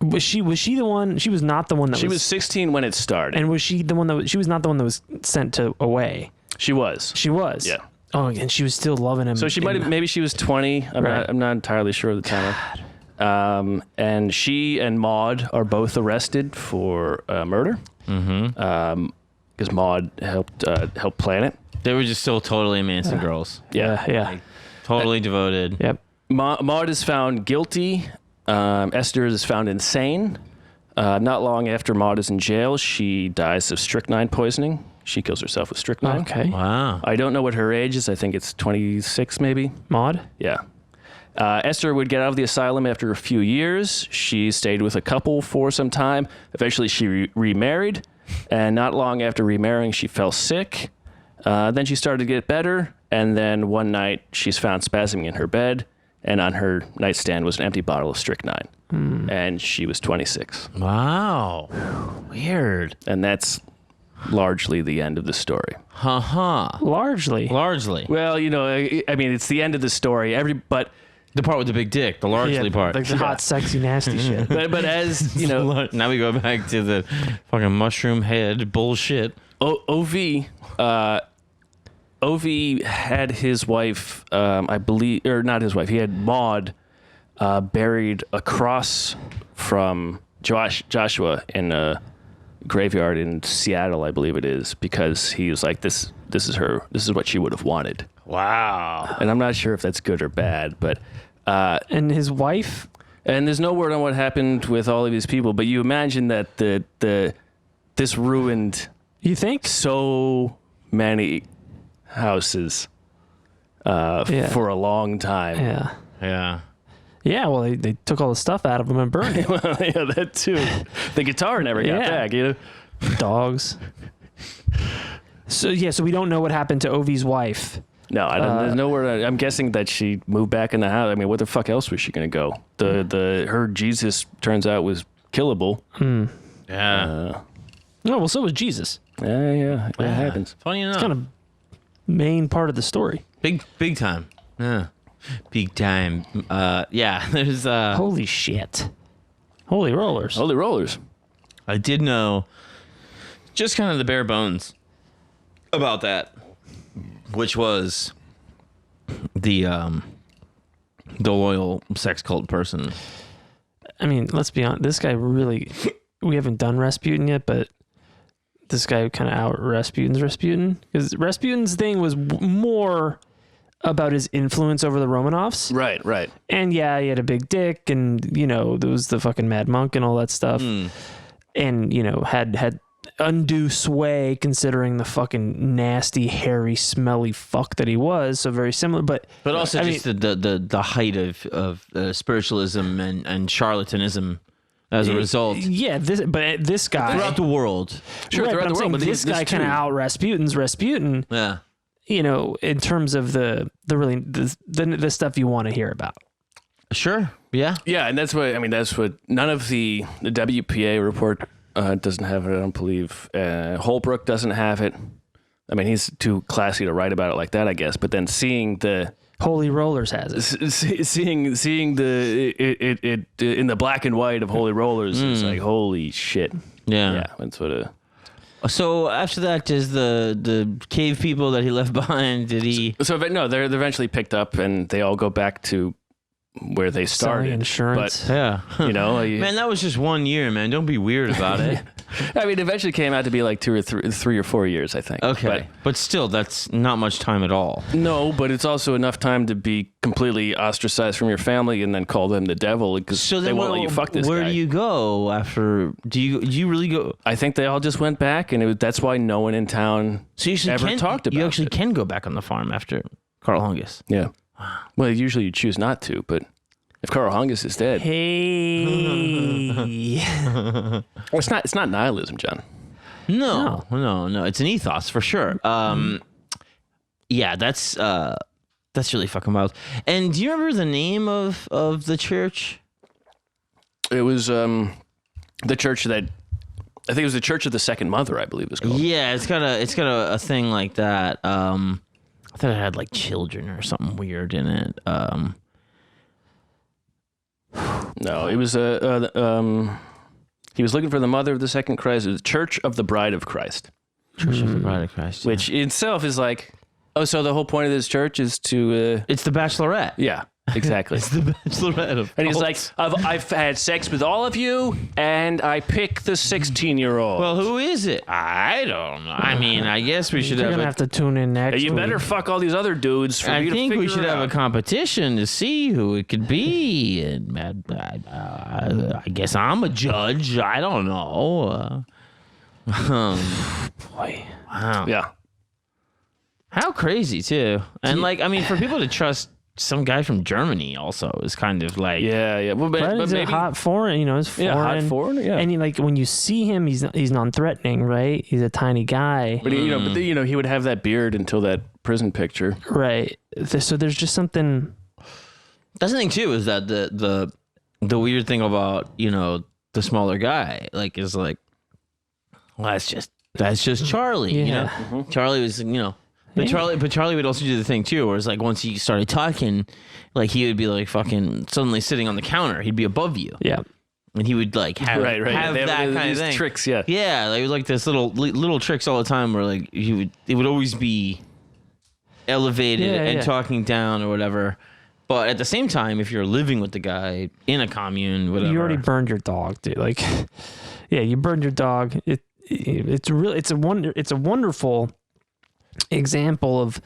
Was she the one? She was not the one that She was 16 when it started. And was she the one that she was not the one that was sent away? She was. She was. Yeah. Oh, and she was still loving him. So she maybe she was 20. I'm not entirely sure of the time. And she and Maud are both arrested for murder. Because Maud helped plan it. They were just still totally Manson girls. Yeah. Like, totally devoted. Yep. Maud is found guilty. Esther is found insane. Not long after Maud is in jail, she dies of strychnine poisoning. She kills herself with strychnine. Okay. Wow. I don't know what her age is. I think it's 26 maybe. Maud? Yeah. Esther would get out of the asylum after a few years. She stayed with a couple for some time. Eventually she remarried. And not long after remarrying, she fell sick. Then she started to get better. And then one night she's found spasming in her bed. And on her nightstand was an empty bottle of strychnine. And she was 26. Wow. Weird. And that's largely the end of the story. Largely. Well, you know, I mean, it's the end of the story. But the part with the big dick, the largely part. Like the hot, sexy, nasty shit. but as, you know... Now we go back to the fucking mushroom head bullshit. Ov had his wife, I believe, or not his wife, he had Maud buried across from Joshua in a graveyard in Seattle, I believe it is, because he was like, this is what she would have wanted. Wow. And I'm not sure if that's good or bad, but... and his wife? And there's no word on what happened with all of these people, but you imagine that this ruined... You think? So many houses for a long time. Yeah. Yeah, well, they took all the stuff out of them and burned it. Yeah, that too. The guitar never got back, you know? Dogs. So we don't know what happened to Ovi's wife. No, I don't. There's nowhere. I'm guessing that she moved back in the house. I mean, what the fuck else was she gonna go? Her Jesus turns out was killable. Yeah. No, well, so was Jesus. Yeah, it happens. Funny enough. It's kind of main part of the story. Big time. Yeah. Big time. There's Holy shit. Holy rollers. Holy rollers. I did know just kind of the bare bones about that, which was the loyal sex cult person. I mean, let's be honest. This guy really, we haven't done Rasputin yet, but this guy kind of out Rasputin's Rasputin. Because Rasputin's thing was more about his influence over the Romanovs. Right. And yeah, he had a big dick, and, there was the fucking mad monk and all that stuff. And, had undue sway considering the fucking nasty, hairy, smelly fuck that he was. So very similar, but also just the height of spiritualism and charlatanism as a result. Yeah, this guy throughout the world. Sure, right, throughout the world. But this guy kind of out Rasputin's Rasputin. Yeah. In terms of the stuff you want to hear about. Sure. Yeah. Yeah, and that's what none of the WPA report doesn't have it, I don't believe. Holbrook doesn't have it. I mean, he's too classy to write about it like that, I guess. But then seeing the Holy Rollers has it. Seeing it in the black and white of Holy Rollers, it's like, holy shit. Yeah. That's what So after that, does the cave people that he left behind, did he? So they're eventually picked up, and they all go back to where they started. Selling insurance. But, yeah. Man, that was just 1 year, man. Don't be weird about it. I mean, it eventually came out to be like 3 or 4 years, I think. Okay. But still, that's not much time at all. No, but it's also enough time to be completely ostracized from your family and then call them the devil because they won't let you fuck this guy. Where do you go after? Do you really go? I think they all just went back, and that's why no one in town ever talked about it. You actually can go back on the farm after Carl Hungus. Yeah. Well, usually you choose not to, but if Carl Hungus is dead, hey, it's not nihilism, John. No, it's an ethos for sure. Yeah, that's really fucking wild. And do you remember the name of the church? It was the church that I think it was the Church of the Second Mother, I believe it's called. Yeah, it's got a thing like that. I thought it had like children or something weird in it. No, it was he was looking for the mother of the second Christ. It was Church of the Bride of Christ. Church of the Bride of Christ. Yeah. Which itself is like, so the whole point of this church is to... it's the Bachelorette. Yeah, exactly. It's the Bachelorette. And he's like, I've had sex with all of you, and I pick the 16-year-old. Well, who is it? I don't know. I mean, I guess we should You're going to have to tune in next You week. better fuck all these other dudes for you to figure it out. I think we should have a competition to see who it could be. And I guess I'm a judge. I don't know. Boy. Wow. Yeah. How crazy, too. And, for people to trust some guy from Germany also is kind of like... Yeah. Well, but he's maybe, a hot foreign, he's foreign. Yeah, hot foreign, yeah. And when you see him, he's non-threatening, right? He's a tiny guy. But, he would have that beard until that prison picture. Right. So there's just something... That's the thing, too, is that the weird thing about, the smaller guy, is like, well, that's just Charlie, Yeah. Mm-hmm. Charlie was, But Charlie would also do the thing too, where it's like once he started talking, he would be like fucking suddenly sitting on the counter. He'd be above you. Yeah. And he would have have that kind of thing. Tricks, yeah. Yeah, like this little tricks all the time where it would always be elevated and talking down or whatever. But at the same time, if you're living with the guy in a commune, whatever. You already burned your dog, dude. You burned your dog. It's a wonderful example of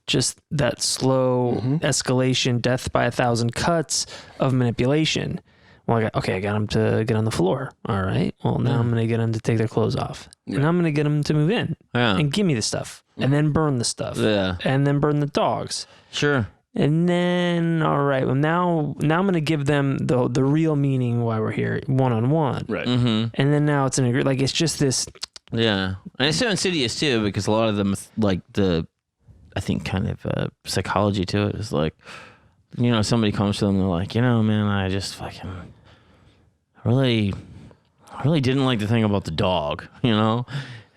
just that slow escalation, death by 1,000 cuts of manipulation. Well, I got him to get on the floor. All right. Well, now I'm going to get them to take their clothes off. Yeah. And I'm going to get them to move in and give me the stuff and then burn the stuff and then burn the dogs. Sure. And then, all right, well, now I'm going to give them the real meaning why we're here, one-on-one. Right. Mm-hmm. And then now it's an agreement. It's just this Yeah, and it's so insidious too because a lot of them like I think kind of psychology to it is like, somebody comes to them and they're like, man, I just fucking really didn't like the thing about the dog, and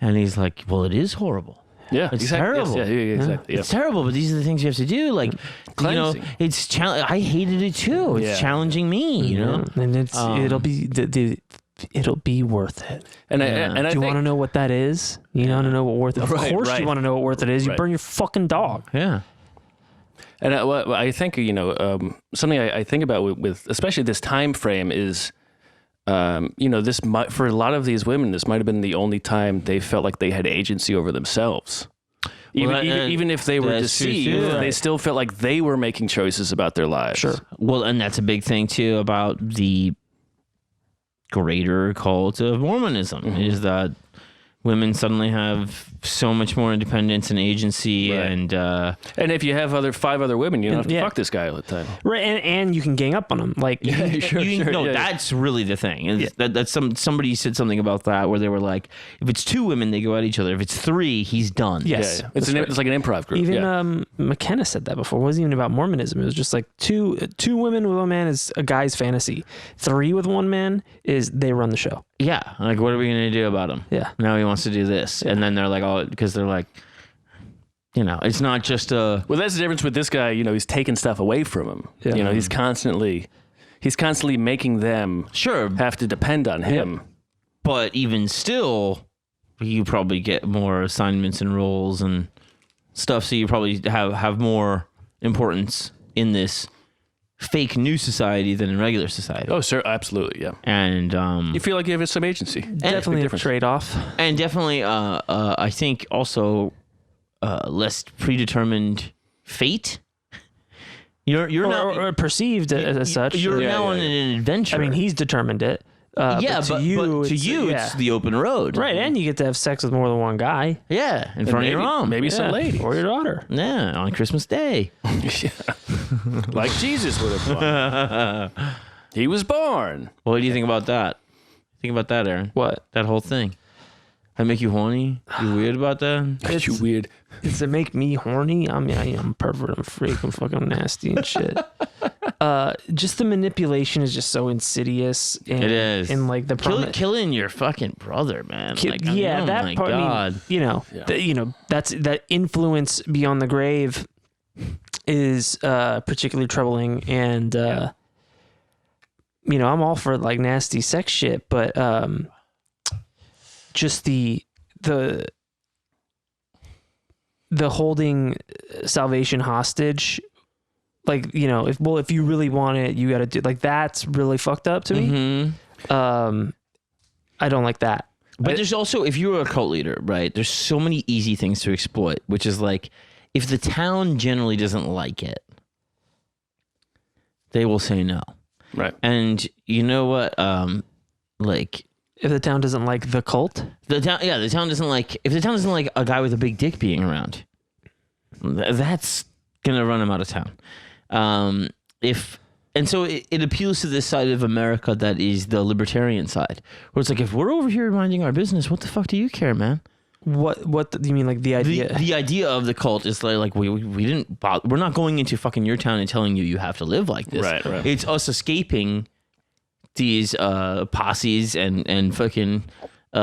he's like, well, it is horrible. Yeah, it's exactly. terrible. Yes, yeah, exactly. Yeah. It's terrible, but these are the things you have to do. Like, Cleansing. it's I hated it too. It's challenging me, and it'll be worth it. And do you want to know what that is? You want to know what worth it? Of course, you want to know what worth it is. You burn your fucking dog. Yeah. And I think something I think about with especially this time frame is, this might, for a lot of these women, this might have been the only time they felt like they had agency over themselves. Even if they were deceived, they still felt like they were making choices about their lives. Sure. Well, and that's a big thing too about the greater cult of Mormonism is that women suddenly have so much more independence and agency, and if you have 5 other women, you don't have to fuck this guy all the time, right? And you can gang up on them, like that's really the thing. That's somebody said something about that where they were like, if it's 2 women, they go at each other. If it's 3, he's done. Yes, it's like an improv group. Even McKenna said that before. It wasn't even about Mormonism. It was just like two women with one man is a guy's fantasy. 3 with one man is they run the show. Yeah, like what are we gonna do about him? Yeah, now he wants to do this, and then they're like, because they're like, it's not just a. Well, that's the difference with this guy. He's taking stuff away from him. Yeah. He's constantly making them have to depend on him. Yeah. But even still, you probably get more assignments and roles and stuff, so you probably have more importance in this fake new society than in regular society. Oh, sir, absolutely, yeah. And you feel like you have some agency. Definitely a trade-off. And definitely, I think also less predetermined fate. You're now or perceived as such. You're now on an adventure. I mean, he's determined it. But to you, it's the open road. Right, and you get to have sex with more than one guy. Yeah, in front of your mom. Maybe some lady. Or your daughter. Yeah, on Christmas Day. Like Jesus would have done. He was born. Well, what do you think about that? Think about that, Aaron. What? That whole thing. I make you horny? You weird about that? It's you weird. Does it make me horny? I mean, I am a pervert. I'm a freak. I'm fucking nasty and shit. Just the manipulation is just so insidious. And, it is. And like the killing your fucking brother, man. That part. God. I mean, that's that influence beyond the grave is particularly troubling. And I'm all for like nasty sex shit, but just the holding salvation hostage, like, if you really want it, you got to do, like, that's really fucked up to me. I don't like that. But there's also, if you're a cult leader, right, there's so many easy things to exploit, which is like, if the town generally doesn't like it, they will say no. Right. And you know what? If the town doesn't like the cult, if the town doesn't like a guy with a big dick being around, that's gonna run him out of town. So it appeals to this side of America that is the libertarian side, where it's like, if we're over here minding our business, what the fuck do you care, man? What do you mean, like the idea? The idea of the cult is like we didn't bother, we're not going into fucking your town and telling you have to live like this. Right. It's us escaping these posses and fucking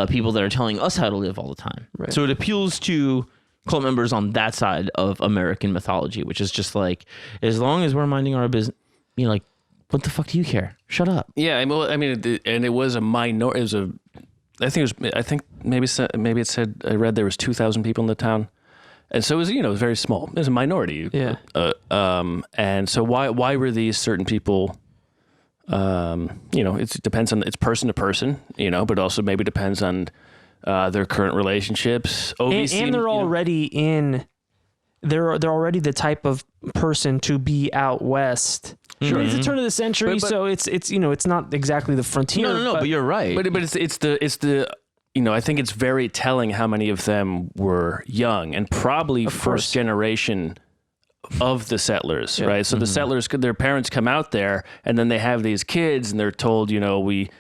people that are telling us how to live all the time. Right. So it appeals to cult members on that side of American mythology, which is just like, as long as we're minding our business, like, what the fuck do you care? Shut up. Yeah, and it was a minority. It was I think maybe it said, I read there was 2,000 people in the town, and so it was it was very small. It was a minority. Yeah. And so why were these certain people? It depends on, it's person to person, but also maybe depends on their current relationships. And they're already they're already the type of person to be out west. Sure. It's the turn of the century, so it's it's not exactly the frontier. No, but you're right. But it's the I think it's very telling how many of them were young and probably first generation of the settlers, right? So the settlers, their parents come out there, and then they have these kids, and they're told, we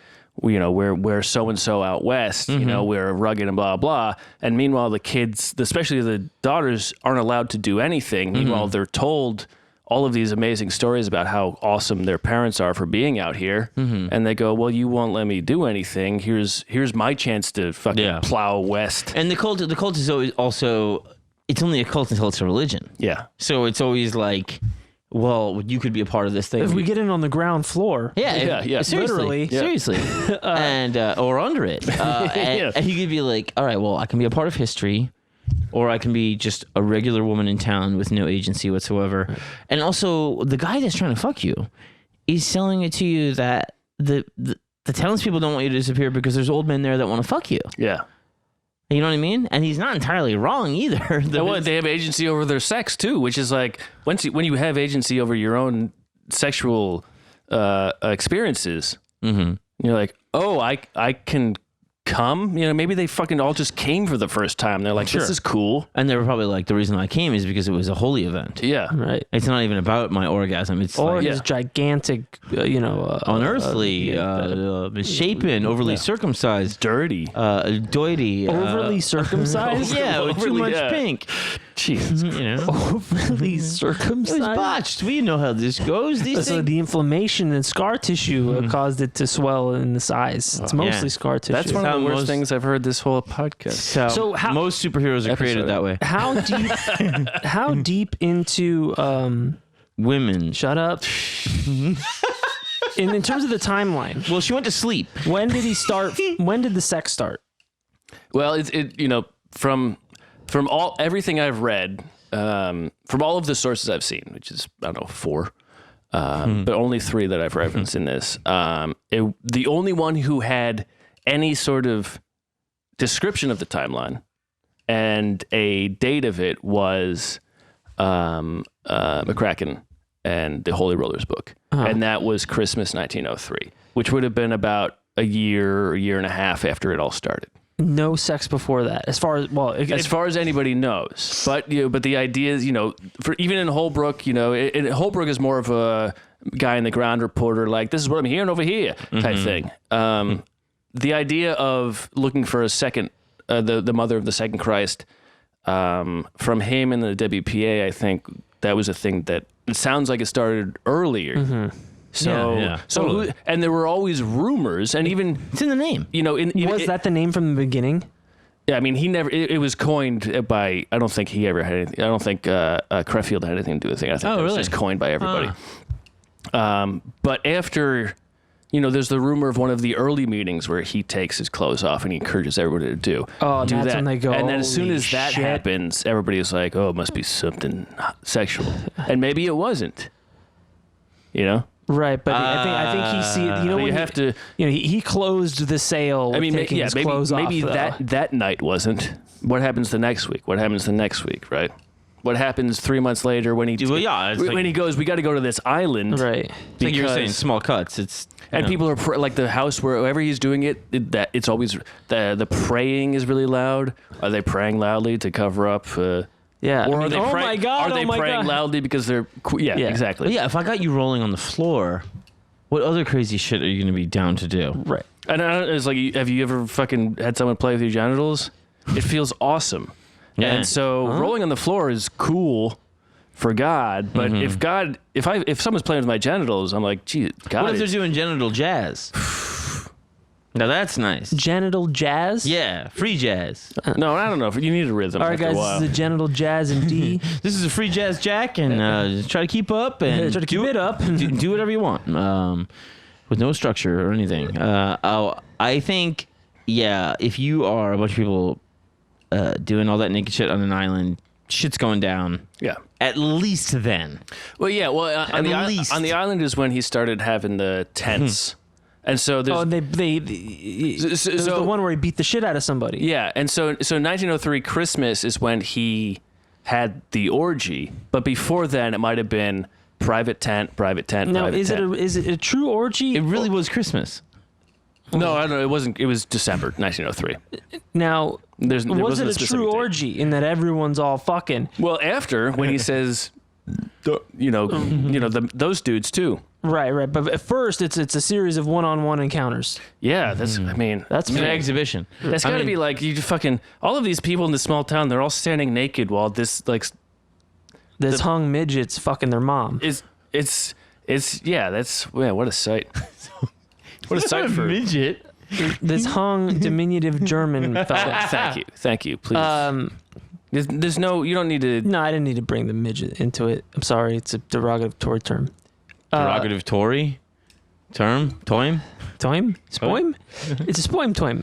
we're so and so out west, we're rugged and blah blah. And meanwhile, the kids, especially the daughters, aren't allowed to do anything. Meanwhile, they're told all of these amazing stories about how awesome their parents are for being out here, and they go, "Well, you won't let me do anything. Here's my chance to fucking plow west." And the cult is always also, it's only a cult until it's a religion. Yeah. So it's always like, well, you could be a part of this thing. If we get in on the ground floor. Yeah. Seriously. And, or under it. And you could be like, all right, well, I can be a part of history, or I can be just a regular woman in town with no agency whatsoever. Right. And also, the guy that's trying to fuck you is selling it to you that the townspeople don't want you to disappear because there's old men there that want to fuck you. Yeah. You know what I mean? And he's not entirely wrong either. They have agency over their sex too, which is like when you have agency over your own sexual experiences, you're like, oh, I can come. Maybe they fucking all just came for the first time. They're like, this is cool. And they were probably like, the reason I came is because it was a holy event. Yeah, right. It's not even about my orgasm. It's his gigantic, unearthly, misshapen, overly circumcised, dirty, doity, overly circumcised. With too much pink. Jesus, overly circumcised. It was botched. We know how this goes. So the inflammation and scar tissue caused it to swell in the size. It's mostly scar tissue. That's one of the worst things I've heard this whole podcast. So most superheroes are created that way. How deep into women? Shut up. In terms of the timeline. Well, she went to sleep. When did he start? When did the sex start? Well, from everything I've read, from all of the sources I've seen, which is, I don't know, 4, but only 3 that I've referenced in this. The only one who had any sort of description of the timeline and a date of it was McCracken and the Holy Rollers book. And that was Christmas 1903, which would have been about a year and a half after it all started. No sex before that, as far as anybody knows. But the idea is, for even in Holbrook, Holbrook is more of a guy in the ground reporter, like, this is what I'm hearing over here type thing. The idea of looking for a second, the mother of the second Christ, from him and the WPA, I think that was a thing that it sounds like it started earlier. So, totally. And there were always rumors, and even it's in the name. Was that the name from the beginning? Yeah, I mean, he never. It was coined by. I don't think he ever had anything. I don't think Creffield had anything to do with it. I think it was just coined by everybody. But after, there's the rumor of one of the early meetings where he takes his clothes off and he encourages everybody to do that's that. When they go. And then as soon as that happens, everybody's like, "Oh, it must be something sexual," and maybe it wasn't. Right, but I think he see. You have to. He closed the sale. Taking his clothes off. Maybe that night wasn't. What happens the next week? What happens the next week? Right. What happens 3 months later when he? When he goes, we got to go to this island. Right. Like you're saying, small cuts. It's people are like the house wherever he's doing it. That it's always the praying is really loud. Are they praying loudly to cover up? Yeah. Or are they my God, are they praying loudly because they're exactly. But yeah, if I got you rolling on the floor, what other crazy shit are you going to be down to do? Right. And it's like, have you ever fucking had someone play with your genitals? It feels awesome. Yeah. And so rolling on the floor is cool for God, but if someone's playing with my genitals, I'm like, gee, God. What if they're doing genital jazz? Now that's nice. Genital jazz? Yeah, free jazz. No, I don't know. You need a rhythm. All right, guys, this is the genital jazz in D. This is a free jazz jack, and try to keep up and try to keep it up. do whatever you want, with no structure or anything. I think, if you are a bunch of people doing all that naked shit on an island, shit's going down. Yeah. At least then. Well, yeah. Well, on the island is when he started having the tents. And so there's... there's the one where he beat the shit out of somebody. Yeah, and so 1903 Christmas is when he had the orgy, but before then it might have been private tent. Now, is it a true orgy? It really was Christmas. No, I don't know. It wasn't. It was December 1903. Now, was it a true orgy in that everyone's all fucking? Well, after when he says, those dudes too. Right. But at first, it's a series of one-on-one encounters. Yeah, that's. I mean, That's an exhibition. that's got to be like you fucking all of these people in this small town. They're all standing naked while this like This hung midget's fucking their mom. it's yeah. That's what a sight. What a sight for midget. This hung diminutive German fella. Thank you. Please. There's no. You don't need to. No, I didn't need to bring the midget into it. I'm sorry. It's a derogatory term. Derogative Tory term? Toim? Toim? Spoim? It's a spoim toim.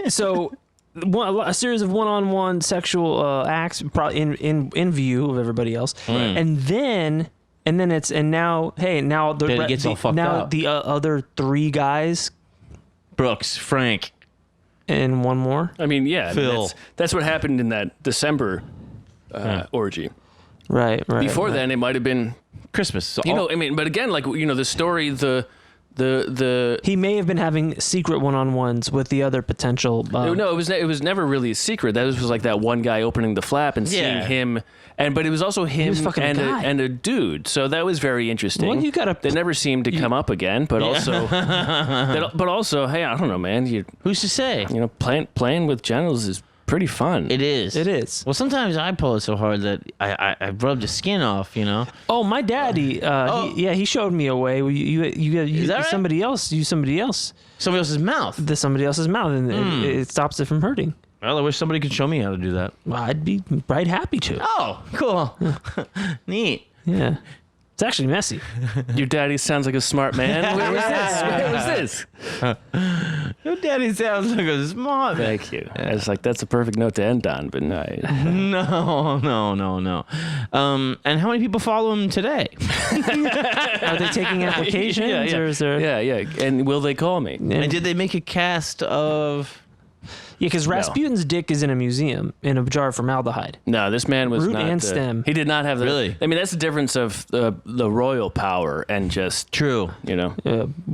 So a series of one-on-one sexual acts in view of everybody else. And then now Then it gets all fucked up. the other three guys Brooks, Frank. and one more. I mean, yeah. Phil. That's what happened in that December orgy. Right. Before then, it might have been. Christmas. So I mean, but again, like, the story, the he may have been having secret one-on-ones with the other potential. no, it was never really a secret. That was like that one guy opening the flap and seeing him, but it was also him was fucking a guy. and a dude. So that was very interesting. Well, you gotta- They never seemed to come up again, but also, hey, I don't know, man. who's to say? Playing with genitals is pretty fun. It is. It is. Well, sometimes I pull it so hard that I rub the skin off, Oh, my daddy. He showed me a way. You that right? somebody else. Use somebody else. Somebody else's mouth. Somebody else's mouth, and it stops it from hurting. Well, I wish somebody could show me how to do that. Well, I'd be right happy to. Oh, cool. Neat. Yeah. It's actually messy. Your daddy sounds like a smart man. Where was this? Your daddy sounds like a smart man. Thank you. I was like, that's a perfect note to end on, but no. No. And how many people follow him today? Are they taking applications? Or is there... Yeah. And will they call me? And did they make a cast of... Yeah, because Rasputin's dick is in a museum in a jar of formaldehyde. No, this man was Root not. and stem. He did not have the. Really? I mean, that's the difference of the royal power and just True.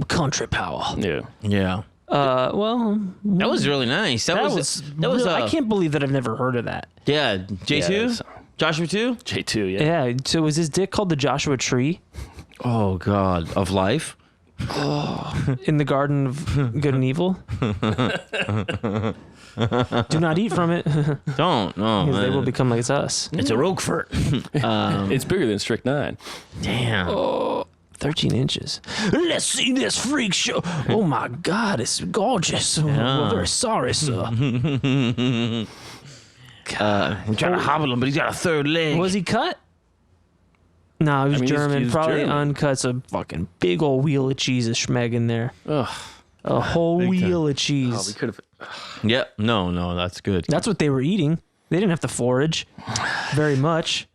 Country power. Yeah. Yeah. Well, That was really nice. That was I can't believe that I've never heard of that. Yeah. J2? Joshua 2? J2. Yeah. Yeah. So was his dick called the Joshua Tree Oh, God. Of life? in the Garden of Good and Evil? Do not eat from it, Don't. No, because they man. will become like us. It's a Roquefort. It's bigger than Strychnine. Damn. 13 inches. Let's see this freak show. Oh my God, it's gorgeous. We're very sorry, sir. I'm trying to hobble him, but he's got a third leg. Was he cut? No, he was German. he's Probably German. uncut. A fucking big old wheel of cheese of schmeg in there. Ugh. A whole wheel of Oh, cheese. we could have. Yep. No, that's good. That's what they were eating. They didn't have to forage very much.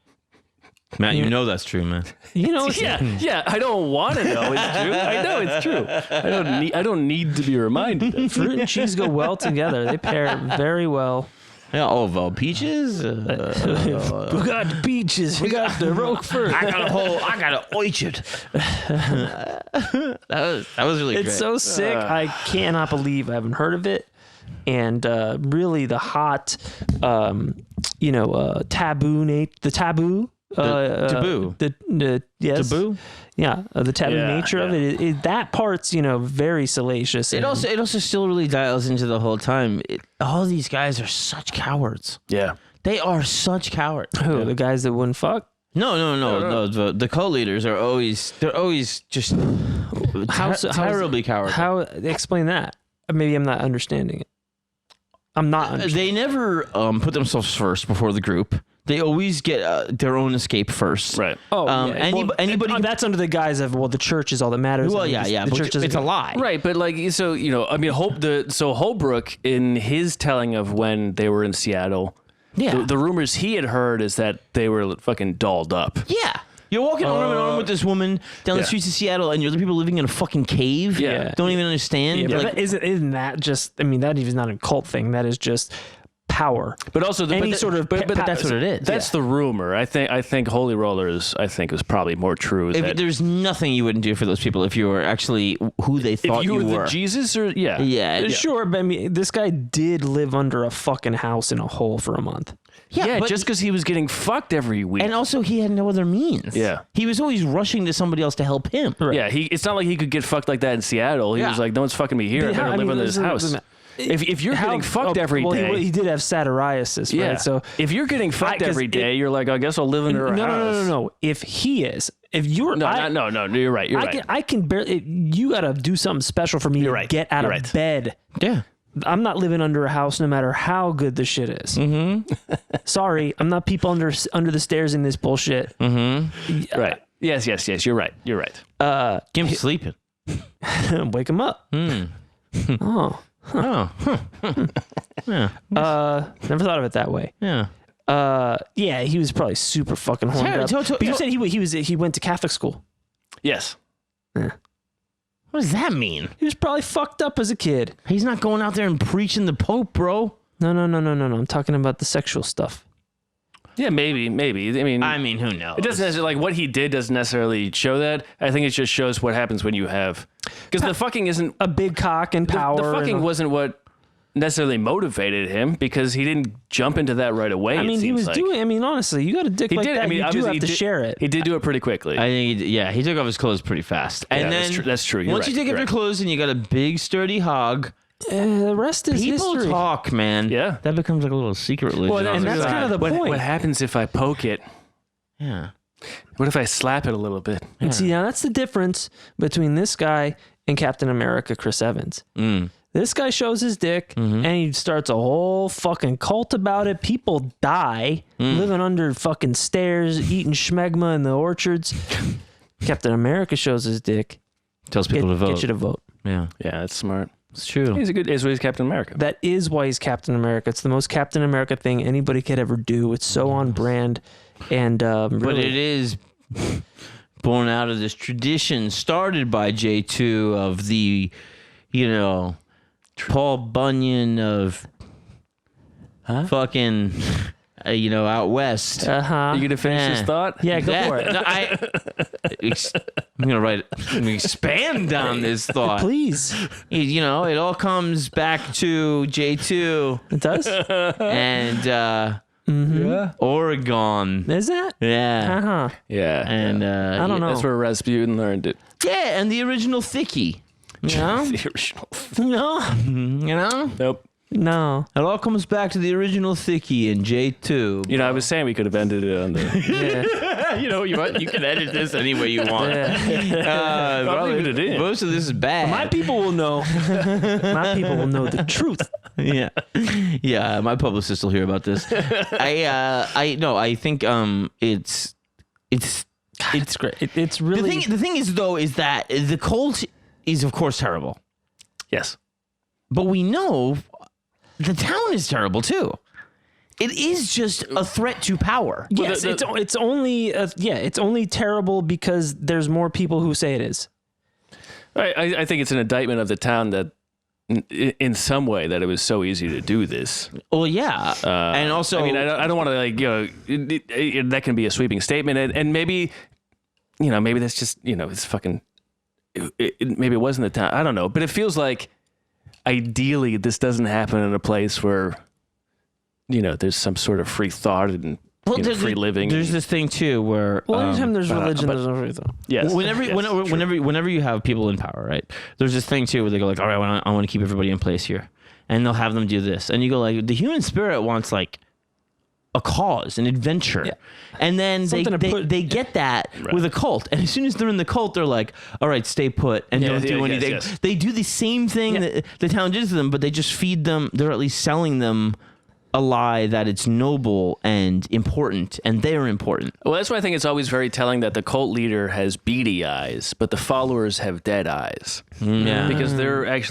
Matt, you know that's true, man. You know, it's, Yeah. I don't want to know it's true. I know it's true. I don't need to be reminded. fruit and cheese go well together. They pair very well. Yeah, peaches? We got the peaches. We got the Roquefort. I got an orchard. that was really great. It's so sick. I cannot believe I haven't heard of it. And really, the hot, taboo. Taboo. Yes. Taboo? Yeah, the taboo Yeah, nature of it. That part's very salacious. It also still really dials into the whole time. All these guys are such cowards. Yeah. They are such cowards. Who, the guys that wouldn't fuck? No. The co-leaders are always just terribly cowardly. How explain that? Maybe I'm not understanding it. I'm not understanding. They never put themselves first before the group. They always get their own escape first. Right. Anybody. That's under the guise of the church is all that matters. Well, I mean, yeah. The but church it's a lie. Right, but Holbrook in his telling of when they were in Seattle, Yeah. the rumors he had heard is that they were fucking dolled up. Yeah. You're walking arm in arm with this woman down the streets of Seattle, and you're the people living in a fucking cave. Yeah. Don't even understand. Yeah, Like, but isn't that just? I mean, that is not a cult thing. That is just power. But also But that's what it is. That's the rumor. I think Holy Rollers was probably more true. There's nothing you wouldn't do for those people if you were actually who they thought if you were were. the Jesus Yeah. Sure, but I mean, this guy did live under a fucking house in a hole for a month. Yeah, but just because he was getting fucked every week. and also he had no other means. Yeah. He was always rushing to somebody else to help him. Yeah, it's not like he could get fucked like that in Seattle. He was like, no one's fucking me here. I better live in this house. If you're getting fucked every day. He did have satyriasis, yeah. right? So if you're getting fucked every day, you're like, I guess I'll live in her house. No. If you're No, you're right. You're right. I can barely. You got to do something special for me to get out of bed. Yeah. I'm not living under a house no matter how good the shit is. Mm-hmm. Sorry, I'm not people under the stairs in this bullshit. Mm-hmm. Right. Yes. You're right. Get him sleeping. Wake him up. Oh. Oh. Yeah. Never thought of it that way. Yeah. Yeah, he was probably super fucking horned up. But you said he went to Catholic school. Yes. Yeah. What does that mean? He was probably fucked up as a kid. He's not going out there and preaching the Pope, bro. No. I'm talking about the sexual stuff. Yeah, maybe. I mean, who knows? it doesn't necessarily, what he did doesn't necessarily show that. I think it just shows what happens when you have, because the fucking isn't a big cock and power. The fucking wasn't what necessarily motivated him, because he didn't jump into that right away. I mean, he was doing. I mean, honestly, you got a dick like that. You do have to share it. He did do it pretty quickly. I think, he took off his clothes pretty fast. And then that's true. Once you take off your clothes and you got a big sturdy hog, the rest is people history. talk, man. Yeah, that becomes like a little secret religion. Well, and that's kind of the point. What happens if I poke it? Yeah. What if I slap it a little bit? And see, now that's the difference between this guy and Captain America, Chris Evans. This guy shows his dick and he starts a whole fucking cult about it. People die living under fucking stairs, eating schmegma in the orchards. Captain America shows his dick, tells people to vote. Get you to vote. Yeah, that's smart. It's true. He's Captain America. That is why he's Captain America. It's the most Captain America thing anybody could ever do. It's so on brand, and really, but it is born out of this tradition started by J2 of the, Paul Bunyan of fucking, out west. You gonna finish his thought? Yeah, go for it. No, I'm gonna expand on this thought, please. It all comes back to J2. It does, and Oregon. Is that? Yeah. Yeah. And I don't know. That's where Rasputin learned it. Yeah, and the original Thickie. The original. No. Nope. No. It all comes back to the original Thickie in J2. I was saying we could have ended it on the. You can edit this any way you want. I'll leave it in. Most of this is bad. My people will know. My people will know the truth. Yeah. My publicist will hear about this. I think it's great. It's really the thing is though is that the cult is of course terrible. Yes, but we know the town is terrible too. It is just a threat to power. Yes, it's only terrible because there's more people who say it is. I think it's an indictment of the town that, in some way, that it was so easy to do this. Well, yeah, and also, I mean, I don't want to that can be a sweeping statement, and maybe, maybe that's just it's fucking. Maybe it wasn't the town. I don't know, but it feels like ideally this doesn't happen in a place where there's some sort of free thought and free living. There's this thing too where anytime there's religion, there's no free thought. Yes. Whenever you have people in power, right? There's this thing too where they go like, all right, I want to keep everybody in place here, and they'll have them do this, and you go like, the human spirit wants like a cause, an adventure, and then they get that with a cult, and as soon as they're in the cult, they're like, all right, stay put and don't do anything. Yes. They do the same thing that the town did to them, but they just feed them. They're at least selling them a lie that it's noble and important, and they're important. Well, that's why I think it's always very telling that the cult leader has beady eyes, but the followers have dead eyes. Yeah. Because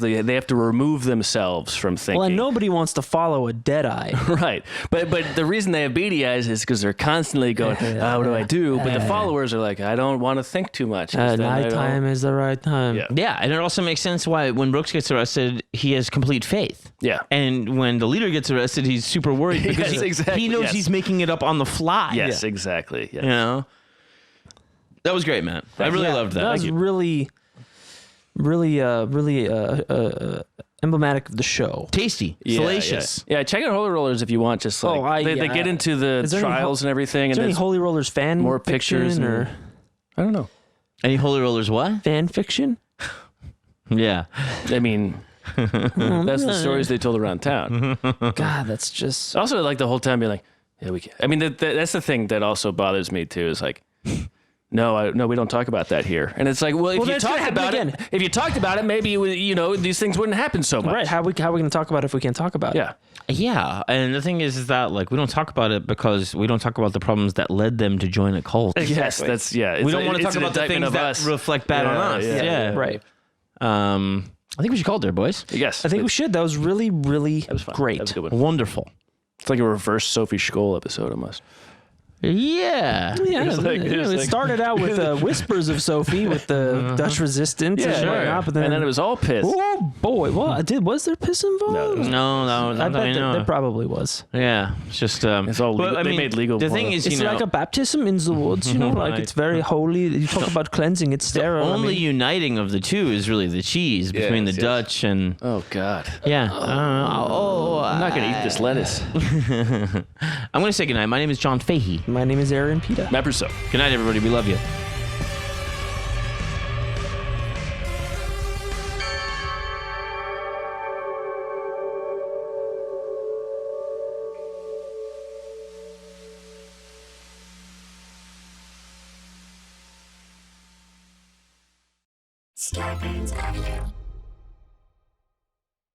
they have to remove themselves from thinking. Well, and nobody wants to follow a dead eye. Right. But the reason they have beady eyes is because they're constantly going, what do I do? But the followers are like, I don't want to think too much. Nighttime is the right time. Yeah, and it also makes sense why when Brooks gets arrested, he has complete faith. Yeah. And when the leader gets arrested, he's super worried because he knows he's making it up on the fly. Yes, exactly. Yes. That was great, man. I really loved that. That was really emblematic of the show. Tasty, Yeah, salacious. Yeah, check out Holy Rollers if you want. Just like they get into the Is there any trials and everything. Is And there any there's Holy Rollers fan more fiction pictures or I don't know. Any Holy Rollers what? fan fiction? Yeah. I mean, that's the stories they told around town. God, that's just Also, like the whole time being like, yeah, we can. I mean, that's the thing that also bothers me too. Is like, no, we don't talk about that here. And it's like, well, if you talked about it, if you talked about it, maybe these things wouldn't happen so much. right. How are we going to talk about it if we can't talk about it? Yeah. Yeah, and the thing is that like we don't talk about it because we don't talk about the problems that led them to join a cult. Yes, that's We don't want to talk about the things that reflect bad on us. Yeah. Right. I think we should call it there, boys. Yes. I think we should. That was really, really That was fun. great. That was a good one. Wonderful. It's like a reverse Sophie Scholl episode almost. Yeah. Yeah, it started out with whispers of Sophie with the Dutch resistance and whatnot, but and then it was all piss. Oh boy! Well, was there piss involved? No. I bet there probably was. Yeah, it's just It's all legal. But, They made legal The porno. thing is, It's like a baptism in the woods, like Right. it's very holy. You talk about cleansing; it's sterile. only uniting of the two is really the cheese between the Yes. Dutch and Oh God. yeah. I'm not gonna eat this lettuce. I'm gonna say goodnight. My name is John Fahey. My name is Aaron Pita. Matt Brousseau. Good night, everybody. We love you. Scarpins Avenue.